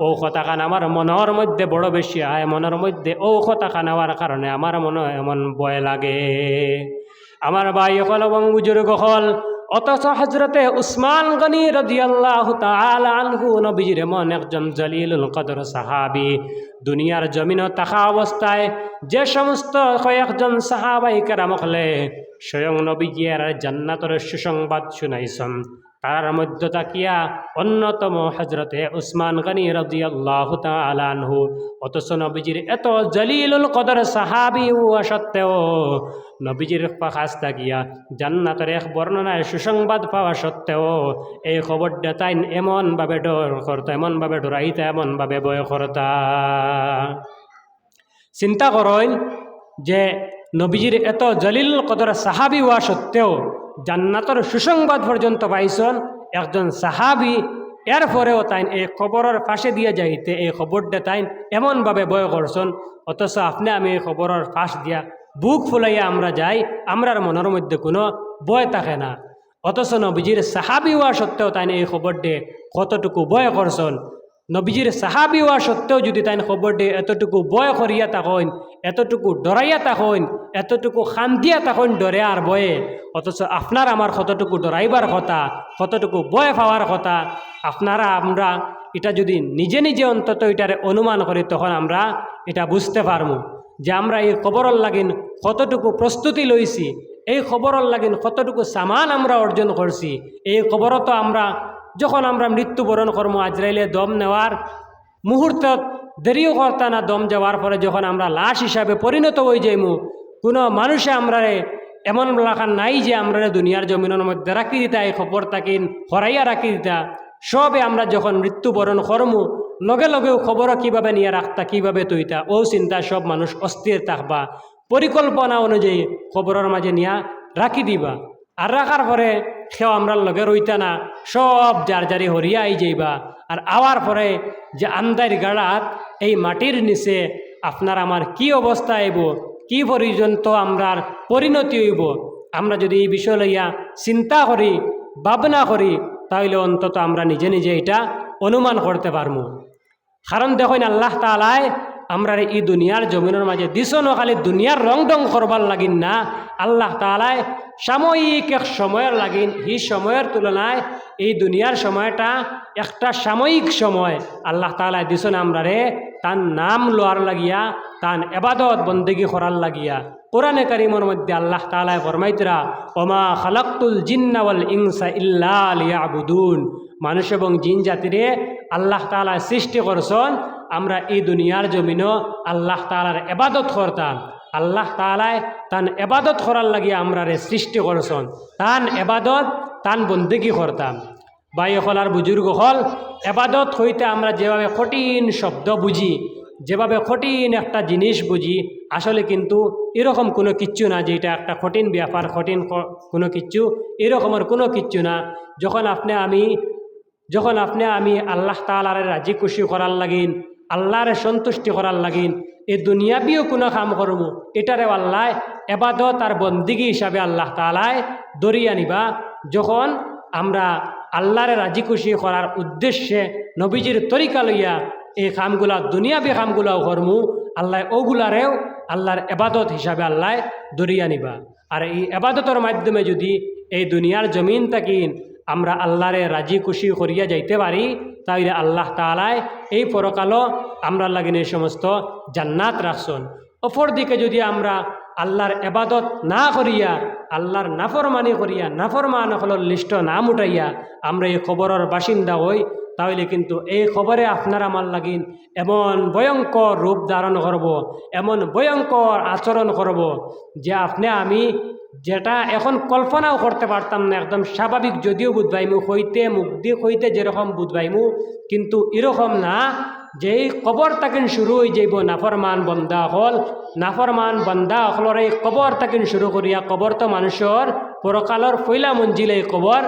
ও কথা খান আমার মনের মধ্যে বড় বেশি আয়। মনের মধ্যে ও কথা খান হওয়ার কারণে আমার মনে এমন ভয় লাগে। আমার ভাই হল এবং বুজুর্গ হল, অথচ হযরতে উসমান গনি রাদিয়াল্লাহু তাআলা আনহু নবীজির এমন একজন জলিলুল কদর সাহাবী, দুনিয়ার জমিন থাকা অবস্থায় যে সমস্ত কয়েকজন সাহাবায়ে কেরাম হলে স্বয়ং নবীজির জান্নাতের সুসংবাদ শুনাইছেন, তার মধ্যে তাকিয়া অন্যতম হযরতে উসমান গনি রাদিয়াল্লাহু তাআলা আনহু। অথচ নবীজির এত জলিলুল কদর সাহাবী হওয়া সত্ত্বেও, নবীজির কাছ তাকিয়া জান্নাতের এক বর্ণনায় সুসংবাদ পাওয়া সত্ত্বেও এই খবরটা তাই এমনভাবে ডর করতা, এমনভাবে ডরাইতা, এমনভাবে ভয় করতা। চিন্তা করেন যে নবীজির এত জলিল কদর সাহাবী হওয়া সত্ত্বেও জান্নাতের সুসংবাদ পর্যন্ত পাইছেন একজন সাহাবী, এরপরেও তাই এই খবরের পাশে দিয়ে যাইতে এই খবরটা তাই এমনভাবে ভয় করছেন। অথচ আপনি আমি এই খবরের পাশ দিয়া বুক ফুলাইয়া আমরা যাই, আমরার মনের মধ্যে কোনো ভয় থাকে না। অথচ নবীজির সাহাবী হওয়া সত্ত্বেও তাই এই খবরটি কতটুকু ভয় করছেন। নবীজির সাহাবী হওয়া সত্ত্বেও যদি তাই খবরটি এতটুকু ভয় করিয়া থাকেন, এতটুকু ডরাইয়া থাকেন, এতটুকু শান্তিয়া থাকেন ডরে আর ভয়ে, অথচ আপনার আমার কতটুকু ডরাইবার কথা, কতটুকু ভয় পাওয়ার কথা, আপনারা আমরা এটা যদি নিজে নিজে অন্তত এটারে অনুমান করি, তখন আমরা এটা বুঝতে পারবো যে আমরা এই খবরের লাগিন কতটুকু প্রস্তুতি লইছি, এই খবরের লাগিন কতটুকু সামান আমরা অর্জন করছি। এই খবরও তো আমরা যখন আমরা মৃত্যুবরণ কর্ম আজরাইলে দম নেওয়ার মুহূর্ত দেরিও করতা না, দম যাওয়ার পরে যখন আমরা লাশ হিসাবে পরিণত হয়ে যাইমু, কোনো মানুষে আমরা এমন লাখান নাই যে আমরা দুনিয়ার জমিনের মধ্যে রাখি দিতা, এই খবর তাকিন হরাইয়া রাখি দিতা। সবে আমরা যখন মৃত্যুবরণ করমু লগে লগেও খবরও কীভাবে নিয়ে রাখতা, কীভাবে তৈতা, ও চিন্তা সব মানুষ অস্থির থাকবা, পরিকল্পনা অনুযায়ী খবরের মাঝে নিয়া রাখি দিবা। আর রাখার পরে সেও আমরা লগে রইতা না, সব যার জারি হরিয়া আই যাইবা। আর আওয়ার পরে যে আন্দার গাড়াত এই মাটির নিচে আপনার আমার কি অবস্থা আইব, কি পর্যন্ত আমরার পরিণতি হইব, আমরা যদি এই বিষয় লইয়া চিন্তা করি ভাবনা করি তাহলে অন্তত আমরা নিজে নিজে এটা অনুমান করতে পারবো। কারণ দেখুন আল্লাহ তাআলাই আমরা এই দুনিয়ার জমিনের মাঝে দিছনো খালি দুনিয়ার রং ডং করবার লাগিন না, আল্লাহ তাআলাই সাময়িক এক সময়ের লাগিন, এই সময়ের তুলনায় এই দুনিয়ার সময়টা একটা সাময়িক সময় আল্লাহ তাআলাই দিছন আমরা রে তার নাম লোয়ার লাগিয়া, তার এবাদত বন্দেগি করার লাগিয়া। কোরআনে কারিমের মধ্যে আল্লাহ তাআলাই ফরমাইতরা ওমা খালাকতুল জিন্না ওয়াল ইনসা ইল্লা লিয়াবুদুন, মানুষ এবং জিন জাতিরে আল্লাহ তাআলা সৃষ্টি করছেন আমরা এই দুনিয়ার জমিনও আল্লাহ তাআলার এবাদত করতাম। আল্লাহ তাআলাই তান এবাদত করার লাগিয়া আমরা রে সৃষ্টি করছেন, তান এবাদত তান বন্দেগি করতাম। ভাই হল আর বুজুর্গ হল, এবাদত হইতে আমরা যেভাবে কঠিন শব্দ বুঝি, যেভাবে কঠিন একটা জিনিস বুঝি, আসলে কিন্তু এরকম কোনো কিচ্ছু না যে এটা একটা কঠিন ব্যাপার, কঠিন কোনো কিচ্ছু, এরকমের কোনো কিচ্ছু না। যখন আপনি আমি আল্লাহ তাআলারে রাজি খুশি করার লাগিন, আল্লাহরে সন্তুষ্টি করার লাগিন এই দুনিয়াবিও কোনো কাম করব, এটারে আল্লাহ এবাদত আর বন্দিগি হিসাবে আল্লাহ তাআলাই দরিয়া নিবা। যখন আমরা আল্লাহরে রাজি খুশি করার উদ্দেশ্যে নবীজির তরিকা লইয়া এই কামগুলা দুনিয়াবি কামগুলাও করমু, আল্লাহ ওগুলারেও আল্লাহর এবাদত হিসাবে আল্লাহ দরিয়া নিবা। আর এই এবাদতের মাধ্যমে যদি এই দুনিয়ার জমিন তাকিন আমরা আল্লাহরে রাজি খুশি করিয়া যাইতে পারি, তাইলে আল্লাহ তাআলাই এই পরকালও আমরা লাগিন এই সমস্ত জান্নাত রাখছন। অপর দিকে যদি আমরা আল্লাহর এবাদত না করিয়া আল্লাহর নাফরমানি করিয়া নাফরমান হলর লিস্ট নাম উঠাইয়া আমরা এই খবরের বাসিন্দা হই, তাহলে কিন্তু এই খবরে আপনার আমার লাগিন এমন ভয়ঙ্কর রূপ ধারণ করব, এমন ভয়ঙ্কর আচরণ করব যে আপনি আমি যেটা এখন কল্পনাও করতে পারতাম না। একদম স্বাভাবিক যদিও বুধবাইমু হইতে মুগ্ধি হইতে যেরকম বুধবাইমু, কিন্তু এরকম না যে কবর তাকিন শুরু হয়ে যাইব নাফরমান বন্দা হল, নাফরমান বন্দা হলর এই কবর তাকিন শুরু করিয়া, কবর তো মানুষের পরকালর পয়লা মঞ্জিল এই কবর।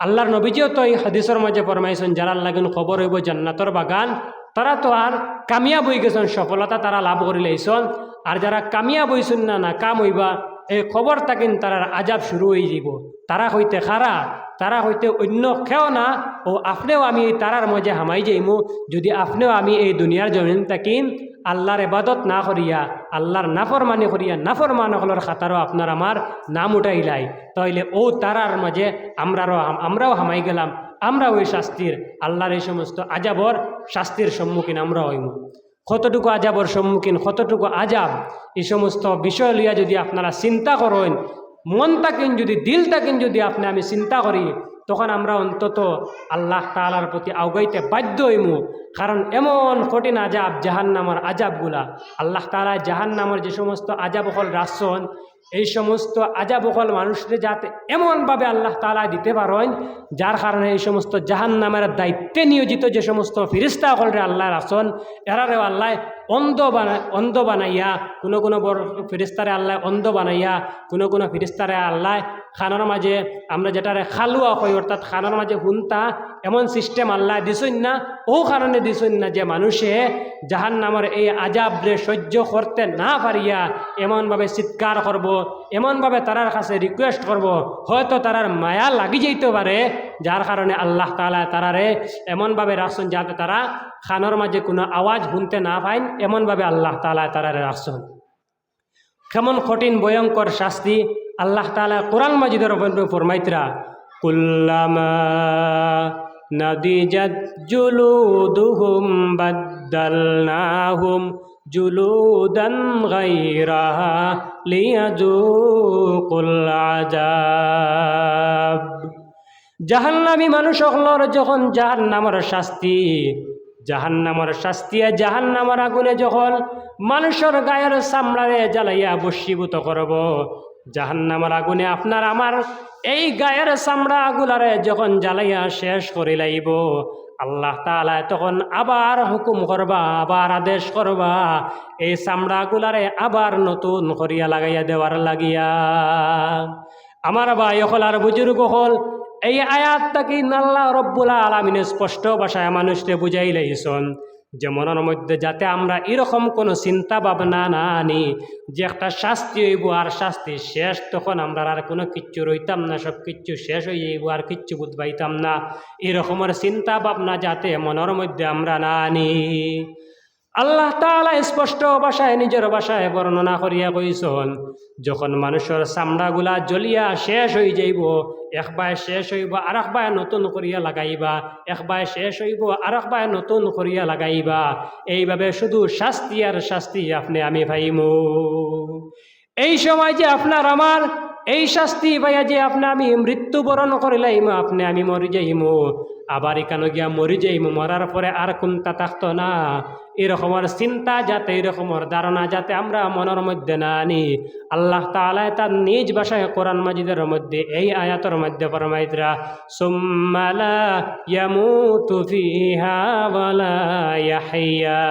আল্লাহর নবীজিও তো এই হাদিসের মাঝে ফরমাইছেন যারা লাগিন কবর হইব জান্নাতর বাগান, তারা তো আর কামিয়াব হয়ে গেছেন, সফলতা তারা লাভ করে লাইছেন। আর যারা কামিয়াব হইছেন না কাম হইবা এই খবর তাকিন তারার আজাব শুরু হয়ে যাব। তারা হইতে খারা, তারা হইতে অন্য কেউ না, ও আপনিও আমি এই তারার মধ্যে হামাই যাইমু যদি আপনিও আমি এই দুনিয়ার জমিন তাকিন আল্লাহর ইবাদত না করিয়া আল্লাহর নাফরমানি করিয়া নাফরমান হলর খাতারও আপনার আমার নাম উঠাইলাই, তাইলে ও তারার মাঝে আমরাও হামাই গেলাম, আমরা ওই শাস্তির আল্লাহর এই সমস্ত আজাবর শাস্তির সম্মুখীন আমরা হইমু। কতটুকু আজাবর সম্মুখীন, কতটুকু আজাব, এই সমস্ত বিষয় লইয়া যদি আপনারা চিন্তা করেন, মন তাকিন যদি দিল তাকিন যদি আমি চিন্তা করি, তখন আমরা অন্তত আল্লাহ তাআলার প্রতি আওগাইতে বাধ্য হইমু। কারণ এমন কঠিন আজাব জাহান্নামের আজাবগুলা, আল্লাহ তাআলা জাহান্নামের যে সমস্ত আজাব হল রাসন, এই সমস্ত আজাব হল মানুষদের যাতে এমনভাবে আল্লাহ তাআলা দিতে পারেন যার কারণে এই সমস্ত জাহান্নামের দায়িত্বে নিয়োজিত যে সমস্ত ফিরিস্তা হলরে আল্লাহ রাসন, এরারেও আল্লাহ অন্ধ বানাইয়া, কোনো বড় ফিরিস্তারে আল্লাহ অন্ধ বানাইয়া, কোনো ফিরিস্তারে আল্লাহ খানোর মাঝে আমরা যেটারে খালুয়া কই, অর্থাৎ খানোর মাঝে হুনতা, এমন সিস্টেম আল্লাহ দিছেন না। ও কারণে দিছেন না যে মানুষে জাহান্নামের এই আজাবরে সহ্য করতে না পারিয়া এমনভাবে চিৎকার করব, এমনভাবে তারার কাছে রিকোয়েস্ট করব, হয়তো তারার মায়া লাগি যাইতে পারে, যার কারণে আল্লাহ তাআলা তারারে এমনভাবে রাখছেন যাতে তারা খানোর মাঝে কোনো আওয়াজ শুনতে না পায়, এমনভাবে আল্লাহ তাআলা তারারে রাখছেন। কেমন কঠিন ভয়ঙ্কর শাস্তি আল্লাহ তাআলা কোরআন মাজিদের উপর ফরমাইতরা কুল্লামা নাদিজাত জুলুদুহুম বাদদালনাহুম জুলুদান গায়রাহা লিয়াযুকুল আযাব। জাহান্নামী মানুষ হলর যখন জাহান্নামের জাহান্নামের আগুনে যখন মানুষের গায়ের চামড়ারে জ্বালাইয়া বশীভূত করব, জাহান্নামের আগুনে আপনার আমার এই গায়ের চামড়া আগুলারে যখন জ্বালাইয়া শেষ করে লাইব, আল্লাহ তাআলা তখন আবার হুকুম করবা, আবার আদেশ করবা এই চামড়া আগুলারে আবার নতুন করিয়া লাগাইয়া দেওয়ার লাগিয়া। আমার ভাই হল আর বুজুর্গ হল, এই আয়াতটা কি আল্লাহ রব্বুল আলামিন স্পষ্ট ভাষায় মানুষকে বুঝাই লাইছেন যে মনের মধ্যে যাতে আমরা এরকম কোনো চিন্তা ভাবনা না আনি যে একটা শাস্তি হইব আর শাস্তি শেষ, তখন আমরা আর কোনো কিচ্ছু রইতাম না, সব কিচ্ছু শেষ হয়ে যাইব আর কিচ্ছু বুঝবাইতাম না, এরকমের চিন্তা ভাবনা যাতে মনের মধ্যে আমরা না আনি। আল্লাহ তাআলা স্পষ্ট ভাষায় নিজের ভাষায় বর্ণনা করিয়া কইছেন, যখন মানুষের চামড়াগুলা জ্বলিয়া শেষ হয়ে যাইব, একবার শেষ হইব আর একবার নতুন করিয়া লাগাইবা, একবার শেষ হইব আর একবার নতুন করিয়া লাগাইবা, এইভাবে শুধু শাস্তি আর শাস্তি আপনি আমি পাইমু। এই সময় যে আপনার আমার এই শাস্তি পাইয়া যে আপনি আমি মৃত্যুবরণ করিলাইম, আপনি আমি মরি যাইমু, আবার এখানে গিয়া মরি যাইমু, মরার পরে আর কোনটা থাকতো না, এরকমের চিন্তা যাতে এরকমের ধারণা যাতে আমরা মনের মধ্যে না আনি, আল্লাহ তাআলা তার নিজ ভাষায় কোরআন মাজিদের মধ্যে এই আয়াতের মধ্যে ফরমাইতরা, সুম্মা লা ইয়ামুতু ফিহা ওয়া লা ইয়াহইয়া।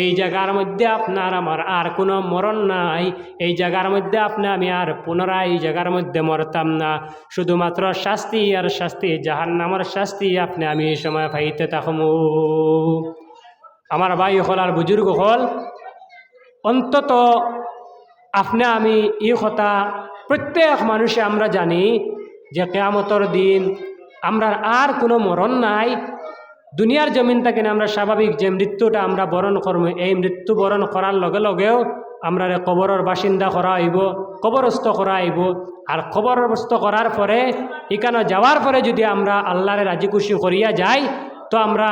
এই জায়গার মধ্যে আপনার আমার আর কোনো মরণ নাই, এই জায়গার মধ্যে আপনি আমি আর পুনরায় এই জায়গার মধ্যে মরতাম না, শুধুমাত্র শাস্তি আর শাস্তি, জাহান্নামের শাস্তি আপনি আমি এই সময় পাইতে থাকমু। আমার ভাই হল আর বুজুর্গ হল, অন্তত আপনি আমি এই কথা প্রত্যেক মানুষে আমরা জানি যে কিয়ামতের দিন আমরা আর কোনো মরণ নাই। দুনিয়ার জমিন থেকে আমরা স্বাভাবিক যে মৃত্যুটা আমরা বরণ করব, এই মৃত্যু বরণ করার লগে লগেও আমরা কবরের বাসিন্দা করা হইব, কবরস্থ করা হইব, আর কবরস্থ করার পরে এখানে যাওয়ার পরে যদি আমরা আল্লাহরে রাজি খুশি করিয়া যাই, তো আমরা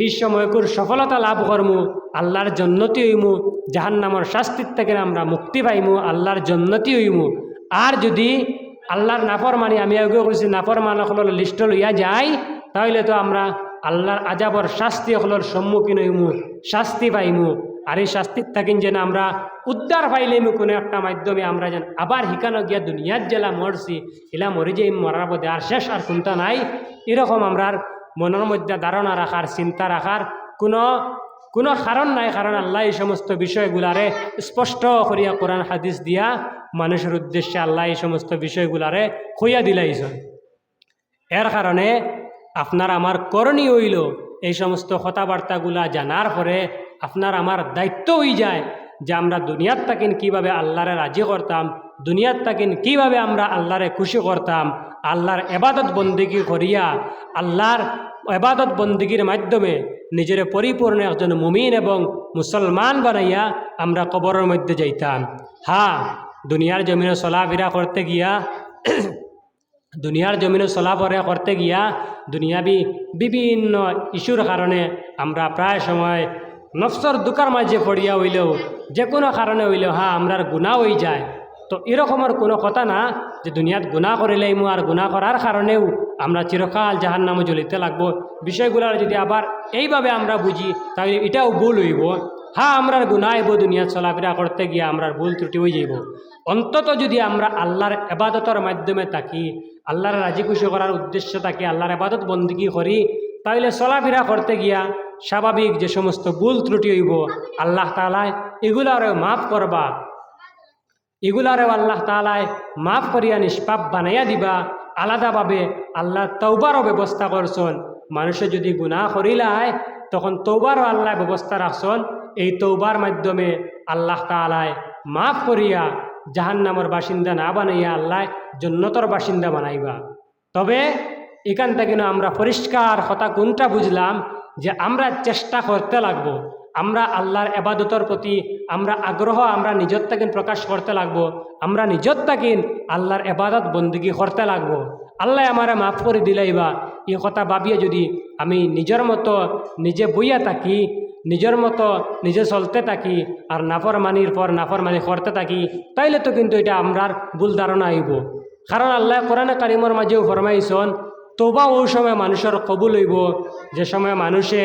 এই সময়কুর সফলতা লাভ করমু, আল্লাহর জন্নতি হইমু, জাহান্নামের শাস্তির থেকে আমরা মুক্তি পাইমু, আল্লাহর জন্নতি হইমু। আর যদি আল্লাহর নাফরমানি, আমি আগে বলছি নাফরমান হলের লিস্ট লইয়া যাই, তাহলে তো আমরা আল্লাহর আজাবর শাস্তি হলের সম্মুখীন হইমু, শাস্তি পাইমু। আর এই শাস্তির থাকেন যেন আমরা উদ্ধার পাইলেমু কোনো একটা মাধ্যমে, আমরা যেন আবার হিকানো গিয়া দুনিয়ার জেলা মরছি, এলা মরে যাই, মরার মধ্যে আর শেষ আর কোনটা নাই, এরকম আমরা মনের মধ্যে ধারণা রাখার, চিন্তা রাখার কোনো কারণ নাই। কারণ আল্লাহ এই সমস্ত বিষয়গুলারে স্পষ্ট করিয়া কোরআন হাদিস দিয়া মানুষের উদ্দেশ্যে আল্লাহ এই সমস্ত বিষয়গুলারে কইয়া দিলাইছেন। এর কারণে আপনার আমার করণীয় হইল এই সমস্ত কথাবার্তাগুলা জানার পরে আপনার আমার দায়িত্ব হয়ে যায় যে আমরা দুনিয়ার তাকিন কীভাবে আল্লাহরে রাজি করতাম, দুনিয়ার তাকিন কীভাবে আমরা আল্লাহরে খুশি করতাম, আল্লাহর এবাদত বন্দিগি করিয়া আল্লাহর এবাদত বন্দিগির মাধ্যমে নিজের পরিপূর্ণ একজন মুমিন এবং মুসলমান বানাইয়া আমরা কবরের মধ্যে যাইতাম। হ্যাঁ, দুনিয়ার জমিনে চলাফেরা করতে গিয়া দুনিয়ার জমিনে চলাফেরা করতে গিয়া দুনিয়াবি বিভিন্ন ইস্যুর কারণে আমরা প্রায় সময় নফসর দুকার মাঝে পড়িয়া হইলেও, যে কোনো কারণে হইলেও হ্যাঁ আমরার গুনাহ হয়ে যায়। তো এরকমের কোনো কথা না যে দুনিয়াত গুনাহ করিলেইমু আর গুনাহ করার কারণেও আমরা চিরকাল জাহান্নামে জ্বলিতে লাগবো। বিষয়গুলোর যদি আবার এইভাবে আমরা বুঝি তাহলে এটাও ভুল হইব। হ্যাঁ, আমরার গুনাহ হইব, দুনিয়াত চলাফেরা করতে গিয়ে আমরার ভুল ত্রুটি হয়ে যাইব। অন্তত যদি আমরা আল্লাহর এবাদতের মাধ্যমে থাকি, আল্লাহর রাজি খুশি করার উদ্দেশ্য থাকি, আল্লাহর এবাদত বন্দিগি করি, তাহলে চলাফেরা করতে গিয়া স্বাভাবিক যে সমস্ত ভুল ত্রুটি হইব আল্লাহ তাআলা এগুলারও মাফ করবা, এগুলারেও আল্লাহ তাআলায় মাফ করিয়া নিষ্পাপ বানাইয়া দিবা। আলাদাভাবে আল্লাহ তওবারও ব্যবস্থা করছেন। মানুষে যদি গুনাহ করিলায় তখন তওবারও আল্লাহ ব্যবস্থা রাখছেন। এই তওবার মাধ্যমে আল্লাহ তাআলায় মাফ করিয়া জাহান্নামের বাসিন্দা না বানাইয়া আল্লাহ জান্নাতের বাসিন্দা বানাইবা। তবে এখান থেকে আমরা পরিষ্কার কথা কোনটা বুঝলাম যে আমরা চেষ্টা করতে লাগবো, আমরা আল্লাহর এবাদতের প্রতি আমরা আগ্রহ আমরা নিজের থেকে প্রকাশ করতে লাগবো, আমরা নিজের থেকে আল্লাহর এবাদত বন্দিগি করতে লাগবো। আল্লাহ আমারে মাফ করে দিলাইবা এই কথা ভাবিয়ে যদি আমি নিজের মতো নিজে বইয়া থাকি, নিজের মতো নিজে চলতে থাকি আর নাফরমানির পর নাফরমানি করতে থাকি, তাইলে তো কিন্তু এটা আমরার ভুল ধারণা আইব। কারণ আল্লাহ কোরআনে কারিমের মাঝেও ফরমাইছেন তওবা ওই সময় মানুষের কবুল হইব যে সময় মানুষে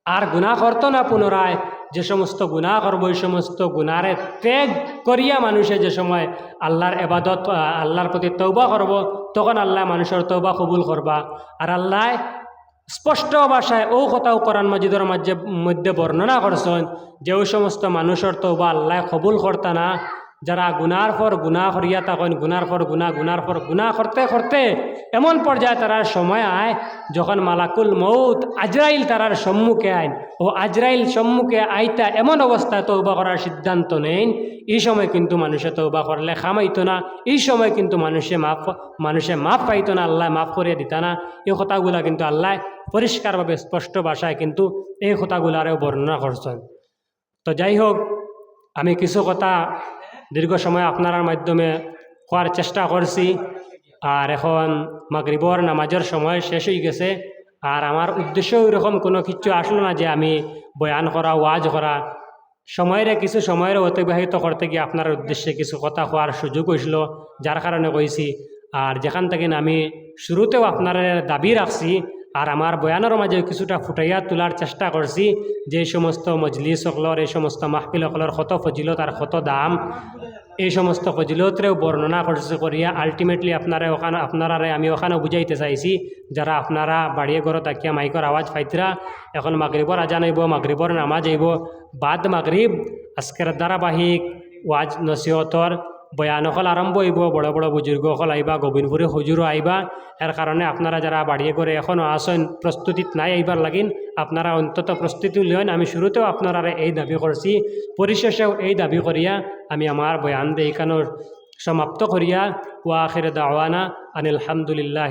আর গুনাহ করতো না, পুনরায় যে সমস্ত গুনাহ করব ওই সমস্ত গুনারে ত্যাগ করিয়া মানুষে যে সময় আল্লাহর এবাদত আল্লাহর প্রতি তওবা করব, তখন আল্লাহ মানুষের তওবা কবুল করবা। আর আল্লাহ স্পষ্ট ভাষায় ও কথাও কোরআন মাজিদের মধ্যে বর্ণনা করছেন যে ওই সমস্ত মানুষের তওবা আল্লাহ কবুল করতা না যারা গুনার পর গুনাহ করিয়া তখন গুনার পর গুনার পর গুনাহ করতে করতে এমন পর্যায়ে তারার সময় আয় যখন মালাকুল মৌত আজরাইল তারার সম্মুখে আইন ও আজরাইল সম্মুখে আইতা এমন অবস্থায় তওবা করার সিদ্ধান্ত নেন, এই সময় কিন্তু মানুষে তওবা করলে খামাইতো না, এই সময় কিন্তু মানুষে মাফ পাইতো না, আল্লাহ মাফ করিয়া দিতা না। এই কথাগুলা কিন্তু আল্লাহ পরিষ্কারভাবে স্পষ্ট ভাষায় কিন্তু এই কথাগুলারেও বর্ণনা করছেন। তো যাই হোক, আমি কিছু কথা দীর্ঘ সময় আপনার মাধ্যমে করার চেষ্টা করছি। আর এখন মাগরিবর নামাজের সময় শেষ হয়ে গেছে। আর আমার উদ্দেশ্য ওইরকম কোনো কিছু আসলো না যে আমি বয়ান করা, ওয়াজ করা। কিছু সময়ের অতিবাহিত করতে গিয়ে আপনার উদ্দেশ্যে কিছু কথা হওয়ার সুযোগ হয়েছিল, যার কারণে কইছি। আর যেখান থেকে আমি শুরুতেও আপনার দাবি রাখছি আর আমার বয়ানের মাঝে কিছুটা ফুটাইয়া তোলার চেষ্টা করছি যে সমস্ত মজলিস সকলের, এই সমস্ত মাহফিল সকলের কত ফজিলত আর কত দাম, এই সমস্ত ফজিলতরেও বর্ণনা করছে করিয়া আলটিমেটলি আপনারারে আমি ওখানে বুঝাইতে চাইছি যারা আপনারা বাড়িয়ে ঘর তাকিয়া মাইকর আওয়াজ পাইতরা। এখন মাগরিবর আজান হইব, মাগরিবর নামাজ হইব, বাদ মাগরিব আজকের ধারাবাহিক ওয়াজ নসিহতর বয়ানকল আরম্ভ হইব। বড় বড় বুজুর্গসকল আইবা, গোবিন্দপুরে হুজুরও আইবা। এর কারণে আপনারা যারা বাড়িয়ে করে এখনও আসেন, প্রস্তুতিত নাই আইবার লাগিন, আপনারা অন্তত প্রস্তুতি লইন। আমি শুরুতেও আপনারা এই দাবি করছি, পরিশেষেও এই দাবি করিয়া আমি আমার বয়ান এইখানে সমাপ্ত করিয়া ওয়া আখির দাওয়ানা আনিল হামদুলিল্লাহ।